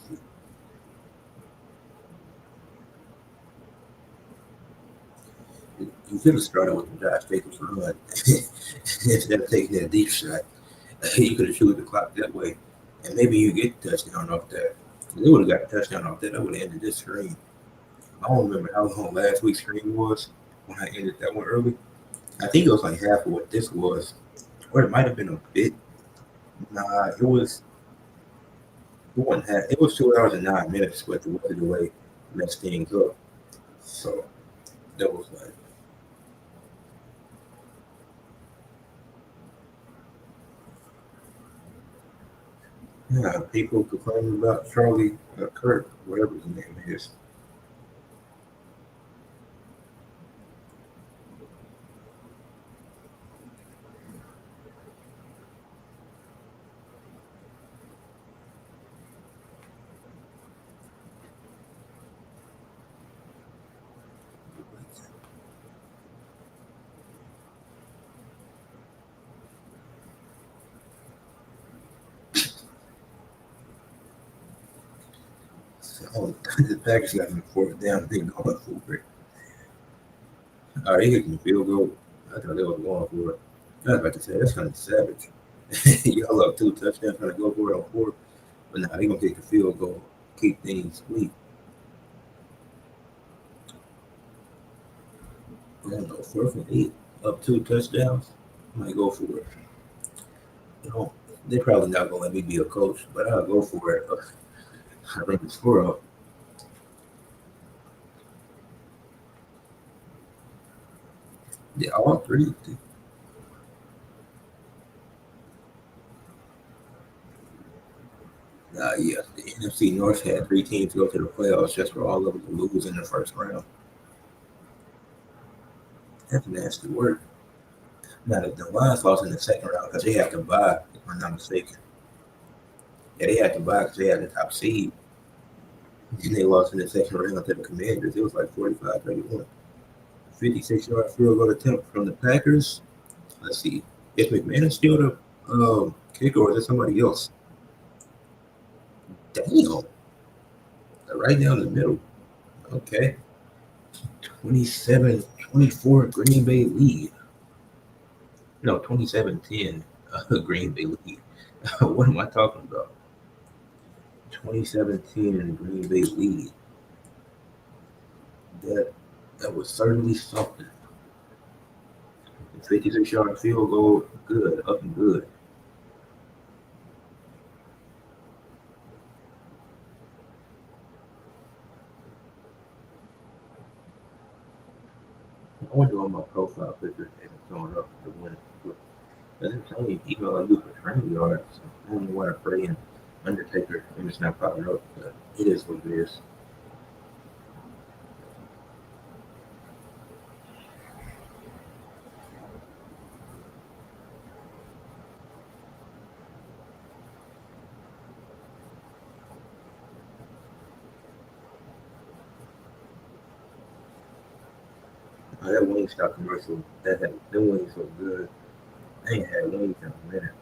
You could have started with Josh Jacobs run instead of taking that deep shot. You could have chewed the clock that way, and maybe you get a touchdown off that. If they would have got a touchdown off that. That would have ended this screen. I don't remember how long last week's screen was when I ended that one early. I think it was like half of what this was, or it might have been a bit. Nah, it was. It wasn't half. It was 2 hours and 9 minutes, but the weather delay messed things up. So that was like, yeah, people complaining about Charlie Kirk, whatever his name is. So the Packers got him fourth down. They going for it. They hit the field goal. I thought they were going for it. I was about to say that's kind of savage. Y'all up two touchdowns trying to go for it on four, but now they gonna take the field goal, keep things sweet. I don't know, fourth and eight, up two touchdowns. I might go for it. You know, they're probably not gonna let me be a coach, but I'll go for it. I bring the score up. Yeah, all three. Yeah, the NFC North had three teams go to the playoffs just for all of them to lose in the first round. That's nasty work. Now the Lions lost in the second round because they had to buy, if I'm not mistaken. Yeah, they had to buy because they had the top seed. And they lost in the second round to the Commanders. It was like 45-31. 56-yard field goal attempt from the Packers. Let's see. Is McMahon still the kicker or is it somebody else? Damn. Right down the middle. Okay. 27-24 Green Bay lead. No, 27-10 Green Bay lead. What am I talking about? 2017 Green Bay lead. That that was certainly something. 56-yard field goal, good, up and good. on my profile picture and it's showing up the winning. But doesn't tell me even though I do for training yards. So I don't know why I'm praying Undertaker and it's not popping up, but it is what it is. That Wingstop commercial, them wings look good. I ain't had wings in a minute.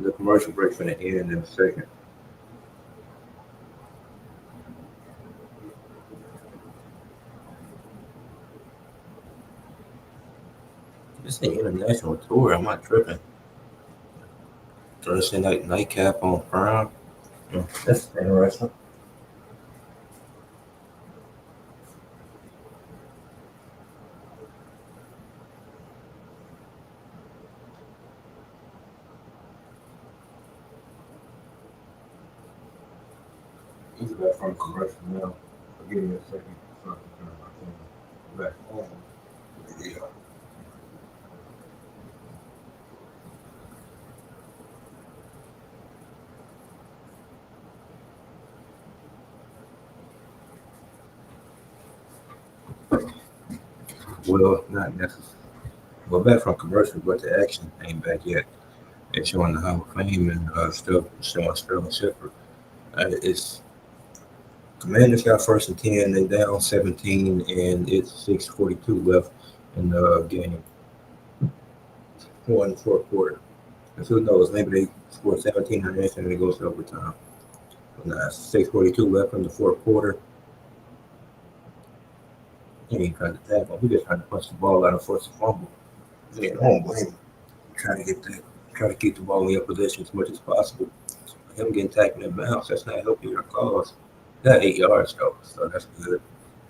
The commercial break's gonna end in a second. It's an international tour. I'm not tripping. Thursday night nightcap on Prime. That's interesting. He's back from commercial now. Give me a second. So I can turn my camera back on. Yeah. Well, not necessarily. Well, back from commercial, but the action ain't back yet. It's showing the Hall of Fame and stuff, showing Sterling Shepard. It's Commanders got first and 10. They down 17, and it's 6:42 left in the game. One fourth quarter. And who knows? Maybe they score 17 on this and it goes to overtime. But nah, 6:42 left in the fourth quarter. He ain't trying to tackle. He just trying to punch the ball out and force a fumble. Yeah, I don't blame him. Trying to get that, try to keep the ball in your possession as much as possible. Him getting tackled and bounce, that's not helping your cause. Got 8 yards though, so that's good.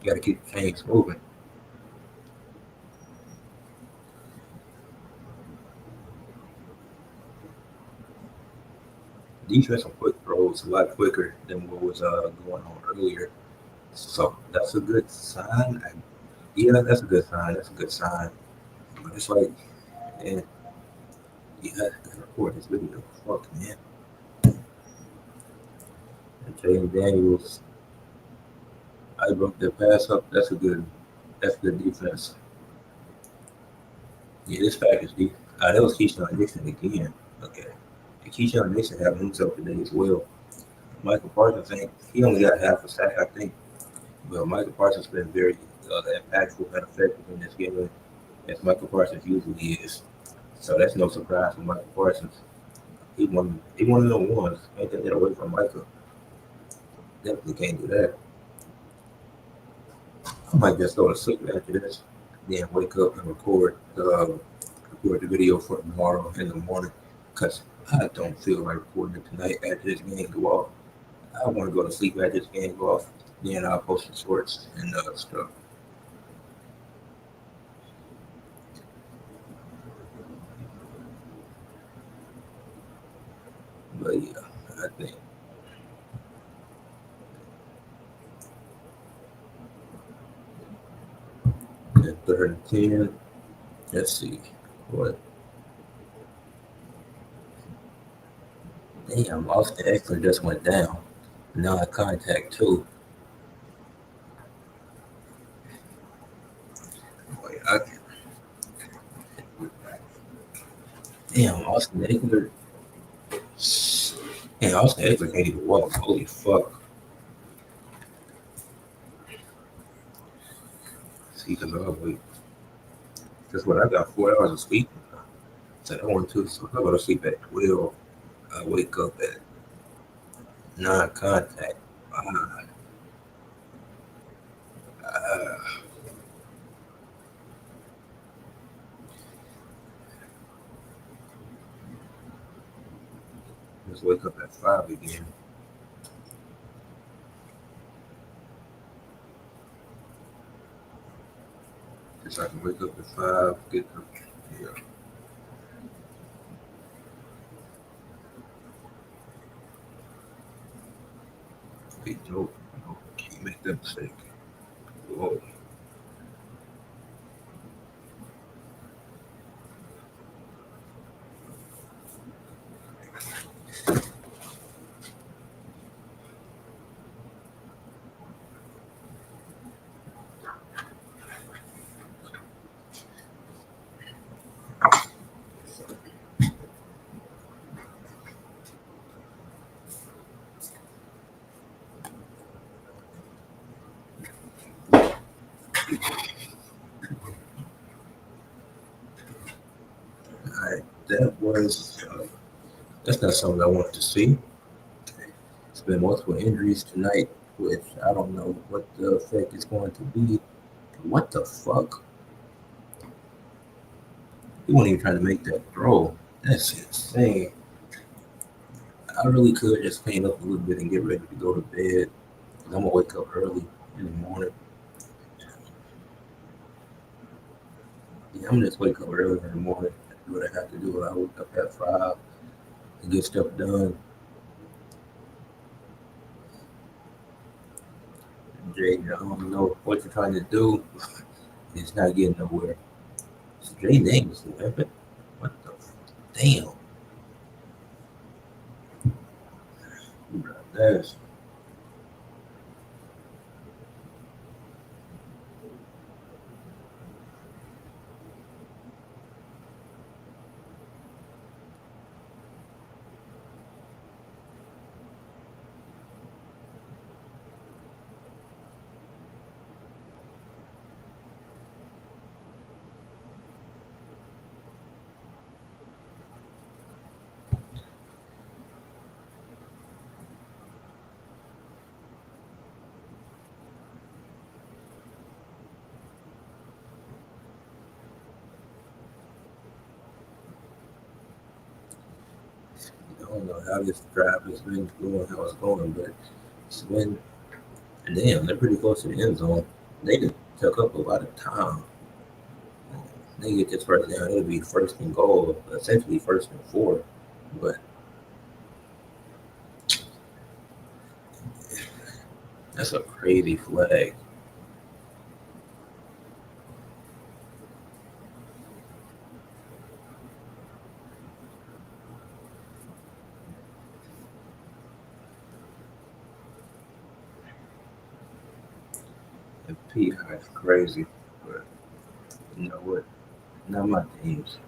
You got to keep the chains moving. Defense on quick throws a lot quicker than what was going on earlier. So that's a good sign. Yeah, that's a good sign. That's a good sign. But it's like, man, yeah, I gotta record this video. Fuck, man. And Jayden Daniels, I broke their pass up. That's good defense. Yeah, this package deep. That was Keyshawn Nixon again. Okay. And Keyshawn Nixon having himself today as well. Micah Parsons, he only got half a sack, I think. But Micah Parsons been very impactful and effective in this game, as Michael Parsons usually is. So that's no surprise for Michael Parsons. He one of the ones. Ain't taking it away from Michael. Definitely can't do that. I might just go to sleep after this, then wake up and record the video for tomorrow in the morning. Cause I don't feel like recording it tonight after this game go off. I want to go to sleep after this game go off. Then I'll post the shorts and stuff. But yeah, I think at third and 10. Let's see what. Damn, Damn, Austin Eckler just went down. Non-contact too. Boy, damn, Austin Eckler. Damn, Austin Eckler can't even walk. Holy fuck. See, because wait. That's what I got 4 hours of sleep. So I want to. So I go to sleep at 12. I wake up at non-contact. Uh, uh, just wake up at 5 again. Just so I can wake up at 5. Get the yeah. Be dope. Can't make that mistake. Whoa. Alright, that was. That's not something I wanted to see. It's been multiple injuries tonight, which I don't know what the effect is going to be. What the fuck? He wasn't even trying to make that throw. That's insane. I really could just clean up a little bit and get ready to go to bed. 'Cause I'm gonna wake up early in the morning. Yeah, I'm gonna just wake up early in the morning and do what I have to do. I wake up at 5 to get stuff done. Jayden, I don't know what you're trying to do. It's not getting nowhere. So Jayden Daniels, the weapon. What the damn? That's I don't know how this drive has been going, how it's going, but it's been damn. They're pretty close to the end zone. They just took up a lot of time. They get this first down, it'll be first and goal, essentially first and 4. But that's a crazy flag. And PI is crazy. But you know what? Not my teams.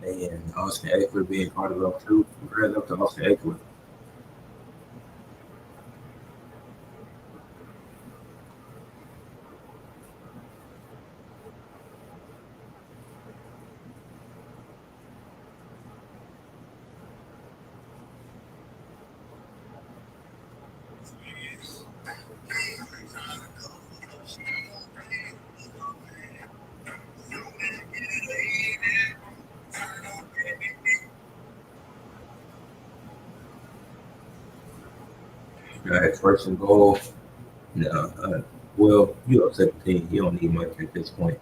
And Austin Eckler being part of it too. Right up to Austin Eckler. All right, first and goal. No, well, you up 17. You don't need much at this point.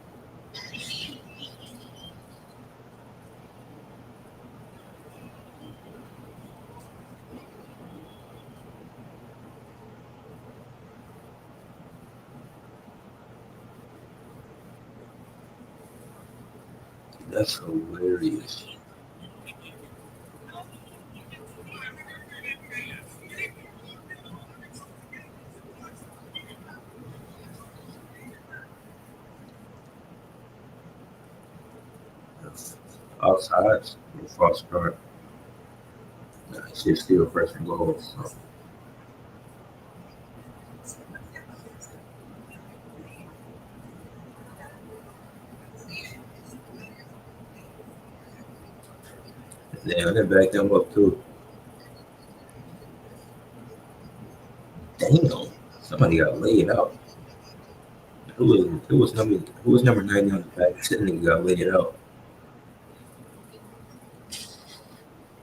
That's hilarious. Outsides, false start. Shit still first and goal. So. Damn, they backed them up too. Damn, somebody got laid out. Who was number 90 on the back? That nigga got laid out.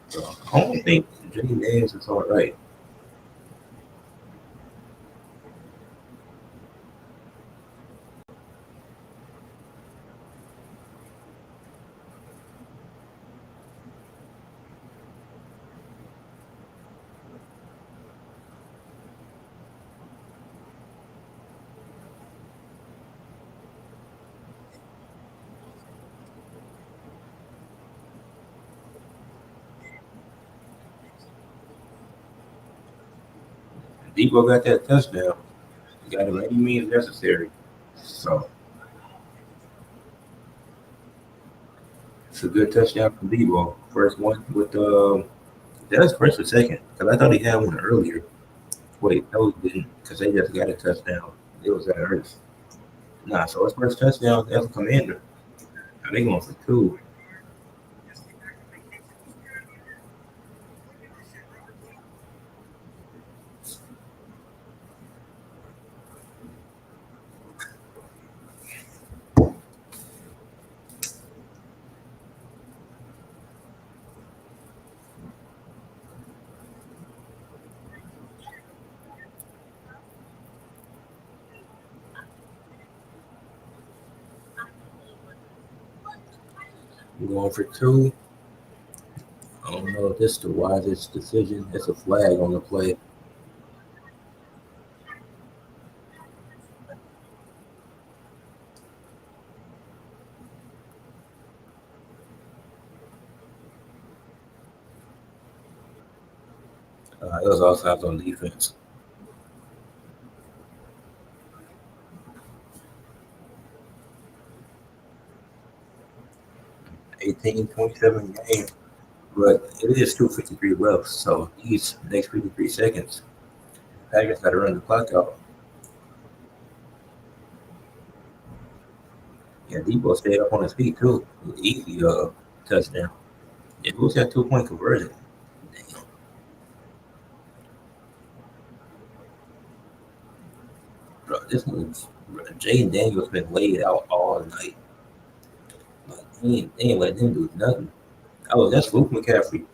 So I don't think Jayden Daniels is all right. Debo got that touchdown. He got it any means necessary. So it's a good touchdown from Debo. First one with that was first or second because I thought he had one earlier. Wait, no, he didn't because they just got a touchdown. It was at Hurts. Nah, so his first touchdown as a commander. Now they going for two. Going for two. I don't know if this is the wisest decision. It's a flag on the play. It was offsides on defense. 18-27 game, but it is 2:53 left. So these next 53 seconds, Packers got to run the clock out. Yeah, Debo stayed up on his feet too. Easy touchdown. Yeah, who's that 2-point conversion? Damn, bro, this one's Jayden Daniels been laid out all night. Like, he ain't letting him do nothing. Oh, that's Luke McCaffrey,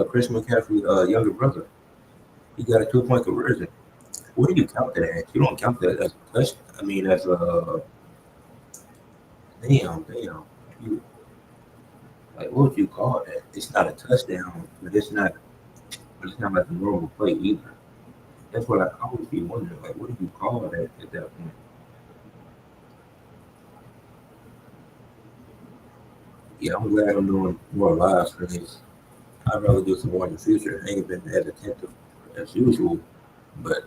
Chris McCaffrey, younger brother. He got a 2-point conversion. What do you count that as? You don't count that as a touch. I mean, as a damn. You like what would you call that? It's not a touchdown, but it's not like a normal play either. That's what I always be wondering. Like, what do you call that at that point? Yeah, I'm glad I'm doing more live streams. I'd rather do some more in the future. I ain't been as attentive as usual, but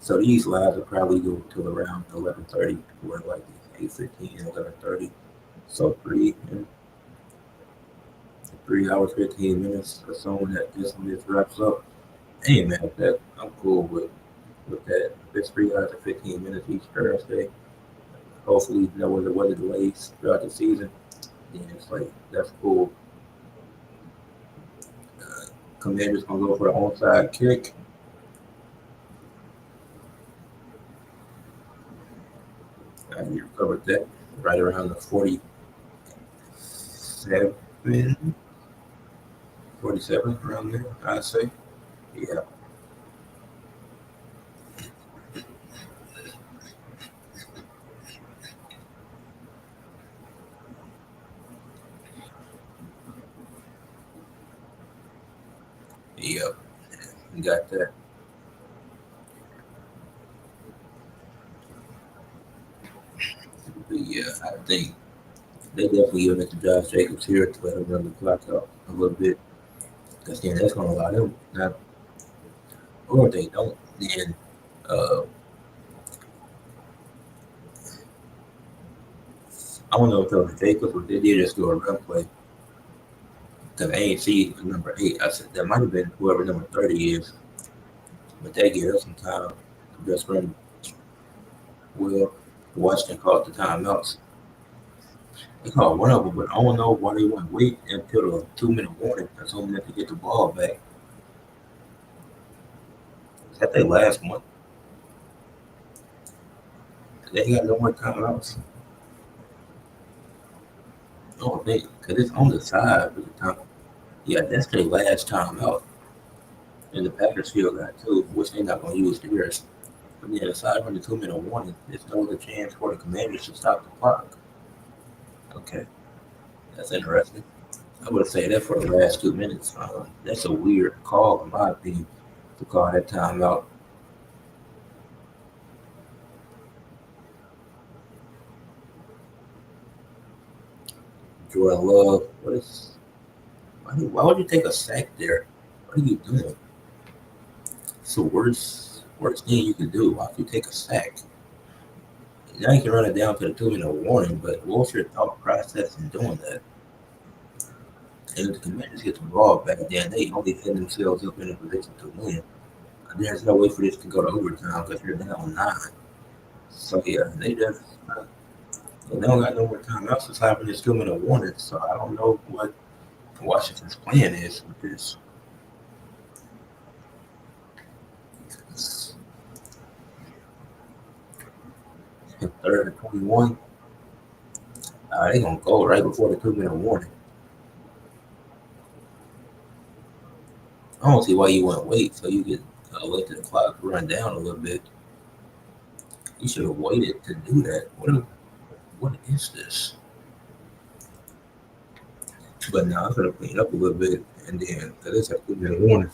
so these lives will probably go till around 11:30. We're like 8:15, 11:30. So 3 hours 15 minutes or so when that this one just wraps up. I ain't mad at that. I'm cool with that. If it's 3 hours and 15 minutes each Thursday. Hopefully, when the weather delays throughout the season, then it's like that's cool. Uh, Commanders gonna go for an onside kick. We recovered that right around the 47 around there, I'd say. Yeah, yeah, we got that. But yeah, I think they definitely giving it to Josh Jacobs here to let him run the clock out a little bit. Because then that's going to allow them, not, or if they don't, then uh, I don't know if it was Jacobs or they did just do a run play. Because I ain't see number 8. I said that might have been whoever number 30 is. But they give us some time to just run. Well, Washington called the timeouts. They called one of them, but I don't know why they wouldn't wait until the 2 minute warning, assuming that they get the ball back. Is that their last one? They ain't got no more timeouts. Oh, they, because it's on the side of the time. Yeah, that's their last timeout. And the Packers still got two, which they're not going to use theirs. But yeah, aside from the 2 minute warning, there's no other chance for the Commanders to stop the clock. Okay, that's interesting. I would say that for the last 2 minutes. That's a weird call, in my opinion, to call that timeout. Jordan Love, why would you take a sack there? What are you doing? It's the worst thing you can do. Why would you take a sack? Now you can run it down to the 2 minute warning, but what's your thought process in doing that? And if the Commanders get the ball back, then they only set themselves up in a position to win. There's no way for this to go to overtime because you're down 9. So yeah, they don't got no more timeouts aside from this 2 minute warning. So I don't know what Washington's plan is with this. It's 3rd and 21. They gonna go right before the 2 minute warning. I don't see why you want to wait so you can let the clock run down a little bit. You should have waited to do that. What is this? But now I'm gonna clean up a little bit and then this has 2 minute warning.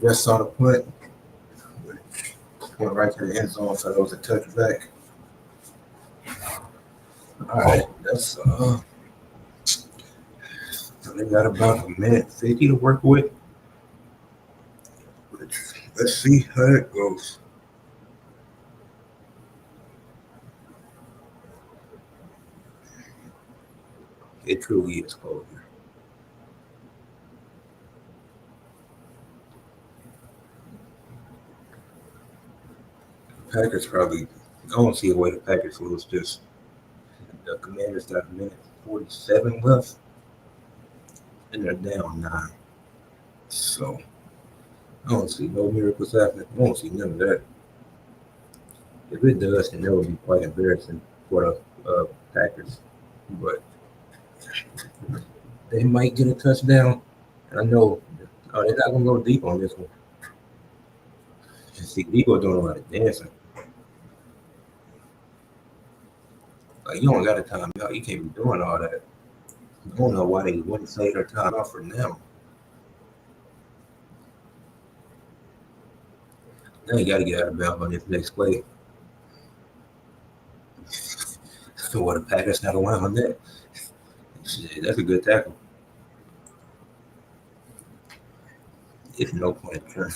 Just saw the punt. Went right to the end zone, so it was a touchback. All right, that's so they got about a minute 50 to work with. Let's see how it goes. It truly is cold here. Packers probably. I don't see a way the Packers lose this. The Commanders got a minute 47 left, and they're down 9. So I don't see no miracles happening. I don't see none of that. If it does, then that would be quite embarrassing for the Packers. But they might get a touchdown. And I know they're not gonna go deep on this one. You see, Debo doing a lot of dancing. Like you don't got to time out. You can't be doing all that. I don't know why they wouldn't say their time out for now. Now you got to get out of bounds on this next play. So what? The Packers not allowing that. Shit, that's a good tackle. It's no point in trying.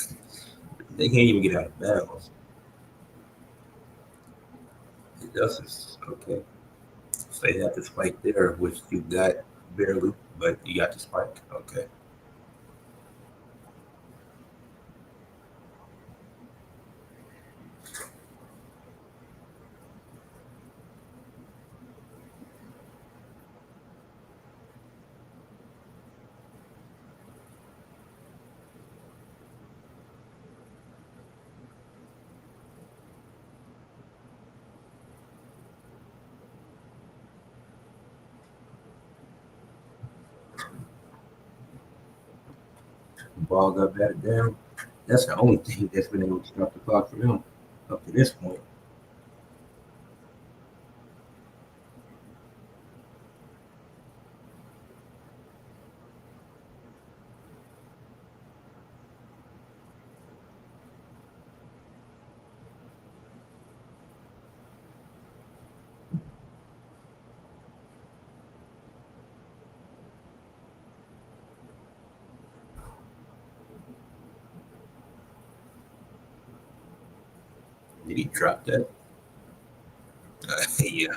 They can't even get out of bounds. It doesn't. Okay. So they have the spike there, which you got barely, but you got the spike. Okay. The ball got batted down. That's the only thing that's been able to stop the clock for them up to this point. Did he drop that? Yeah.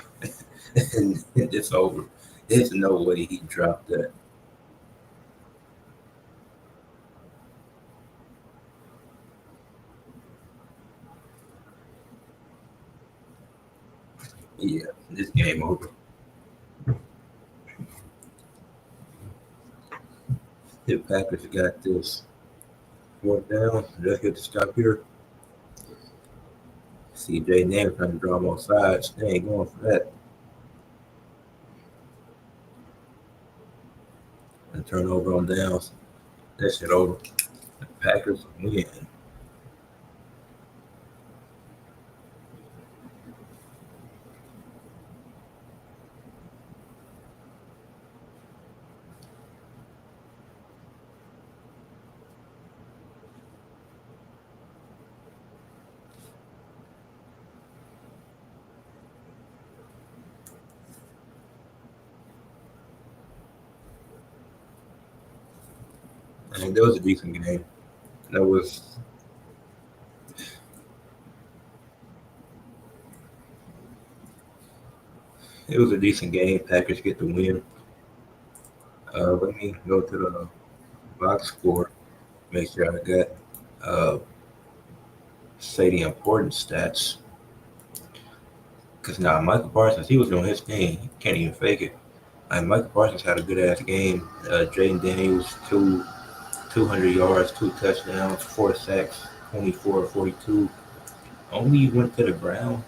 And it's over. There's no way he dropped that. Yeah, this game over. The Packers got this. Fourth down. Let's get to stop here. See Jayden Daniels trying to draw them on sides. They ain't going for that. And turnover on downs. That shit over. The Packers win. And that was a decent game. That was it was a decent game. Packers get the win. Let me go to the box score. Make sure I got say the important stats. Because now Micah Parsons, he was doing his thing. He can't even fake it. Like Micah Parsons had a good ass game. Jayden Daniels, 200 yards, 2 touchdowns, 4 sacks, 24-42. Only went to the ground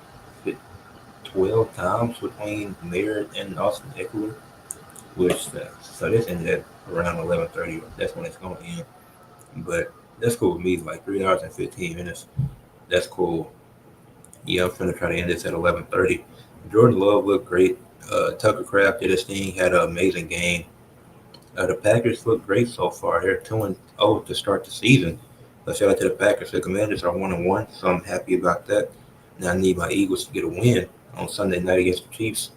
12 times between Merritt and Austin Eckler, which so this ended at around 11:30. That's when it's going to end. But that's cool with me. Like 3 hours and 15 minutes. That's cool. Yeah, I'm gonna try to end this at 11:30. Jordan Love looked great. Tucker Craft did his thing. Had an amazing game. The Packers look great so far. They're 2-0 to start the season. Shout out to the Packers. The Commanders are 1-1, so I'm happy about that. Now I need my Eagles to get a win on Sunday night against the Chiefs.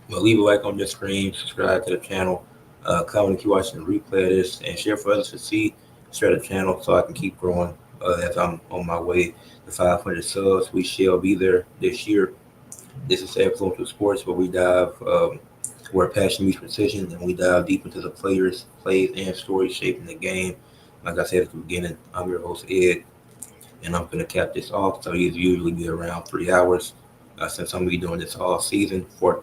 But leave a like on the screen, subscribe to the channel, comment if you're watching the replay of this, and share for others to see. Share the channel so I can keep growing as I'm on my way to 500 subs. We shall be there this year. This is Influential Sports, where we dive, where passion meets precision, and we dive deep into the players, plays, and stories shaping the game. Like I said at the beginning, I'm your host, Ed. and I'm gonna cap this off. So he's usually be around 3 hours. Since I'm gonna be doing this all season, 4:30